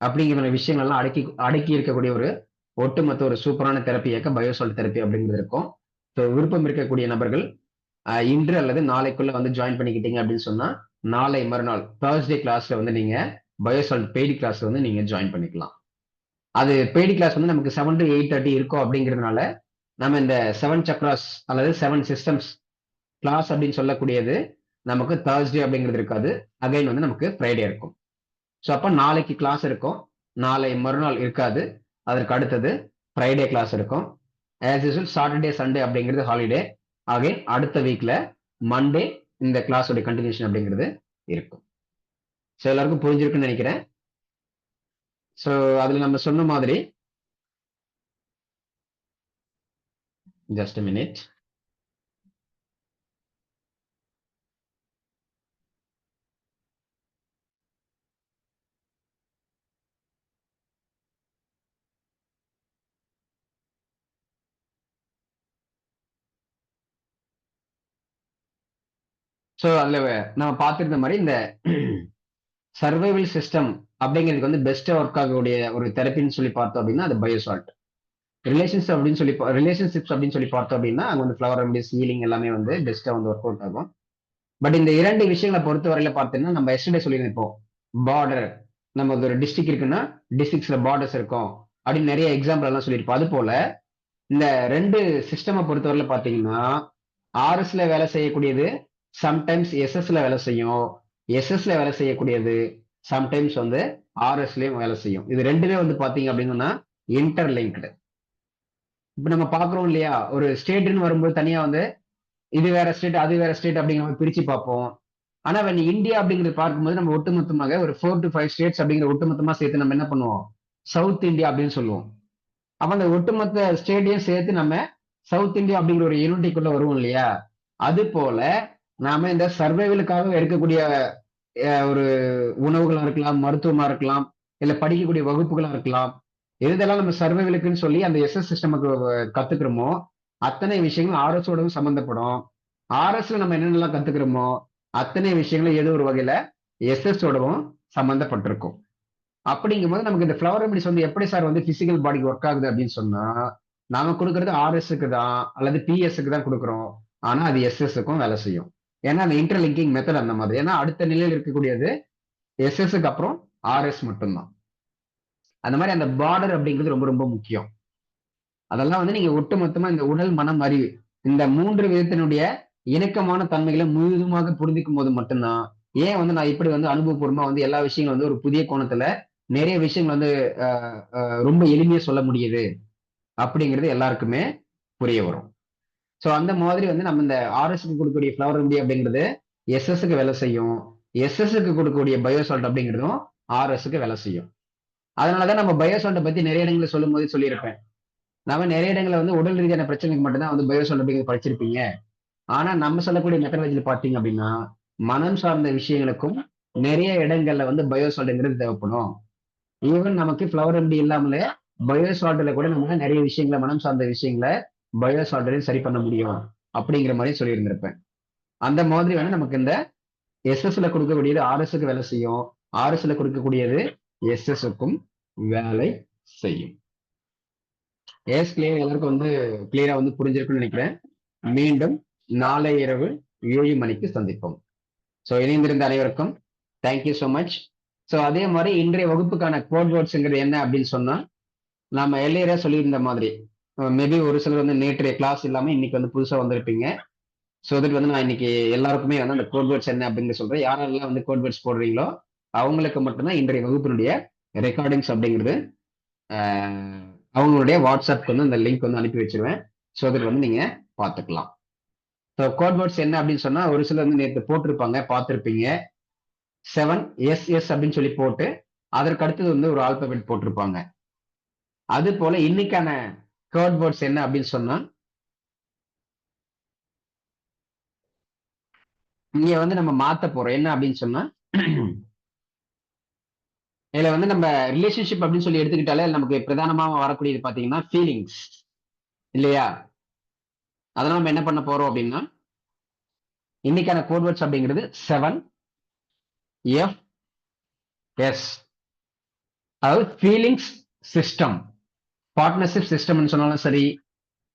அப்படிங்கிற விஷயங்கள் எல்லாம் அடக்கி இருக்கக்கூடிய ஒரு ஒட்டுமொத்த ஒரு சூப்பரான தெரப்பி இயக்க பயோசால்ட் தெரப்பி அப்படிங்கிறது இருக்கும். ஸோ விருப்பம் இருக்கக்கூடிய நபர்கள் இன்று அல்லது நாளைக்குள்ள வந்து ஜாயின் பண்ணிக்கிட்டீங்க அப்படின்னு சொன்னா நாளை மறுநாள் தேர்ஸ்டே கிளாஸ்ல வந்து நீங்க பயோசால்ட் பெய்டு கிளாஸ்ல வந்து நீங்க ஜாயின் பண்ணிக்கலாம். அது பெய்டு கிளாஸ் வந்து நமக்கு 7 to 8:30 இருக்கும் அப்படிங்கிறதுனால நம்ம இந்த 7 சக்ராஸ் அல்லது 7 சிஸ்டம்ஸ் கிளாஸ் அப்படின்னு சொல்லக்கூடியது நமக்கு தேர்ஸ்டே அப்படிங்கிறது இருக்காது. அகைன் வந்து நமக்கு ஃப்ரைடே இருக்கும். ஸோ அப்போ நாளைக்கு கிளாஸ் இருக்கும், நாளை மறுநாள் இருக்காது, அதற்கு அடுத்தது ஃப்ரைடே கிளாஸ் இருக்கும். ஆஸ் யூசுவல் சாட்டர்டே சண்டே அப்படிங்கிறது ஹாலிடே. அகைன் அடுத்த வீக்ல மண்டே இந்த கிளாஸோட கண்டினியூஷன் அப்படிங்கிறது இருக்கும். ஸோ எல்லாருக்கும் புரிஞ்சிருக்குன்னு நினைக்கிறேன். ஸோ அதுல நம்ம சொன்ன மாதிரி ஜஸ்ட் மினிட். ஸோ அதுல நம்ம பார்த்திருந்த மாதிரி இந்த சர்வைவல் சிஸ்டம் அப்படிங்கிறதுக்கு வந்து பெஸ்டா ஒர்க் ஆகக்கூடிய ஒரு தெரப்பின்னு சொல்லி பார்த்தோம் அப்படின்னா அது பயோசால்ட். ரிலேஷன்ஷிப்ஸ் அப்படின்னு சொல்லி பார்த்தோம் அப்படின்னா அங்க வந்து ஃப்ளவர் ரெமடிஸ், ஹீலிங் எல்லாமே வந்து பெஸ்டா வந்து ஒர்க் அவுட் ஆகும். பட் இந்த 2 விஷயங்களை பொறுத்தவரையில பார்த்தீங்கன்னா நம்ம எஸ்டர்டே சொல்லியிருப்போம், பார்டர் நம்ம ஒரு டிஸ்ட்ரிக்ட் இருக்குன்னா டிஸ்ட்ரிக்ட்ஸ்ல பார்டர்ஸ் இருக்கும் அப்படின்னு நிறைய எக்ஸாம்பிள் எல்லாம் சொல்லியிருப்போம். அது போல இந்த ரெண்டு சிஸ்டமை பொறுத்தவரையில பாத்தீங்கன்னா ஆர்எஸ்ல வேலை செய்யக்கூடியது சம்டைம்ஸ் எஸ்எஸ்ல வேலை செய்யும், எஸ்எஸ்ல வேலை செய்யக்கூடியது சம்டைம்ஸ் வந்து ஆர்எஸ்லயும் வேலை செய்யும். இது ரெண்டுமே வந்து பாத்தீங்க அப்படின்னா இன்டர்லிங்க்டு. இப்ப நம்ம பாக்குறோம் இல்லையா, ஒரு ஸ்டேட்னு வரும்போது தனியா வந்து இது வேற ஸ்டேட் அது வேற ஸ்டேட் அப்படிங்கிற மாதிரி பிரிச்சு பார்ப்போம். ஆனா when இந்தியா அப்படிங்கிறது பார்க்கும்போது நம்ம ஒட்டுமொத்தமாக ஒரு 4 to 5 ஸ்டேட்ஸ் அப்படிங்கிற ஒட்டுமொத்தமா சேர்த்து நம்ம என்ன பண்ணுவோம், சவுத் இந்தியா அப்படின்னு சொல்லுவோம். அப்ப அந்த ஒட்டுமொத்த ஸ்டேட்டையும் சேர்த்து நம்ம சவுத் இந்தியா அப்படிங்கிற ஒரு யூனிட்டிக்குள்ள வருவோம் இல்லையா. அது போல நாம இந்த சர்வைவலுக்காக இருக்கக்கூடிய ஒரு உணவுகளா இருக்கலாம், மருத்துவமா இருக்கலாம், இல்ல படிக்கக்கூடிய வகுப்புகளா இருக்கலாம், எதெல்லாம் நம்ம சர்வைவலுக்குன்னு சொல்லி அந்த எஸ்எஸ் சிஸ்டமுக்கு கத்துக்கிறோமோ அத்தனை விஷயங்களும் ஆர்எஸோடவும் சம்பந்தப்படும். ஆர்எஸ்ல நம்ம என்னென்னலாம் கத்துக்கிறோமோ அத்தனை விஷயங்களும் ஏதோ ஒரு வகையில எஸ்எஸோடவும் சம்பந்தப்பட்டிருக்கும். அப்படிங்கும்போது நமக்கு இந்த ஃப்ளவர் ரெமிடிஸ் வந்து எப்படி சார் வந்து பிசிக்கல் பாடிக்கு ஒர்க் ஆகுது அப்படின்னு சொன்னா, நாம கொடுக்கறது ஆர்எஸ்க்கு தான் அல்லது பிஎஸ்க்கு தான் கொடுக்குறோம். ஆனா அது எஸ்எஸ்க்கும் வேலை செய்யும். ஏன்னா அந்த இன்டர்லிங்கிங் மெத்தட் அந்த மாதிரி. ஏன்னா அடுத்த நிலையில் இருக்கக்கூடியது எஸ்எஸ்க்கு அப்புறம் ஆர்எஸ் மட்டும்தான். அந்த மாதிரி அந்த பார்டர் அப்படிங்கிறது ரொம்ப ரொம்ப முக்கியம். அதெல்லாம் வந்து நீங்க ஒட்டுமொத்தமா இந்த உடல் மனம் அறிவு இந்த 3 விதத்தினுடைய இணக்கமான தன்மைகளை முழுதுமாக புரிஞ்சுக்கும் போது மட்டும்தான், ஏன் வந்து நான் இப்படி வந்து அனுபவபூர்வமா வந்து எல்லா விஷயங்களும் வந்து ஒரு புதிய கோணத்துல நிறைய விஷயங்கள் வந்து ரொம்ப எளிமையா சொல்ல முடியுது அப்படிங்கிறது எல்லாருக்குமே புரிய வரும். ஸோ அந்த மாதிரி வந்து நம்ம இந்த ஆர்எஸ்க்கு கொடுக்கக்கூடிய ஃப்ளவர் ரெமிடி அப்படிங்கிறது எஸ்எஸ்க்கு வேலை செய்யும், எஸ்எஸ்க்கு கொடுக்கக்கூடிய பயோசால்ட் அப்படிங்கிறதும் ஆர்எஸ்க்கு வேலை செய்யும். அதனாலதான் நம்ம பயோசால்ட்டை பத்தி நிறைய இடங்களில் சொல்லும் போது சொல்லியிருப்பேன். நம்ம நிறைய இடங்களில் வந்து உடல் ரீதியான பிரச்சனைக்கு மட்டும்தான் வந்து பயோசால்ட் அப்படிங்கிறது படிச்சிருப்பீங்க. ஆனா நம்ம சொல்லக்கூடிய மெத்தடாலஜியில் பார்த்தீங்க அப்படின்னா மனம் சார்ந்த விஷயங்களுக்கும் நிறைய இடங்கள்ல வந்து பயோசால்ட்ங்கிறது தேவைப்படும். ஈவன் நமக்கு ஃப்ளவர் ரெமிடி இல்லாமலே பயோசால்ட்ல கூட நம்ம நிறைய விஷயங்களை மனம் சார்ந்த விஷயங்களை பயோசால்ட்லையும் சரி பண்ண முடியும் அப்படிங்கிற மாதிரி சொல்லியிருந்திருப்பேன். அந்த மாதிரி வந்து நமக்கு இந்த எஸ்எஸ்ல கொடுக்கக்கூடியது ஆர்எஸ்க்கு வேலை செய்யும், ஆர்எஸ்ல கொடுக்கக்கூடியது எஸ்எஸ்க்கும் வேலை செய்யும். எஸ் கிளியர், எல்லாருக்கும் வந்து கிளியரா வந்து புரிஞ்சிருக்குன்னு நினைக்கிறேன். மீண்டும் நாளை இரவு 7 மணிக்கு சந்திப்போம். ஸோ இணைந்திருந்த அனைவருக்கும் தேங்க்யூ ஸோ மச். ஸோ அதே மாதிரி இன்றைய வகுப்புக்கான கோட் வேர்ட்ஸ்ங்கிறது என்ன அப்படின்னு சொன்னா, நம்ம எல்லையரா சொல்லியிருந்த மாதிரி மேபி ஒரு சிலர் வந்து நேற்றைய கிளாஸ் இல்லாம இன்னைக்கு வந்து புதுசா வந்திருப்பீங்க. ஸோ அதுக்கு வந்து நான் இன்னைக்கு எல்லாருக்குமே வந்து அந்த கோட் வேர்ட்ஸ் என்ன அப்படின்னு சொல்றேன். யாரெல்லாம் வந்து கோட் வேர்ட்ஸ் போடுறீங்களோ அவங்களுக்கு மட்டும்தான் இன்றைய வகுப்பினுடைய ரெக்கார்டிங்ஸ் அப்படிங்கிறது அவங்களுடைய வாட்ஸ்அப்க்கு வந்து அந்த லிங்க் வந்து அனுப்பி வச்சிருவேன். ஸோ அதுக்கு வந்து நீங்க பார்த்துக்கலாம். ஸோ கோட் வேர்ட்ஸ் என்ன அப்படின்னு சொன்னா, ஒரு சிலர் வந்து நேற்று போட்டிருப்பாங்க பார்த்துருப்பீங்க. 7SS அப்படின்னு சொல்லி போட்டு அதற்கு அடுத்தது வந்து ஒரு ஆல்பபெட் போட்டிருப்பாங்க. அது போல இன்னைக்கான கோட் வேர்ட்ஸ் என்ன அப்படின்னு சொன்னா, இங்க வந்து நம்ம மாத்த போறோம். என்ன அப்படின்னு சொன்னா, இதுல வந்து நம்ம ரிலேஷன்ஷிப் அப்படின்னு சொல்லி எடுத்துக்கிட்டாலே நமக்கு பிரதானமாக வரக்கூடியது பாத்தீங்கன்னா ஃபீலிங்ஸ் இல்லையா. அதனால நம்ம என்ன பண்ண போறோம் அப்படின்னா, இன்னைக்கான கோட் வேர்ட்ஸ் அப்படிங்கிறது 7FS. அதாவது ஃபீலிங்ஸ் சிஸ்டம், பார்ட்னர்ஷிப் சிஸ்டம்னு சொன்னாலும் சரி,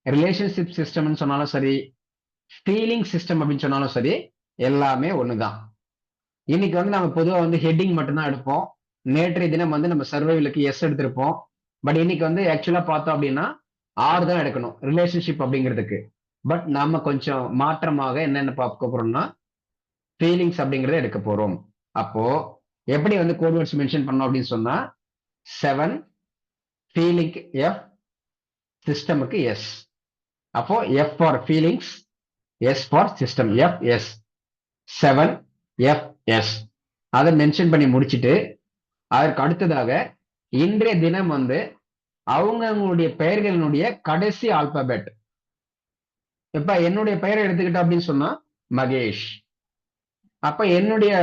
ரிலேஷன்ஷிப் சிஸ்டம்னு சொன்னாலும் சரி, ஃபீலிங் சிஸ்டம் அப்படின்னு சொன்னாலும் சரி, எல்லாமே ஒண்ணுதான். இன்னைக்கு வந்து நம்ம பொதுவாக வந்து ஹெட்டிங் மட்டும்தான் எடுப்போம். நேற்றைய தினம் வந்து நம்ம சர்வைவலுக்கு எஸ் எடுத்திருப்போம். பட் இன்னைக்கு வந்து ஆக்சுவலா பார்த்தோம் அப்படின்னா ஆர் தான் எடுக்கணும் ரிலேஷன்ஷிப் அப்படிங்கிறதுக்கு. பட் நாம கொஞ்சம் மாற்றமாக என்னென்ன பார்க்க போறோம்னா ஃபீலிங்ஸ் அப்படிங்கிறத எடுக்க போறோம். அப்போ எப்படி வந்து கோட் வேர்ட்ஸ் மென்ஷன் பண்ணோம் அப்படின்னு சொன்னா, 7 ஃபீலிங் எஃப், சிஸ்டமுக்கு எஸ். அப்போ F for feelings, S for system, FS 7FS. அதை மென்ஷன் பண்ணி முடிச்சுட்டு அதற்கு அடுத்ததாக இன்றைய தினம் வந்து அவங்களுடைய பெயர்களினுடைய கடைசி ஆல்பபெட். இப்ப என்னுடைய பெயரை எடுத்துக்கிட்டோம் அப்படின்னு சொன்னா மகேஷ். அப்ப என்னுடைய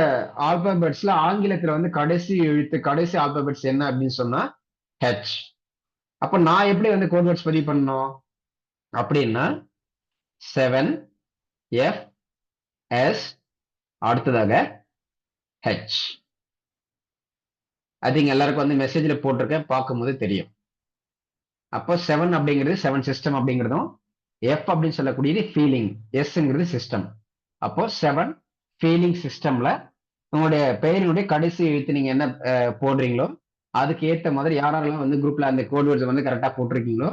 ஆல்பபெட்ஸ்ல ஆங்கிலத்துல வந்து கடைசி எழுத்து கடைசி ஆல்பபெட்ஸ் என்ன அப்படின்னு சொன்னா H. அப்ப நான் எப்படி வந்து கோட் வேர்ட்ஸ் பதிவு பண்ணணும் அப்படின்னா 7FS அடுத்ததாக H. ஐ திங்க் எல்லாருக்கும் வந்து மெசேஜ்ல போட்டிருக்கேன், பார்க்கும்போது தெரியும். அப்போ 7 அப்படிங்கிறது 7 சிஸ்டம் அப்படிங்கிறதும், F அப்படின்னு சொல்லக்கூடியது ஃபீலிங், Sங்கிறது சிஸ்டம். அப்போ 7 ஃபீலிங் சிஸ்டம்ல உங்களுடைய பெயரினுடைய கடைசி எழுத்து நீங்க என்ன போடுறீங்களோ அதுக்கு ஏத்த மாதிரி யாரெல்லாம் வந்து குரூப்ல அந்த கோட் வேர்ட்ஸ் வந்து கரெக்டா போட்டிருக்கீங்களோ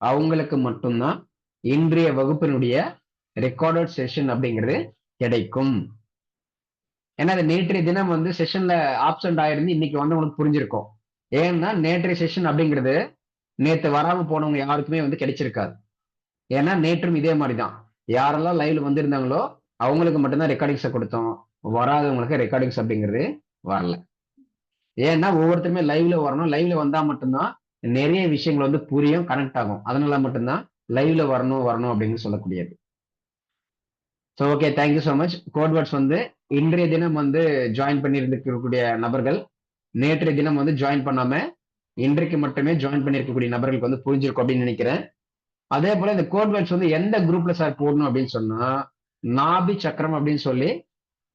அவங்களுக்கு மட்டும்தான் இன்றைய வகுப்பினுடைய ரெக்கார்டட் செஷன் அப்படிங்கிறது கிடைக்கும். ஏன்னா அது நேற்றைய தினம் வந்து செஷன்ல ஆப்சென்ட் ஆயிருந்து இன்னைக்கு வந்து உங்களுக்கு புரிஞ்சிருக்கும். ஏன்னா நேற்றைய செஷன் அப்படிங்கிறது நேற்று வராம போனவங்க யாருக்குமே வந்து கிடைச்சிருக்காது. ஏன்னா நேற்றும் இதே மாதிரி தான் யாரெல்லாம் லைவ்ல வந்திருந்தாங்களோ அவங்களுக்கு மட்டும்தான் ரெக்கார்டிங்ஸை கொடுத்தோம், வராதவங்களுக்கு ரெக்கார்டிங்ஸ் அப்படிங்கிறது வரல. ஏன்னா ஒவ்வொருத்தருமே லைவ்ல வரணும், லைவ்ல வந்தா மட்டும்தான் நிறைய விஷயங்கள் வந்து புரியும், கனெக்ட் ஆகும். அதனால மட்டும்தான் லைவ்ல வரணும் அப்படின்னு சொல்லக்கூடியது. So okay, thank you so much. Code words வந்து இன்றைய தினம் வந்து ஜாயின் பண்ணியிருந்திருக்கக்கூடிய நபர்கள் நேற்றைய தினம் வந்து ஜாயின் பண்ணாம இன்றைக்கு மட்டுமே ஜாயின் பண்ணியிருக்கக்கூடிய நபர்களுக்கு வந்து புரிஞ்சிருக்கும் அப்படின்னு நினைக்கிறேன். அதே போல இந்த கோட் வேர்ட்ஸ் வந்து எந்த குரூப்ல சார் போடணும் அப்படின்னு சொன்னா, நாபி சக்கரம் அப்படின்னு சொல்லி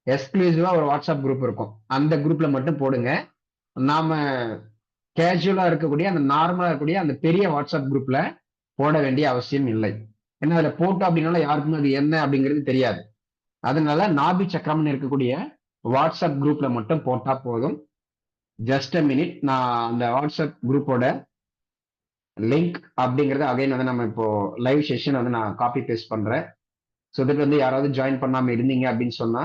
எக்ஸ்க்ளூசிவா ஒரு வாட்ஸ்அப் குரூப் இருக்கும், அந்த குரூப்ல மட்டும் போடுங்க. நாம கேஷுவலா இருக்கக்கூடிய அந்த நார்மலா இருக்கக்கூடிய அந்த பெரிய வாட்ஸ்அப் குரூப்ல போட வேண்டிய அவசியம் இல்லை. ஏன்னா அதுல போட்டோம் அப்படின்னால யாருக்குமே அது என்ன அப்படிங்கிறது தெரியாது. அதனால நாபி சக்கரம்னு இருக்கக்கூடிய வாட்ஸ்அப் குரூப்ல மட்டும் போட்டா போதும். ஜஸ்ட் அ மினிட், நான் அந்த வாட்ஸ்அப் குரூப்போட லிங்க் அப்படிங்கறது அகைன் வந்து நம்ம இப்போ லைவ் செஷன் வந்து நான் காப்பி பேஸ்ட் பண்றேன். ஸோ இதுக்கு வந்து யாராவது ஜாயின் பண்ணாம இருந்தீங்க அப்படின்னு சொன்னா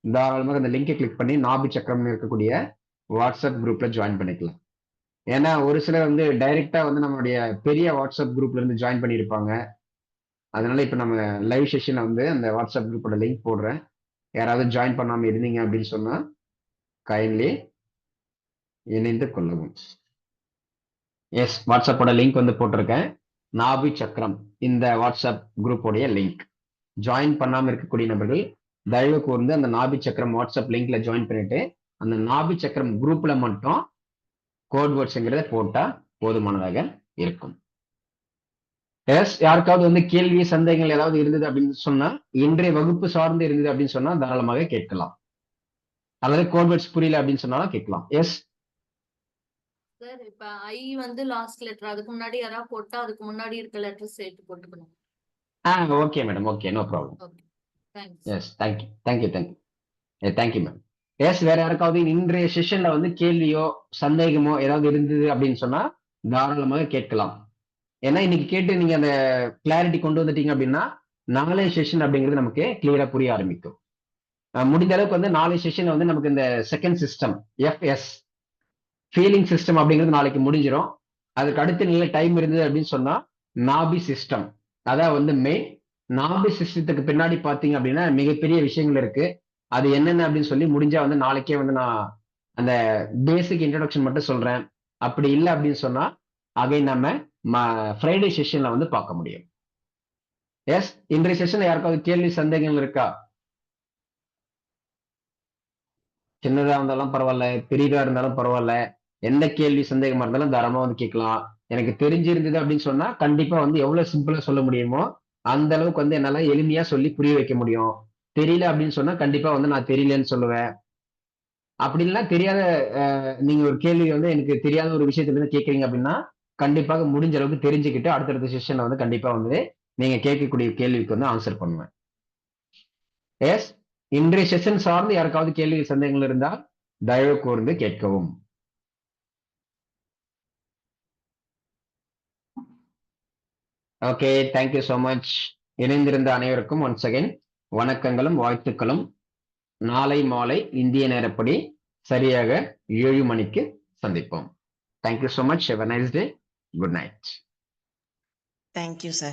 தாராளமாக அந்த லிங்கை கிளிக் பண்ணி நாபி சக்கரம்னு இருக்கக்கூடிய வாட்ஸ்அப் குரூப்ல ஜாயின் பண்ணிக்கலாம். ஏன்னா ஒரு சிலர் வந்து டைரக்டா வந்து நம்மளுடைய பெரிய வாட்ஸ்அப் குரூப்ல இருந்து ஜாயின் பண்ணியிருப்பாங்க. அதனால இப்ப நம்ம லைவ் செஷன்ல வந்து அந்த வாட்ஸ்அப் குரூப்போட லிங்க் போடுறேன். யாராவது ஜாயின் பண்ணாம இருந்தீங்க அப்படின்னு சொன்னா கைண்ட்லி இணைந்து கொள்ளவும். எஸ், வாட்ஸ்அப்போட லிங்க் வந்து போட்டிருக்கேன். நாபி சக்கரம் இந்த வாட்ஸ்அப் குரூப்போடைய லிங்க். ஜாயின் பண்ணாம இருக்கக்கூடிய நபர்கள் தயவு கூர்ந்து அந்த நாபி சக்கரம் வாட்ஸ்அப் லிங்க்ல ஜாயின் பண்ணிட்டு அந்த நாபி சக்கரம் குரூப்ல மட்டும் கோட் வேர்ட்ஸ்ங்கிறத போட்டா போதுமானதாக இருக்கும். எஸ், யாருக்காவது வந்து கேள்வி சந்தேகங்கள் ஏதாவது இருந்தது அப்படின்னு சொன்னா, இன்றைய வகுப்பு சார்ந்து இருந்தது அப்படின்னு சொன்னா தாராளமாக கேட்கலாம். அல்லது கோட் வேர்ட்ஸ் புரியல அப்படின்னு சொன்னாலும் கேட்கலாம். எஸ் சார், இப்ப ஐ வந்து லாஸ்ட் லெட்டர், அதுக்கு முன்னாடி யாராவது போட்டா அதுக்கு முன்னாடி இருக்க லெட்டர் சேர்த்து போட்டுக்கணும். Okay madam, okay, no problem. Okay, thanks. Yes, thank you ma'am. Yes, வேற யாருக்காவது இன்றைய செஷன்ல வந்து கேள்வியோ சந்தேகமோ ஏதாவது இருந்தது அப்படின்னு சொன்னா தாராளமாக கேட்கலாம். ஏன்னா இன்னைக்கு கேட்டு நீங்க அந்த கிளாரிட்டி கொண்டு வந்துட்டீங்க அப்படின்னா நாளைய செஷன் அப்படிங்கிறது நமக்கு கிளியரா புரிய ஆரம்பிக்கும். முடிந்த அளவுக்கு வந்து நாளைய செஷன் வந்து நமக்கு இந்த second system FS feeling system அப்படிங்கிறது நாளைக்கு முடிஞ்சிடும். அதுக்கு அடுத்த நல்ல டைம் இருந்தது அப்படின்னு சொன்னா நாபி சிஸ்டம், அதான் வந்து மெயின். நாபி சிஸ்டத்துக்கு பின்னாடி பாத்தீங்க அப்படின்னா மிகப்பெரிய விஷயங்கள் இருக்கு. அது என்னென்ன அப்படின்னு சொல்லி முடிஞ்சா வந்து நாளைக்கே வந்து நான் அந்த பேசிக் இன்ட்ரோடக்ஷன் மட்டும் சொல்றேன். அப்படி இல்லை அப்படின்னு சொன்னா அகைன் நம்ம ஃப்ரைடே செஷன்ல வந்து பார்க்க முடியும். எஸ், இன்றைய செஷன்ல யாருக்காவது கேள்வி சந்தேகங்கள் இருக்கா? சின்னதா இருந்தாலும் பரவாயில்ல, பெரியதா இருந்தாலும் பரவாயில்ல, எந்த கேள்வி சந்தேகமா இருந்தாலும் தாராளமா வந்து கேட்கலாம். எனக்கு தெரிஞ்சிருந்தது அப்படின்னு சொன்னா கண்டிப்பா வந்து எவ்வளவு சிம்பிளா சொல்ல முடியுமோ அந்த அளவுக்கு வந்து என்னால எளிமையா சொல்லி புரிய வைக்க முடியும். தெரியல அப்படின்னு சொன்னா கண்டிப்பா வந்து நான் தெரியலன்னு சொல்லுவேன். அப்படி இல்லைன்னா தெரியாத நீங்க ஒரு கேள்வி வந்து எனக்கு தெரியாத ஒரு விஷயத்துல இருந்து கேட்கறீங்க அப்படின்னா கண்டிப்பாக முடிஞ்ச அளவுக்கு தெரிஞ்சுக்கிட்டு அடுத்தடுத்த செஷன்ல வந்து கண்டிப்பா வந்து நீங்க கேட்கக்கூடிய கேள்விக்கு வந்து ஆன்சர் பண்ணுவேன். எஸ், இன்றைய செஷன் சார்ந்து யாருக்காவது கேள்வி சந்தேகங்கள் இருந்தால் தயவு கூர்ந்து கேட்கவும். Okay, thank you so much. இணைந்திருந்த அனைவருக்கும் ஒன்ஸ் அகைன் வணக்கங்களும் வாழ்த்துக்களும். நாளை மாலை இந்திய நேரப்படி சரியாக 7 மணிக்கு சந்திப்போம். Thank you so much. Have a nice day. Good night. Thank you, sir.